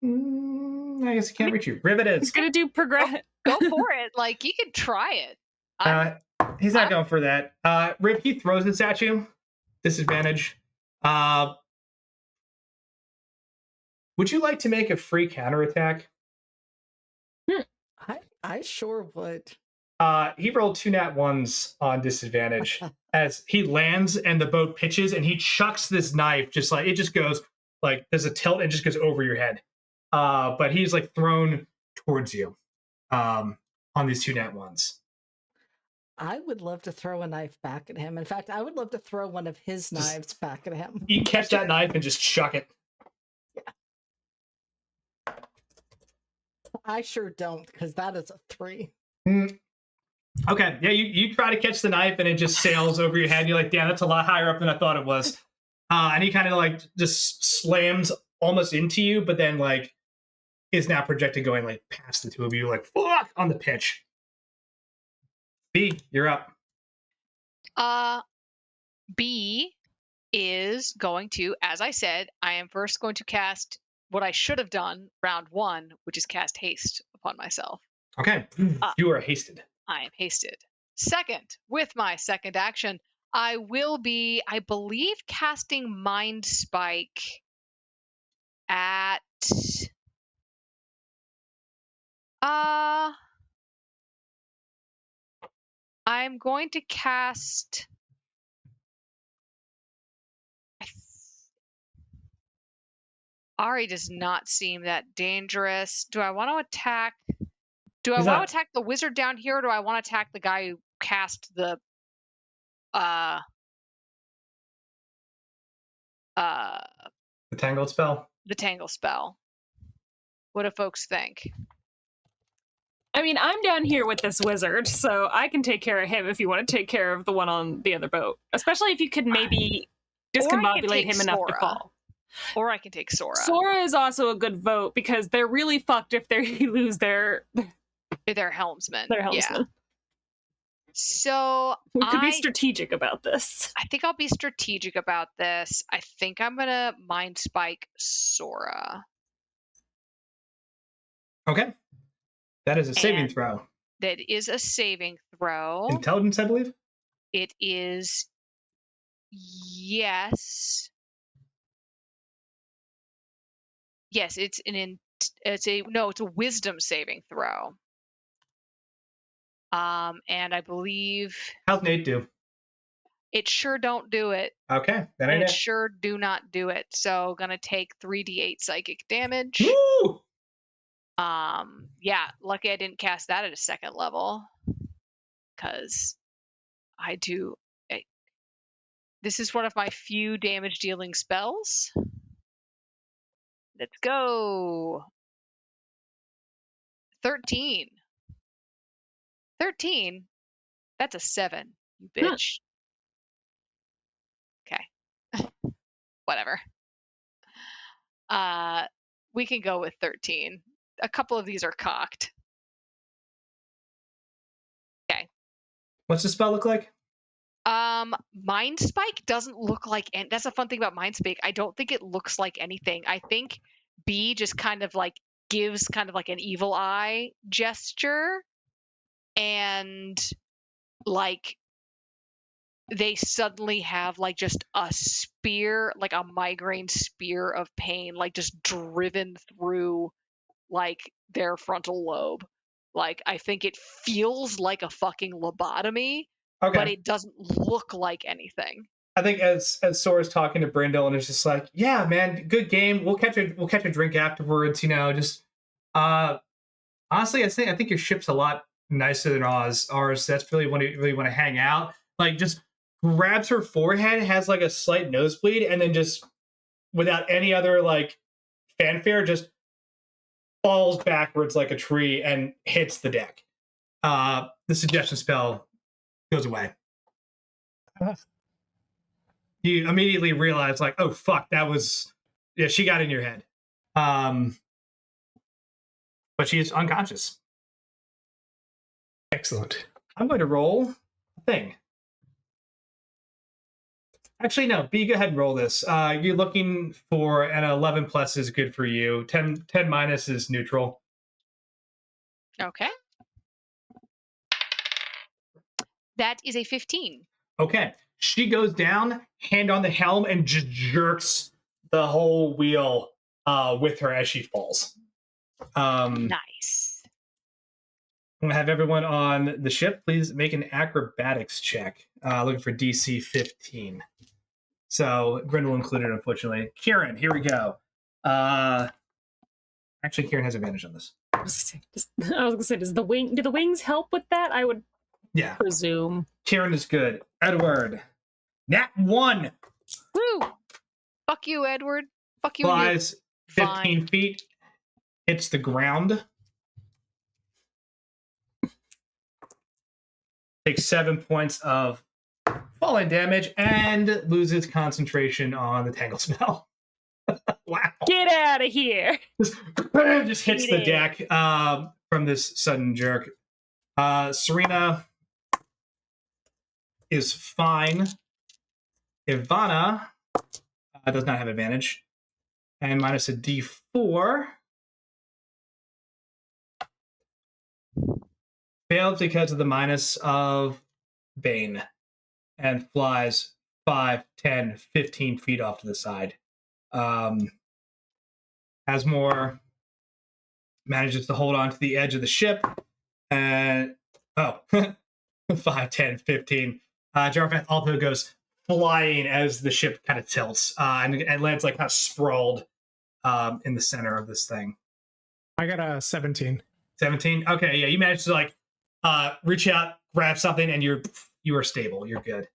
I guess he can't reach you. Riv it is. He's gonna do progress. Go for it. Like, you can try it. He's not going for that. Riv, he throws this at you. Disadvantage. Would you like to make a free counterattack? I sure would. He rolled 2 nat 1s on disadvantage as he lands and the boat pitches and he chucks this knife, just like, it just goes, like, there's a tilt and just goes over your head. But he's, like, thrown towards you on these 2 nat 1s. I would love to throw a knife back at him. In fact, I would love to throw one of his knives back at him. You catch that knife and just chuck it. I sure don't, because that is a 3. Okay, yeah, you try to catch the knife and it just sails over your head. You're like, damn, that's a lot higher up than I thought it was. And he kind of like just slams almost into you, but then like is now projected going like past the two of you, like fuck on the pitch. B, you're up. B is going to, as I said, I am first going to cast what I should have done round 1, which is cast haste upon myself. Okay, you are hasted. I am hasted. Second, with my second action, I will be, I believe, casting Mind Spike at I'm going to cast Ari does not seem that dangerous. Do I want to attack the wizard down here, or do I want to attack the guy who cast the tangled spell? The tangle spell. What do folks think? I mean, I'm down here with this wizard, so I can take care of him if you want to take care of the one on the other boat. Especially if you could maybe discombobulate him enough to fall. Or I can take Sora. Sora is also a good vote because they're really fucked if they lose their helmsman. Yeah. So we could be strategic about this. I think I'll be strategic about this. I think I'm gonna Mind Spike Sora. Okay. That is a saving throw. That is a saving throw. Intelligence, I believe? It is, yes. Yes, it's a wisdom saving throw. And I believe... How's Nate do? It sure don't do it. Okay, that ain't it. It sure do not do it. So gonna take 3d8 psychic damage. Woo! Yeah, lucky I didn't cast that at a second level. Because this is one of my few damage dealing spells. Let's go. 13. 13? That's a 7, you bitch. Okay. Whatever. We can go with 13. A couple of these are cocked. Okay. What's the spell look like? Mind Spike doesn't look like, and that's a fun thing about Mind Spike. I don't think it looks like anything. I think B just kind of like gives kind of like an evil eye gesture, and like they suddenly have like just a spear, like a migraine spear of pain, like just driven through like their frontal lobe. Like I think it feels like a fucking lobotomy, but it doesn't look like anything. I think as Sora's talking to Brindle and it's just like, yeah, man, good game. We'll catch a drink afterwards. You know, just honestly, I think your ship's a lot nicer than ours. That's really when you really want to hang out. Like just grabs her forehead, has like a slight nosebleed, and then just without any other like fanfare, just falls backwards like a tree and hits the deck. The suggestion spell goes away. You immediately realize, like, oh fuck, that was she got in your head. But she is unconscious. Excellent. I'm going to roll a thing. Actually, no. B, go ahead and roll this. You're looking for an 11 plus is good for you. 10 minus is neutral. Okay. That is a 15. Okay. She goes down, hand on the helm, and just jerks the whole wheel with her as she falls. Nice. I'm going to have everyone on the ship, please make an acrobatics check. Looking for DC 15. So, Grindel included, unfortunately. Kieran, here we go. Actually, Kieran has advantage on this. I was gonna say, do the wings help with that? I would Yeah. Presume. Kieran is good. Edward. Nat 1 Woo! Fuck you, Edward. Fuck you and your flies 15 vine. feet, hits the ground, takes 7 points of falling damage, and loses concentration on the Tangle spell. Wow. Get out of here. Just hits Eat the it. deck from this sudden jerk. Serena is fine. Ivana does not have advantage. And minus a d4. Failed because of the minus of Bane. And flies 5, 10, 15 feet off to the side. Asmore manages to hold on to the edge of the ship. And, 5, 10, 15. Jarvath also goes flying as the ship kind of tilts and lands like kind of sprawled in the center of this thing. I got a 17. 17? Okay, yeah, you managed to like reach out, grab something, and you are stable. You're good.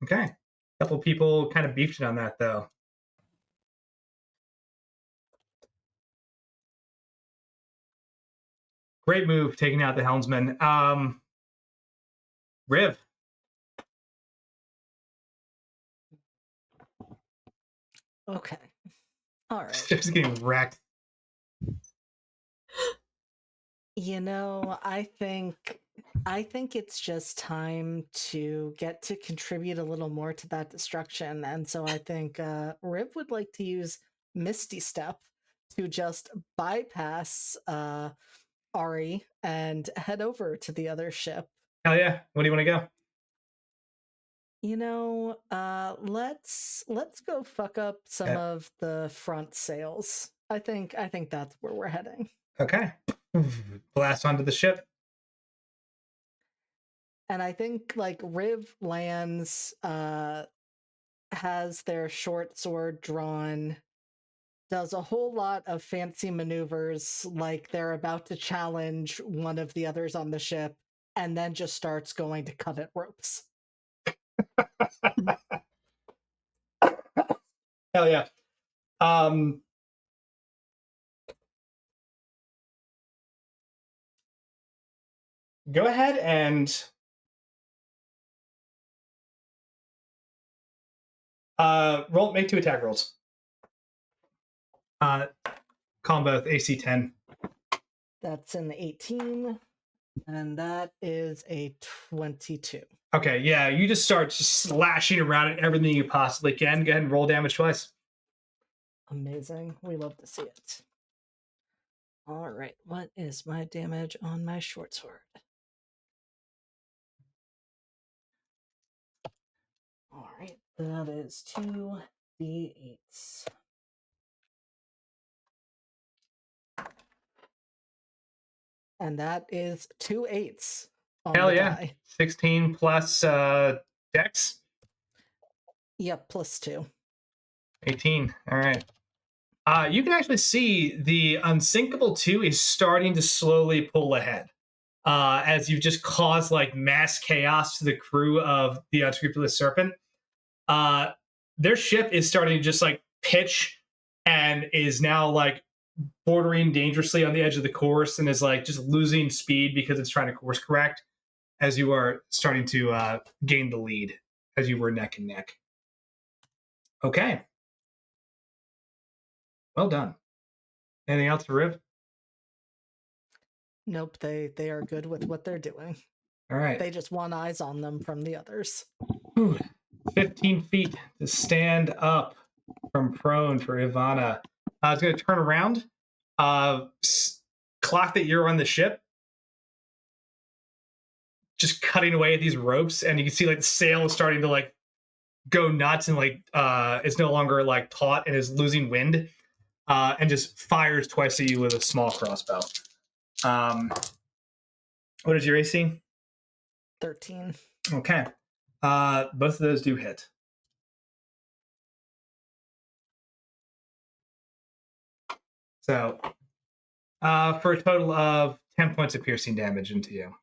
Okay. A couple people kind of beefed it on that, though. Great move, taking out the helmsman. Riv. Okay. All right. Just getting wrecked. You know, I think it's just time to get to contribute a little more to that destruction, and so I think Riv would like to use Misty Step to just bypass Ari and head over to the other ship. Hell yeah. What do you want to go? You know, let's go fuck up some of the front sails. I think that's where we're heading. Okay. Blast onto the ship. And I think like Riv lands, has their short sword drawn, does a whole lot of fancy maneuvers like they're about to challenge one of the others on the ship, and then just starts going to cut at ropes. Hell yeah. Go ahead and make 2 attack rolls. Call them both AC 10. That's an 18, and that is a 22. Okay, yeah, you just start slashing around at everything you possibly can. Go ahead and roll damage twice. Amazing. We love to see it. All right, what is my damage on my short sword? All right, that is 2d8s. And that is 2 8s on Hell the yeah. die. 16 plus dex. Yep, plus 2. 18. All right. You can actually see the Unsinkable 2 is starting to slowly pull ahead. As you've just caused like mass chaos to the crew of the Unscrupulous Serpent. Their ship is starting to just like pitch and is now like bordering dangerously on the edge of the course and is like just losing speed because it's trying to course correct as you are starting to gain the lead as you were neck and neck. Okay. Well done. Anything else for Riv? Nope, they are good with what they're doing. All right. They just want eyes on them from the others. 15 feet to stand up from prone for Ivana. It's going to turn around. Clock that you're on the ship. Just cutting away at these ropes, and you can see like the sail is starting to like go nuts and like it's no longer like taut and is losing wind. And just fires twice at you with a small crossbow. What is your AC? 13. Okay. Both of those do hit. So, for a total of 10 points of piercing damage into you.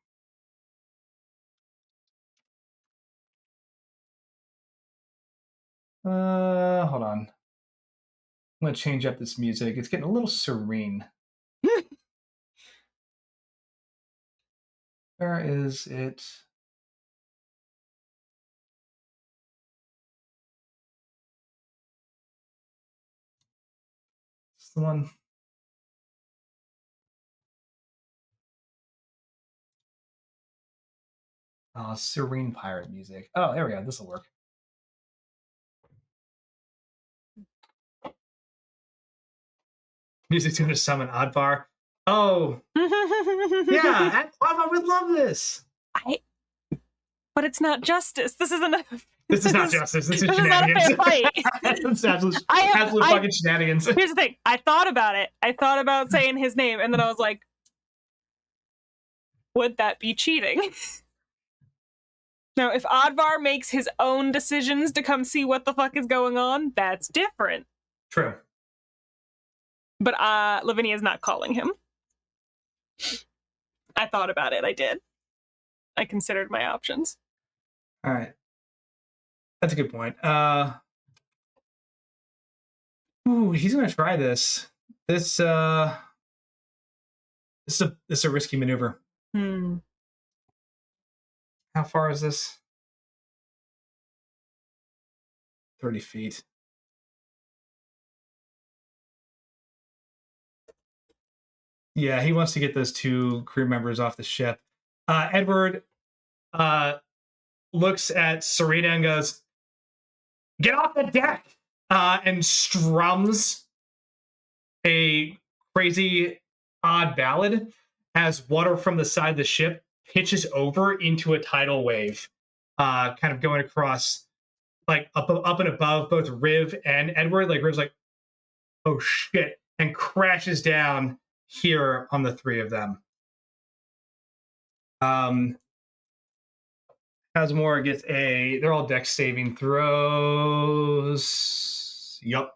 Hold on. I'm going to change up this music. It's getting a little serene. Where is it? It's the one. Serene pirate music. Oh, there we go. This will work. Music's going to summon Oddvar. Oh, yeah. Oddvar would love this. But it's not justice. This isn't a. This is not justice. This is This is shenanigans. not a fair fight. It's absolute fucking shenanigans. Here's the thing. I thought about it. I thought about saying his name, and then I was like, would that be cheating? Now, if Oddvar makes his own decisions to come see what the fuck is going on, that's different. True. But Lavinia's not calling him. I thought about it. I did. I considered my options. All right. That's a good point. He's gonna try this. This is a risky maneuver. How far is this? 30 feet. Yeah, he wants to get those 2 crew members off the ship. Edward looks at Serena and goes, "Get off the deck!" And strums a crazy, odd ballad as water from the side of the ship pitches over into a tidal wave, kind of going across, like up and above both Riv and Edward. Like Riv's like, "Oh shit," and crashes down here on the 3 of them. Hasmore gets they're all dex saving throws. Yup.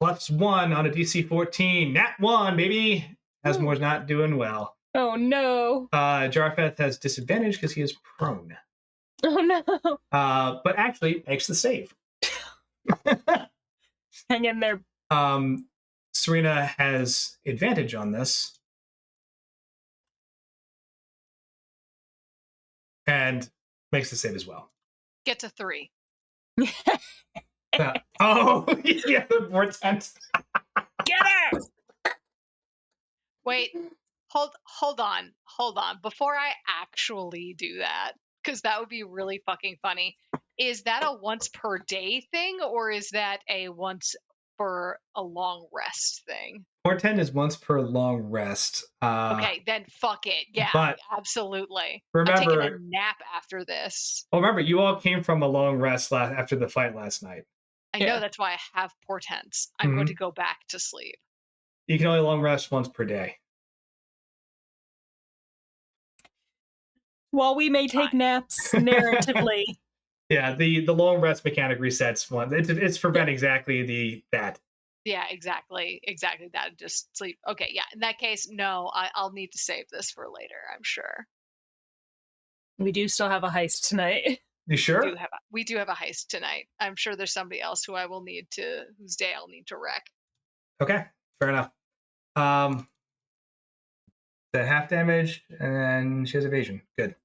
+1 on a DC 14. Nat 1, baby. Hasmore's not doing well. Oh no. Jarfeth has disadvantage because he is prone. Oh no. But actually makes the save. Hang in there. Serena has advantage on this. And makes the save as well. Get to 3. Oh, yeah, the vortex. Get it! Wait, hold on. Before I actually do that, because that would be really fucking funny. Is that a once per day thing, or is that a once for a long rest thing? Portend is once per long rest. Okay, then fuck it. Yeah, but absolutely. Remember, I'm taking a nap after this. Well, remember, you all came from a long rest after the fight last night. I know, that's why I have portents. I'm going to go back to sleep. You can only long rest once per day. While we may take naps narratively. Yeah, the long rest mechanic resets one. It's to prevent exactly that. Yeah, exactly that. Just sleep. Okay, yeah. In that case, no, I'll need to save this for later, I'm sure. We do still have a heist tonight. You sure? We do have a heist tonight. I'm sure there's somebody else whose day I'll need to wreck. Okay, fair enough. That half damage, and then she has evasion. Good.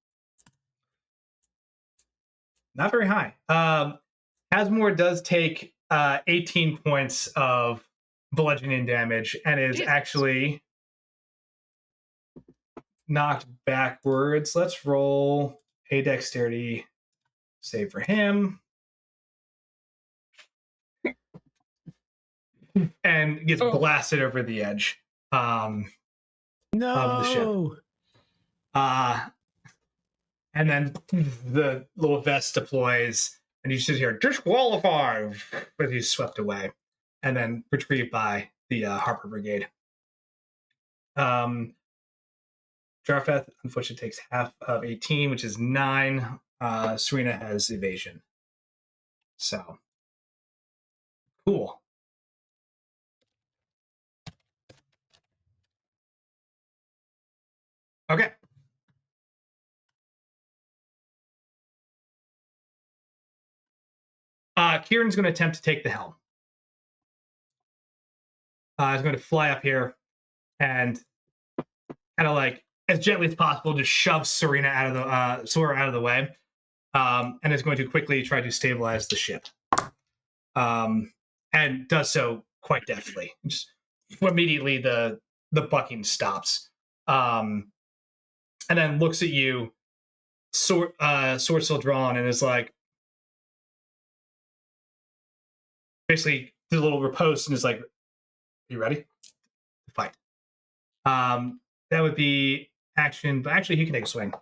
Not very high. Hasmore does take 18 points of bludgeoning damage and is actually knocked backwards. Let's roll a dexterity save for him. And gets blasted over the edge of the ship. And then the little vest deploys, and you sit here, disqualified, but he's swept away, and then retrieved by the Harper Brigade. Jarfeth, unfortunately, takes half of 18, which is 9. Serena has evasion. So, cool. Okay. Kieran's going to attempt to take the helm. He's going to fly up here and kind of like as gently as possible just shove Serena out of the Sora out of the way, and is going to quickly try to stabilize the ship, and does so quite deftly. Just immediately the bucking stops, and then looks at you, sword still drawn, and is like, basically did a little riposte and is like, "Are you ready to fight?" That would be action, but actually he can take a swing.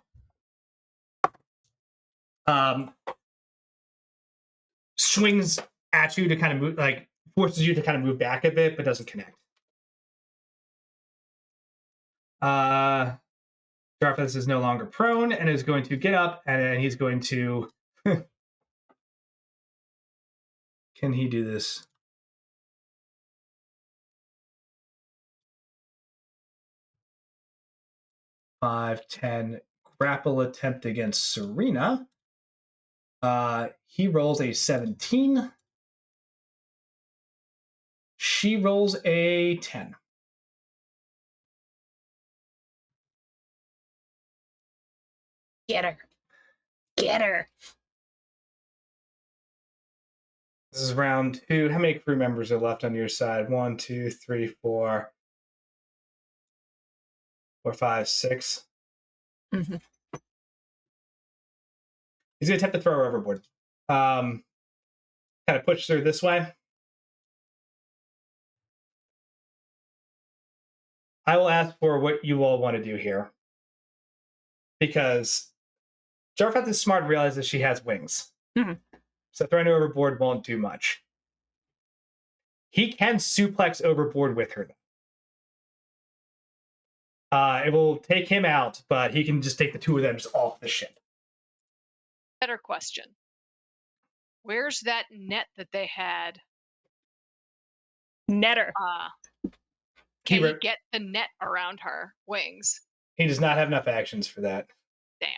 Swings at you to kind of move, like forces you to kind of move back a bit, but doesn't connect. Jarfus is no longer prone and is going to get up, and he's going to. Can he do this? Five, 10 grapple attempt against Serena. He rolls a 17. She rolls a 10. Get her. Get her. This is round 2. How many crew members are left on your side? 1, 2, 3, 4, 5, 6. Mm-hmm. He's going to attempt to throw her overboard. Kind of push her this way. I will ask for what you all want to do here. Because Jarfath is smart and realizes she has wings. Mm-hmm. So throwing her overboard won't do much. He can suplex overboard with her. It will take him out, but he can just take the two of them just off the ship. Better question. Where's that net that they had? Netter. Can he get the net around her wings? He does not have enough actions for that. Damn.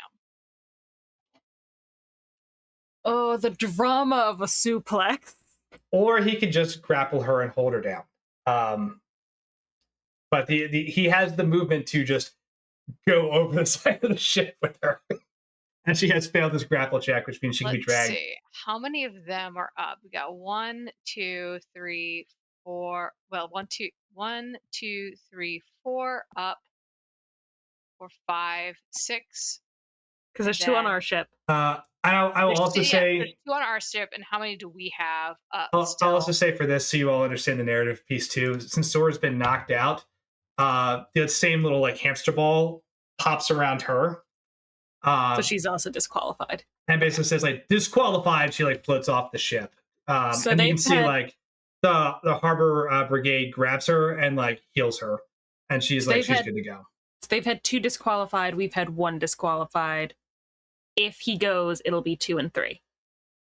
Oh, the drama of a suplex. Or he could just grapple her and hold her down. But he has the movement to just go over the side of the ship with her. And she has failed this grapple check, which means she can be dragged. Let's see. How many of them are up? We got 1, 2, 3, 4. Well, 1, 2, 3, 4 up. 4, 5, 6. Because there's 2 on our ship. I will also say there's 2 on our ship, and how many do we have up? I'll also say for this, so you all understand the narrative piece too. Since Sora's been knocked out, the same little like hamster ball pops around her. So she's also disqualified. And basically says like disqualified. She like floats off the ship. So and you can see like the harbor brigade grabs her and like heals her, and she's good to go. So they've had 2 disqualified. We've had 1 disqualified. If he goes, it'll be 2 and 3.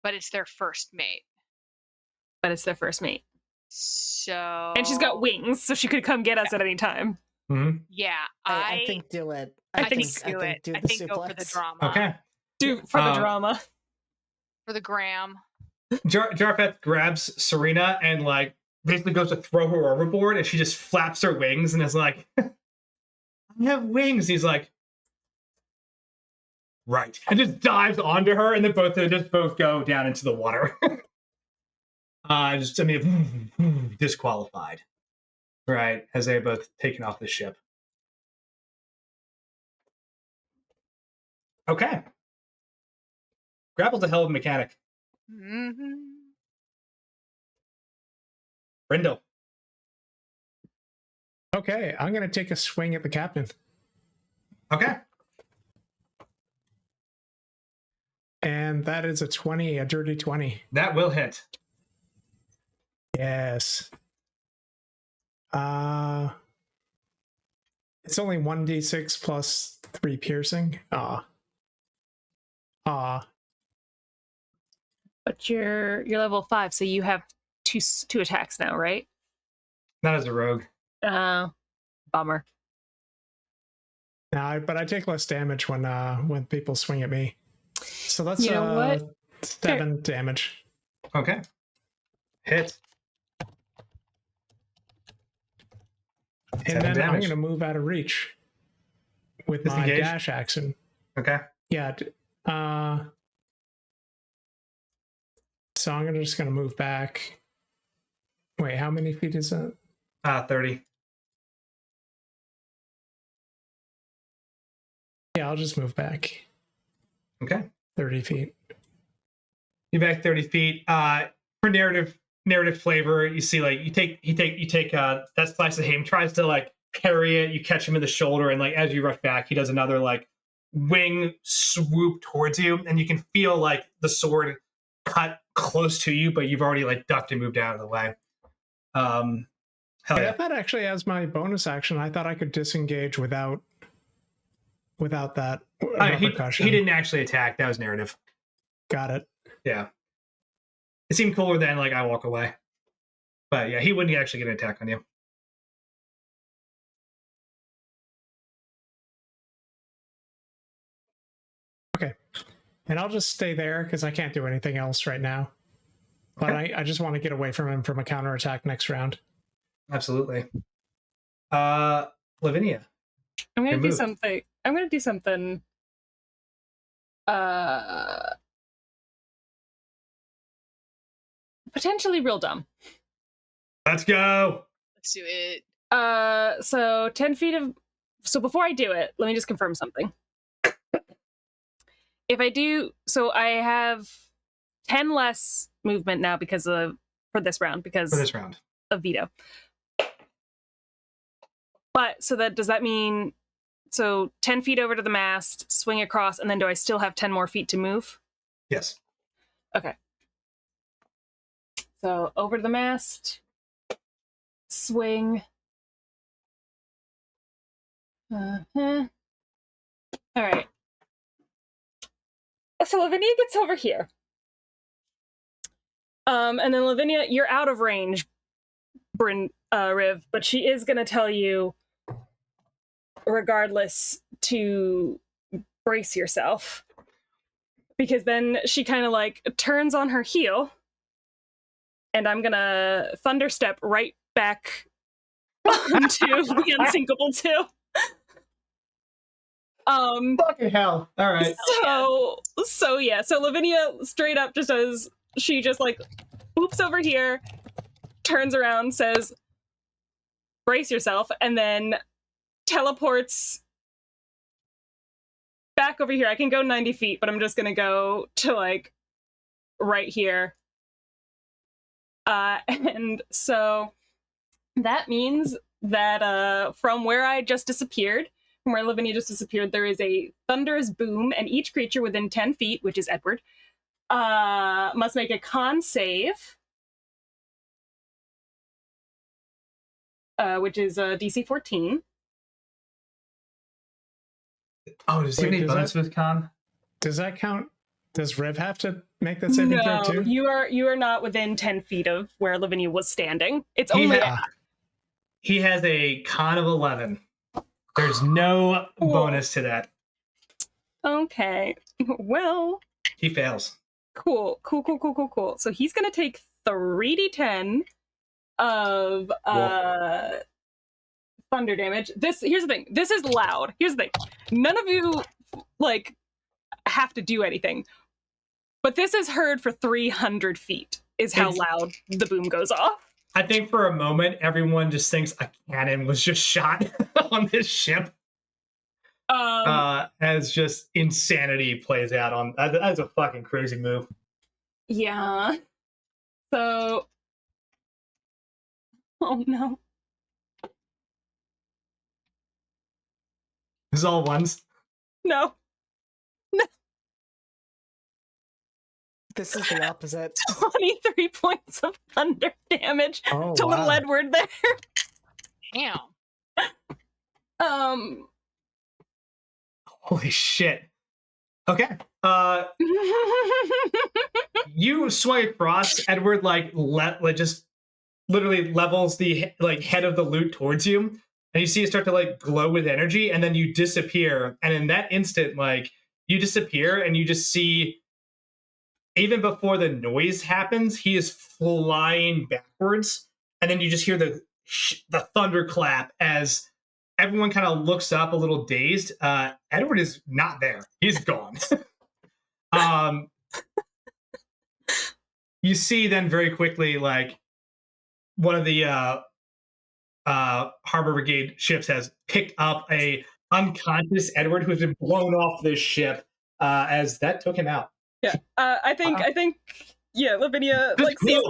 But it's their first mate. So. And she's got wings, so she could come get us at any time. Mm-hmm. Yeah, I think do it. I think do it. Do I the think go for the suplex. drama. Okay. Do for the drama. For the gram. Jarfeth grabs Serena and like basically goes to throw her overboard, and she just flaps her wings and is like, "I have wings." He's like, right, and just dives onto her, and then both go down into the water. Disqualified, right? As they're both taken off the ship. Okay, Grapple's a hell of a mechanic. Mm-hmm. Brindle. Okay, I'm going to take a swing at the captain. Okay. And that is a 20, a dirty 20. That will hit. Yes. It's only 1d6 plus 3 piercing. But you're level 5, so you have two attacks now, right? Not as a rogue. Bummer. But I take less damage when people swing at me. So that's You know what? 7 damage. Okay. Hit. And 7 then I'm damage. going to move out of reach with my Disengage. dash action. Okay. Yeah. So I'm just going to move back. Wait, how many feet is that? 30. Yeah, I'll just move back Okay. 30 feet. You back 30 feet. For narrative flavor, you see like you take that slice of him, tries to like parry it, you catch him in the shoulder, and like as you rush back, he does another like wing swoop towards you, and you can feel like the sword cut close to you, but you've already like ducked and moved out of the way. Hell Hey, yeah. I thought actually as my bonus action, I thought I could disengage without that He repercussion. didn't actually attack. That was narrative. Got it. Yeah. It seemed cooler than like I walk away. But yeah, he wouldn't actually get an attack on you. Okay. And I'll just stay there because I can't do anything else right now. But Okay. I just want to get away from him from a counterattack next round. Absolutely. Lavinia. I'm gonna Your do move. something. I'm gonna do something. Potentially real dumb. Let's go. Let's do it. So 10 feet of. So before I do it, let me just confirm something. If I do, so I have 10 less movement now because of for this round because of veto. But so does that mean so 10 feet over to the mast, swing across, and then do I still have 10 more feet to move? Yes. Okay. So over to the mast, swing. All right. So Lavinia gets over here. And then Lavinia, you're out of range, Riv, but she is going to tell you, regardless, to brace yourself. Because then she kind of like turns on her heel, and I'm going to thunderstep right back onto the Unsinkable 2. Fucking hell. All right. So yeah. So Lavinia straight up just does. She just like oops over here, turns around, says, "Brace yourself," and then teleports back over here. I can go 90 feet, but I'm just gonna go to like right here. And so that means that from where I just disappeared. From where Lavinia just disappeared, there is a thunderous boom, and each creature within 10 feet, which is Edward, must make a con save, which is DC 14. Oh, does he have any bonus with con? Does that count? Does Riv have to make that saving throw too? You are not within 10 feet of where Lavinia was standing. It's only he has a con of 11. There's no bonus to that. Okay. Well. He fails. Cool. So he's going to take 3d10 of thunder damage. Here's the thing. This is loud. Here's the thing. None of you like have to do anything. But this is heard for 300 feet is how loud the boom goes off. I think for a moment, everyone just thinks a cannon was just shot on this ship. As just insanity plays out on that's a fucking crazy move. Yeah. So. Oh no. This is all ones. No. This is the opposite. 23 points of thunder damage to little Edward there. Damn. Holy shit. Okay. You swing across. Edward just literally levels the head of the loot towards you. and you see it start to like glow with energy, and then you disappear. And in that instant, like you disappear, and you just see, even before the noise happens, he is flying backwards, and then you just hear the thunderclap as everyone kind of looks up a little dazed. Edward is not there; he's gone. You see then very quickly, like one of the Harbor Brigade ships has picked up a unconscious Edward who's been blown off this ship. As that took him out. Yeah, I think, yeah, Lavinia like sees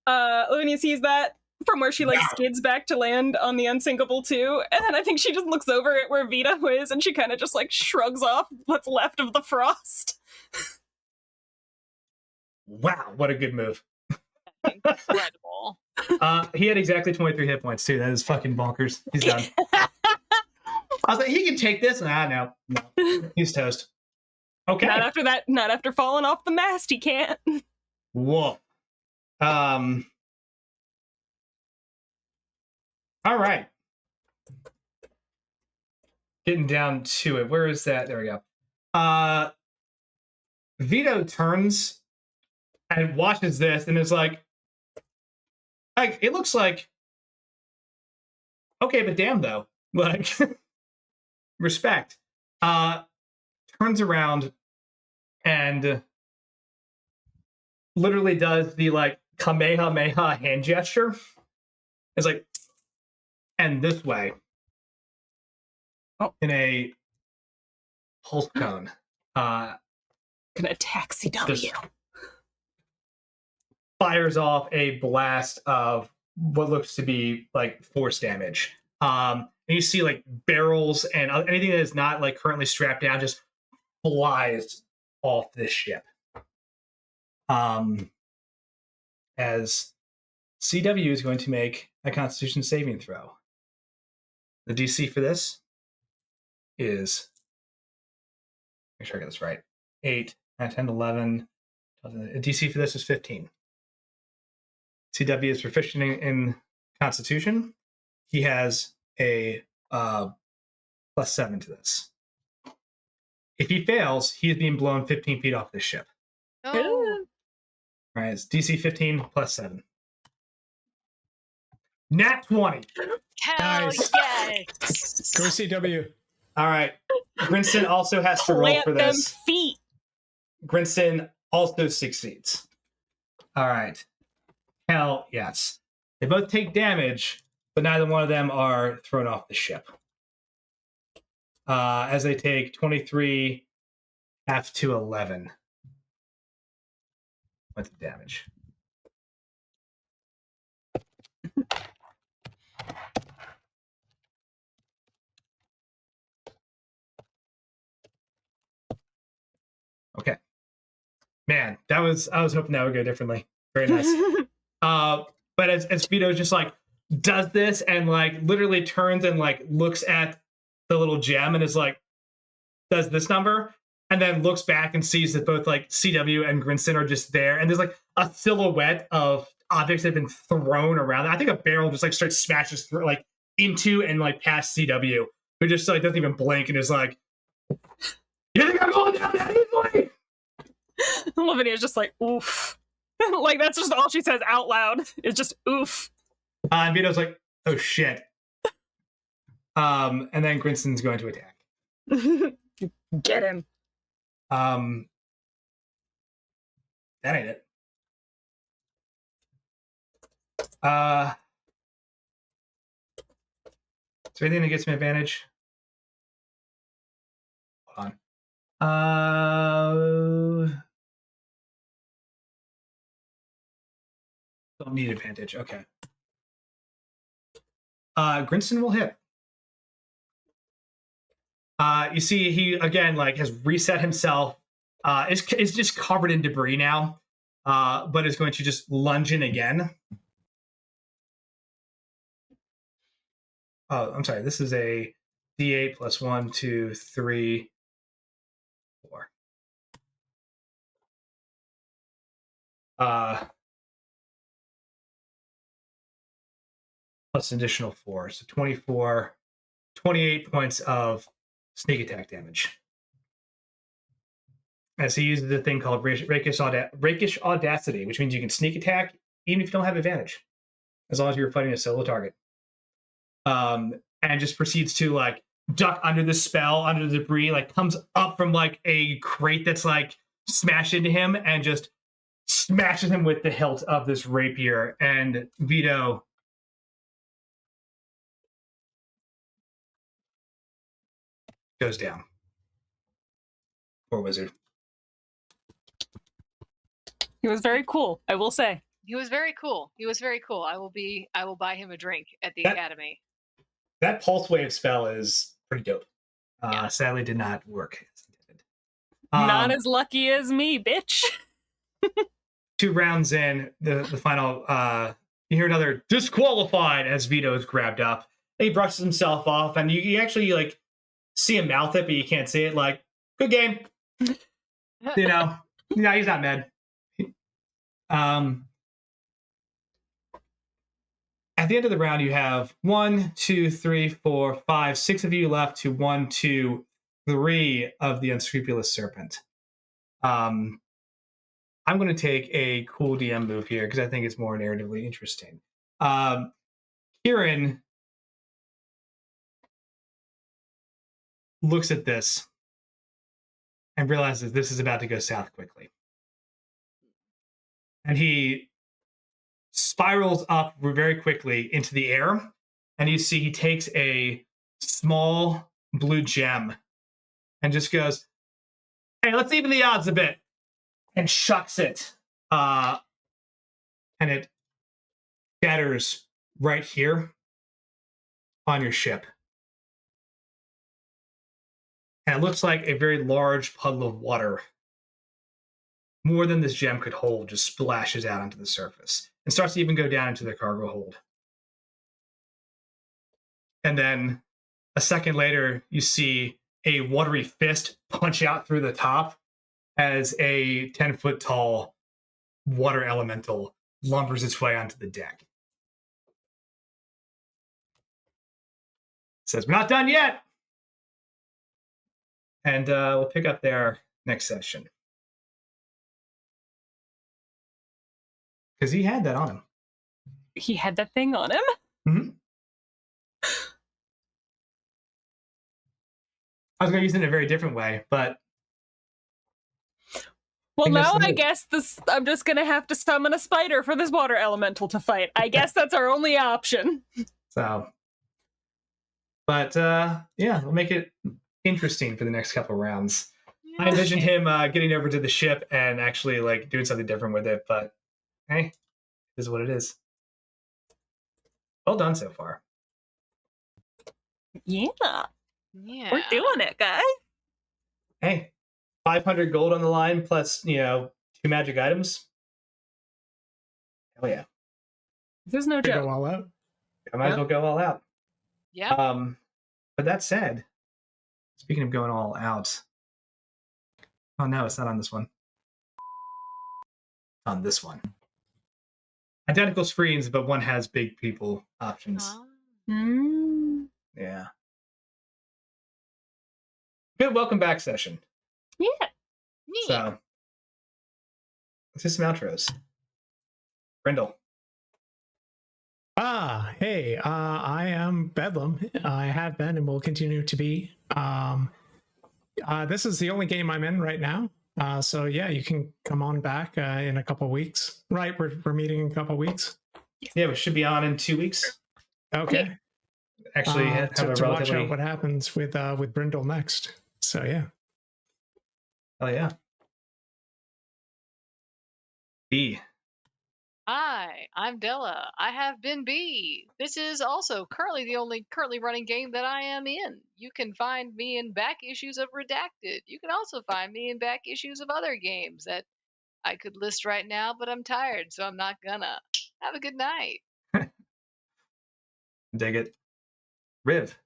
Lavinia sees that from where she like skids back to land on the Unsinkable 2, and then I think she just looks over at where Vito is, and she kind of just like shrugs off what's left of the frost. Wow, what a good move. Incredible. He had exactly 23 hit points too. That is fucking bonkers. He's done. I was like, he can take this. No, he's toast. Okay. Not after that. Not after falling off the mast. He can't. Whoa. All right. Getting down to it. Where is that? There we go. Vito turns and watches this and is like, it looks like, okay, but damn though. Like, respect. Turns around and literally does the like Kamehameha hand gesture. It's like, and this way. In a pulse cone. Gonna attack CW. Fires off a blast of what looks to be like force damage. And you see like barrels and anything that is not like currently strapped down just flies off this ship. As CW is going to make a Constitution saving throw. The DC for this is, make sure I get this right, 8, 9, 10, 11. The DC for this is 15. CW is proficient in Constitution. He has a +7 to this. If he fails, he is being blown 15 feet off this ship. Oh. All right, it's DC 15 +7. Nat 20. Hell Nice. yes. Go CW. All right. Grinson also has to roll for Plant them this. feet. Grinson also succeeds. All right. Hell yes. They both take damage, but neither one of them are thrown off the ship. As they take 23 half to 11 points of damage. Okay. Man, I was hoping that would go differently. Very nice. But as Vito just like does this and like literally turns and like looks at the little gem and is like, does this number, and then looks back and sees that both like CW and Grinson are just there, and there's like a silhouette of objects that have been thrown around. I think a barrel just like starts smashes through like into and like past CW, who just like doesn't even blink and is like, you think I'm going down that easily? Lavinia's just like, oof. Like, that's just all she says out loud. It's just oof. And Vito's like, oh shit. And then Grinson's going to attack. Get him. That ain't it. Is there anything that gets me advantage? Hold on. Don't need advantage. Okay. Grinson will hit. You see, he again like has reset himself. Is just covered in debris now, but is going to just lunge in again. Oh, I'm sorry. This is a D8 plus 1, 2, 3, 4. plus an additional 4. So 24, 28 points of sneak attack damage. As he uses a thing called rakish audacity, which means you can sneak attack even if you don't have advantage, as long as you're fighting a solo target. And just proceeds to like duck under the spell, under the debris, like comes up from like a crate that's like smashed into him and just smashes him with the hilt of this rapier. And Vito goes down. Poor wizard. He was very cool, I will say. He was very cool. I will buy him a drink at the academy. That pulse wave spell is pretty dope. Yeah. Sadly did not work as intended. Not as lucky as me, bitch. 2 rounds in, the final, you hear another disqualified as Vito is grabbed up. And he brushes himself off, and you actually like see him mouth it, but you can't see it. Like, good game. You know, no, he's not mad. At the end of the round, you have 1, 2, 3, 4, 5, 6 of you left to 1, 2, 3 of the unscrupulous serpent. I'm going to take a cool DM move here because I think it's more narratively interesting. Kieran looks at this and realizes this is about to go south quickly. And he spirals up very quickly into the air. And you see he takes a small blue gem and just goes, hey, let's even the odds a bit. And shucks it. And it shatters right here on your ship. And it looks like a very large puddle of water, more than this gem could hold, just splashes out onto the surface and starts to even go down into the cargo hold. And then a second later, you see a watery fist punch out through the top as a 10-foot tall water elemental lumbers its way onto the deck. Says, we're not done yet. And we'll pick up there next session. Because he had that on him. He had that thing on him? Mm-hmm. I was going to use it in a very different way, but... Well, now I guess I'm just going to have to summon a spider for this water elemental to fight. I guess that's our only option. So... But, yeah, we'll make it interesting for the next couple rounds. I envisioned him getting over to the ship and actually, like, doing something different with it, but, hey, it is what it is. Well done so far. Yeah. Yeah. We're doing it, guys. Hey, 500 gold on the line plus, 2 magic items. Hell yeah. There's no To joke. go all out. I might as well go all out. Yeah. But that said, speaking of going all out, oh no, it's not on this one. On this one. Identical screens, but one has big people options. Yeah. Good welcome back session. Yeah. Neat. So, let's do some outros. Brindle. Hey, I am Bedlam. I have been and will continue to be. This is the only game I'm in right now. So yeah, you can come on back in a couple weeks. Right, we're meeting in a couple weeks. Yeah, we should be on in 2 weeks. Okay. Actually, have to a watch relatively... out what happens with Brindle next. So yeah. Oh yeah. B. Hi, I'm Della. I have been B. This is also currently the only currently running game that I am in. You can find me in back issues of Redacted. You can also find me in back issues of other games that I could list right now, but I'm tired, so I'm not gonna. Have a good night. Dig it. Riv.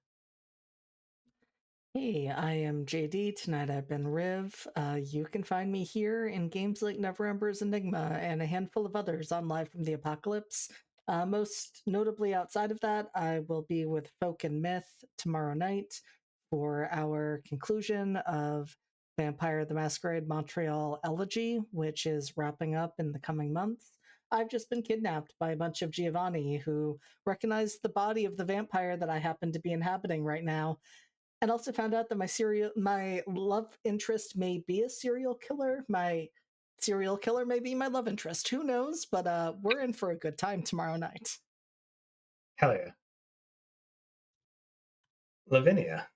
Hey, I am JD. Tonight I've been Riv. You can find me here in games like Neverember's Enigma and a handful of others on Live from the Apocalypse. Most notably outside of that, I will be with Folk and Myth tomorrow night for our conclusion of Vampire the Masquerade Montreal Elegy, which is wrapping up in the coming months. I've just been kidnapped by a bunch of Giovanni who recognized the body of the vampire that I happen to be inhabiting right now, and also found out that my love interest may be a serial killer. My serial killer may be my love interest. Who knows? But we're in for a good time tomorrow night. Hell yeah. Lavinia.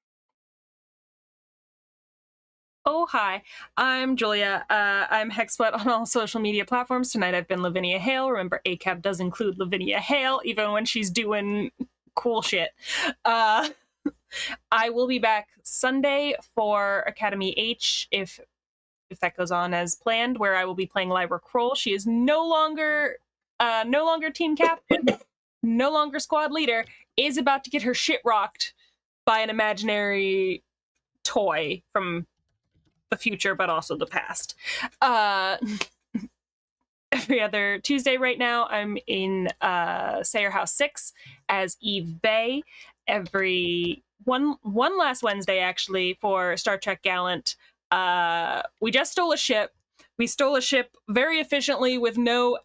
Oh, hi. I'm Julia. I'm Hexput on all social media platforms. Tonight I've been Lavinia Hale. Remember, ACAB does include Lavinia Hale, even when she's doing cool shit. I will be back Sunday for Academy H, if that goes on as planned, where I will be playing Lyra Kroll. She is no longer team captain, no longer squad leader, is about to get her shit rocked by an imaginary toy from the future, but also the past. Every other Tuesday right now, I'm in Sayer House 6 as Eve Bay. Every one last Wednesday, actually, for Star Trek Gallant. We just stole a ship. We stole a ship very efficiently with no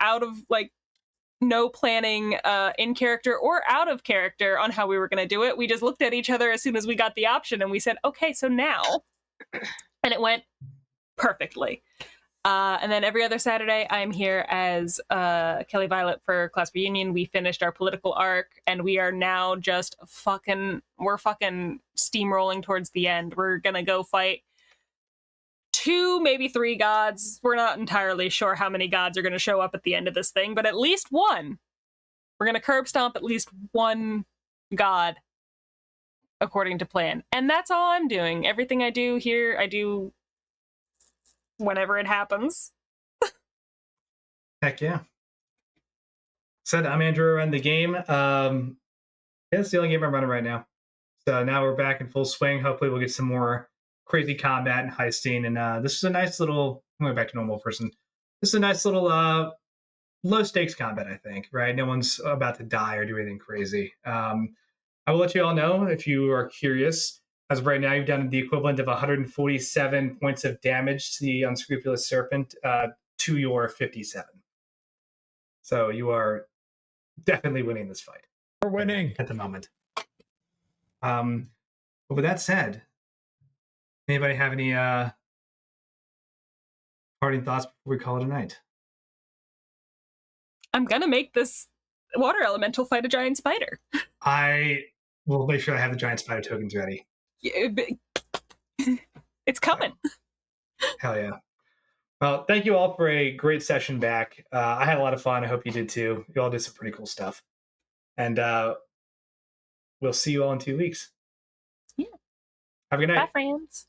planning in character or out of character on how we were going to do it. We just looked at each other as soon as we got the option and we said, okay, so now. And it went perfectly. And then every other Saturday, I'm here as Kelly Violet for Class Reunion. We finished our political arc, and we are now just we're fucking steamrolling towards the end. We're gonna go fight 2, maybe 3 gods. We're not entirely sure how many gods are gonna show up at the end of this thing, but at least one. We're gonna curb stomp at least one god, according to plan. And that's all I'm doing. Everything I do here, I do whenever it happens. Heck yeah. Said I'm Andrew and the game. It's the only game I'm running right now. So now we're back in full swing. Hopefully we'll get some more crazy combat and heisting. And this is a nice little, I'm going back to normal person. This is a nice little low stakes combat, I think, right? No one's about to die or do anything crazy. I will let you all know if you are curious. As of right now, you've done the equivalent of 147 points of damage to the unscrupulous serpent to your 57. So you are definitely winning this fight. We're winning at the moment. But with that said, anybody have any parting thoughts before we call it a night? I'm gonna make this water elemental fight a giant spider. I will make sure I have the giant spider tokens ready. It's coming. Hell yeah. Well, thank you all for a great session back. I had a lot of fun. I hope you did too. You all did some pretty cool stuff. And we'll see you all in 2 weeks. Yeah. Have a good night. Bye, friends.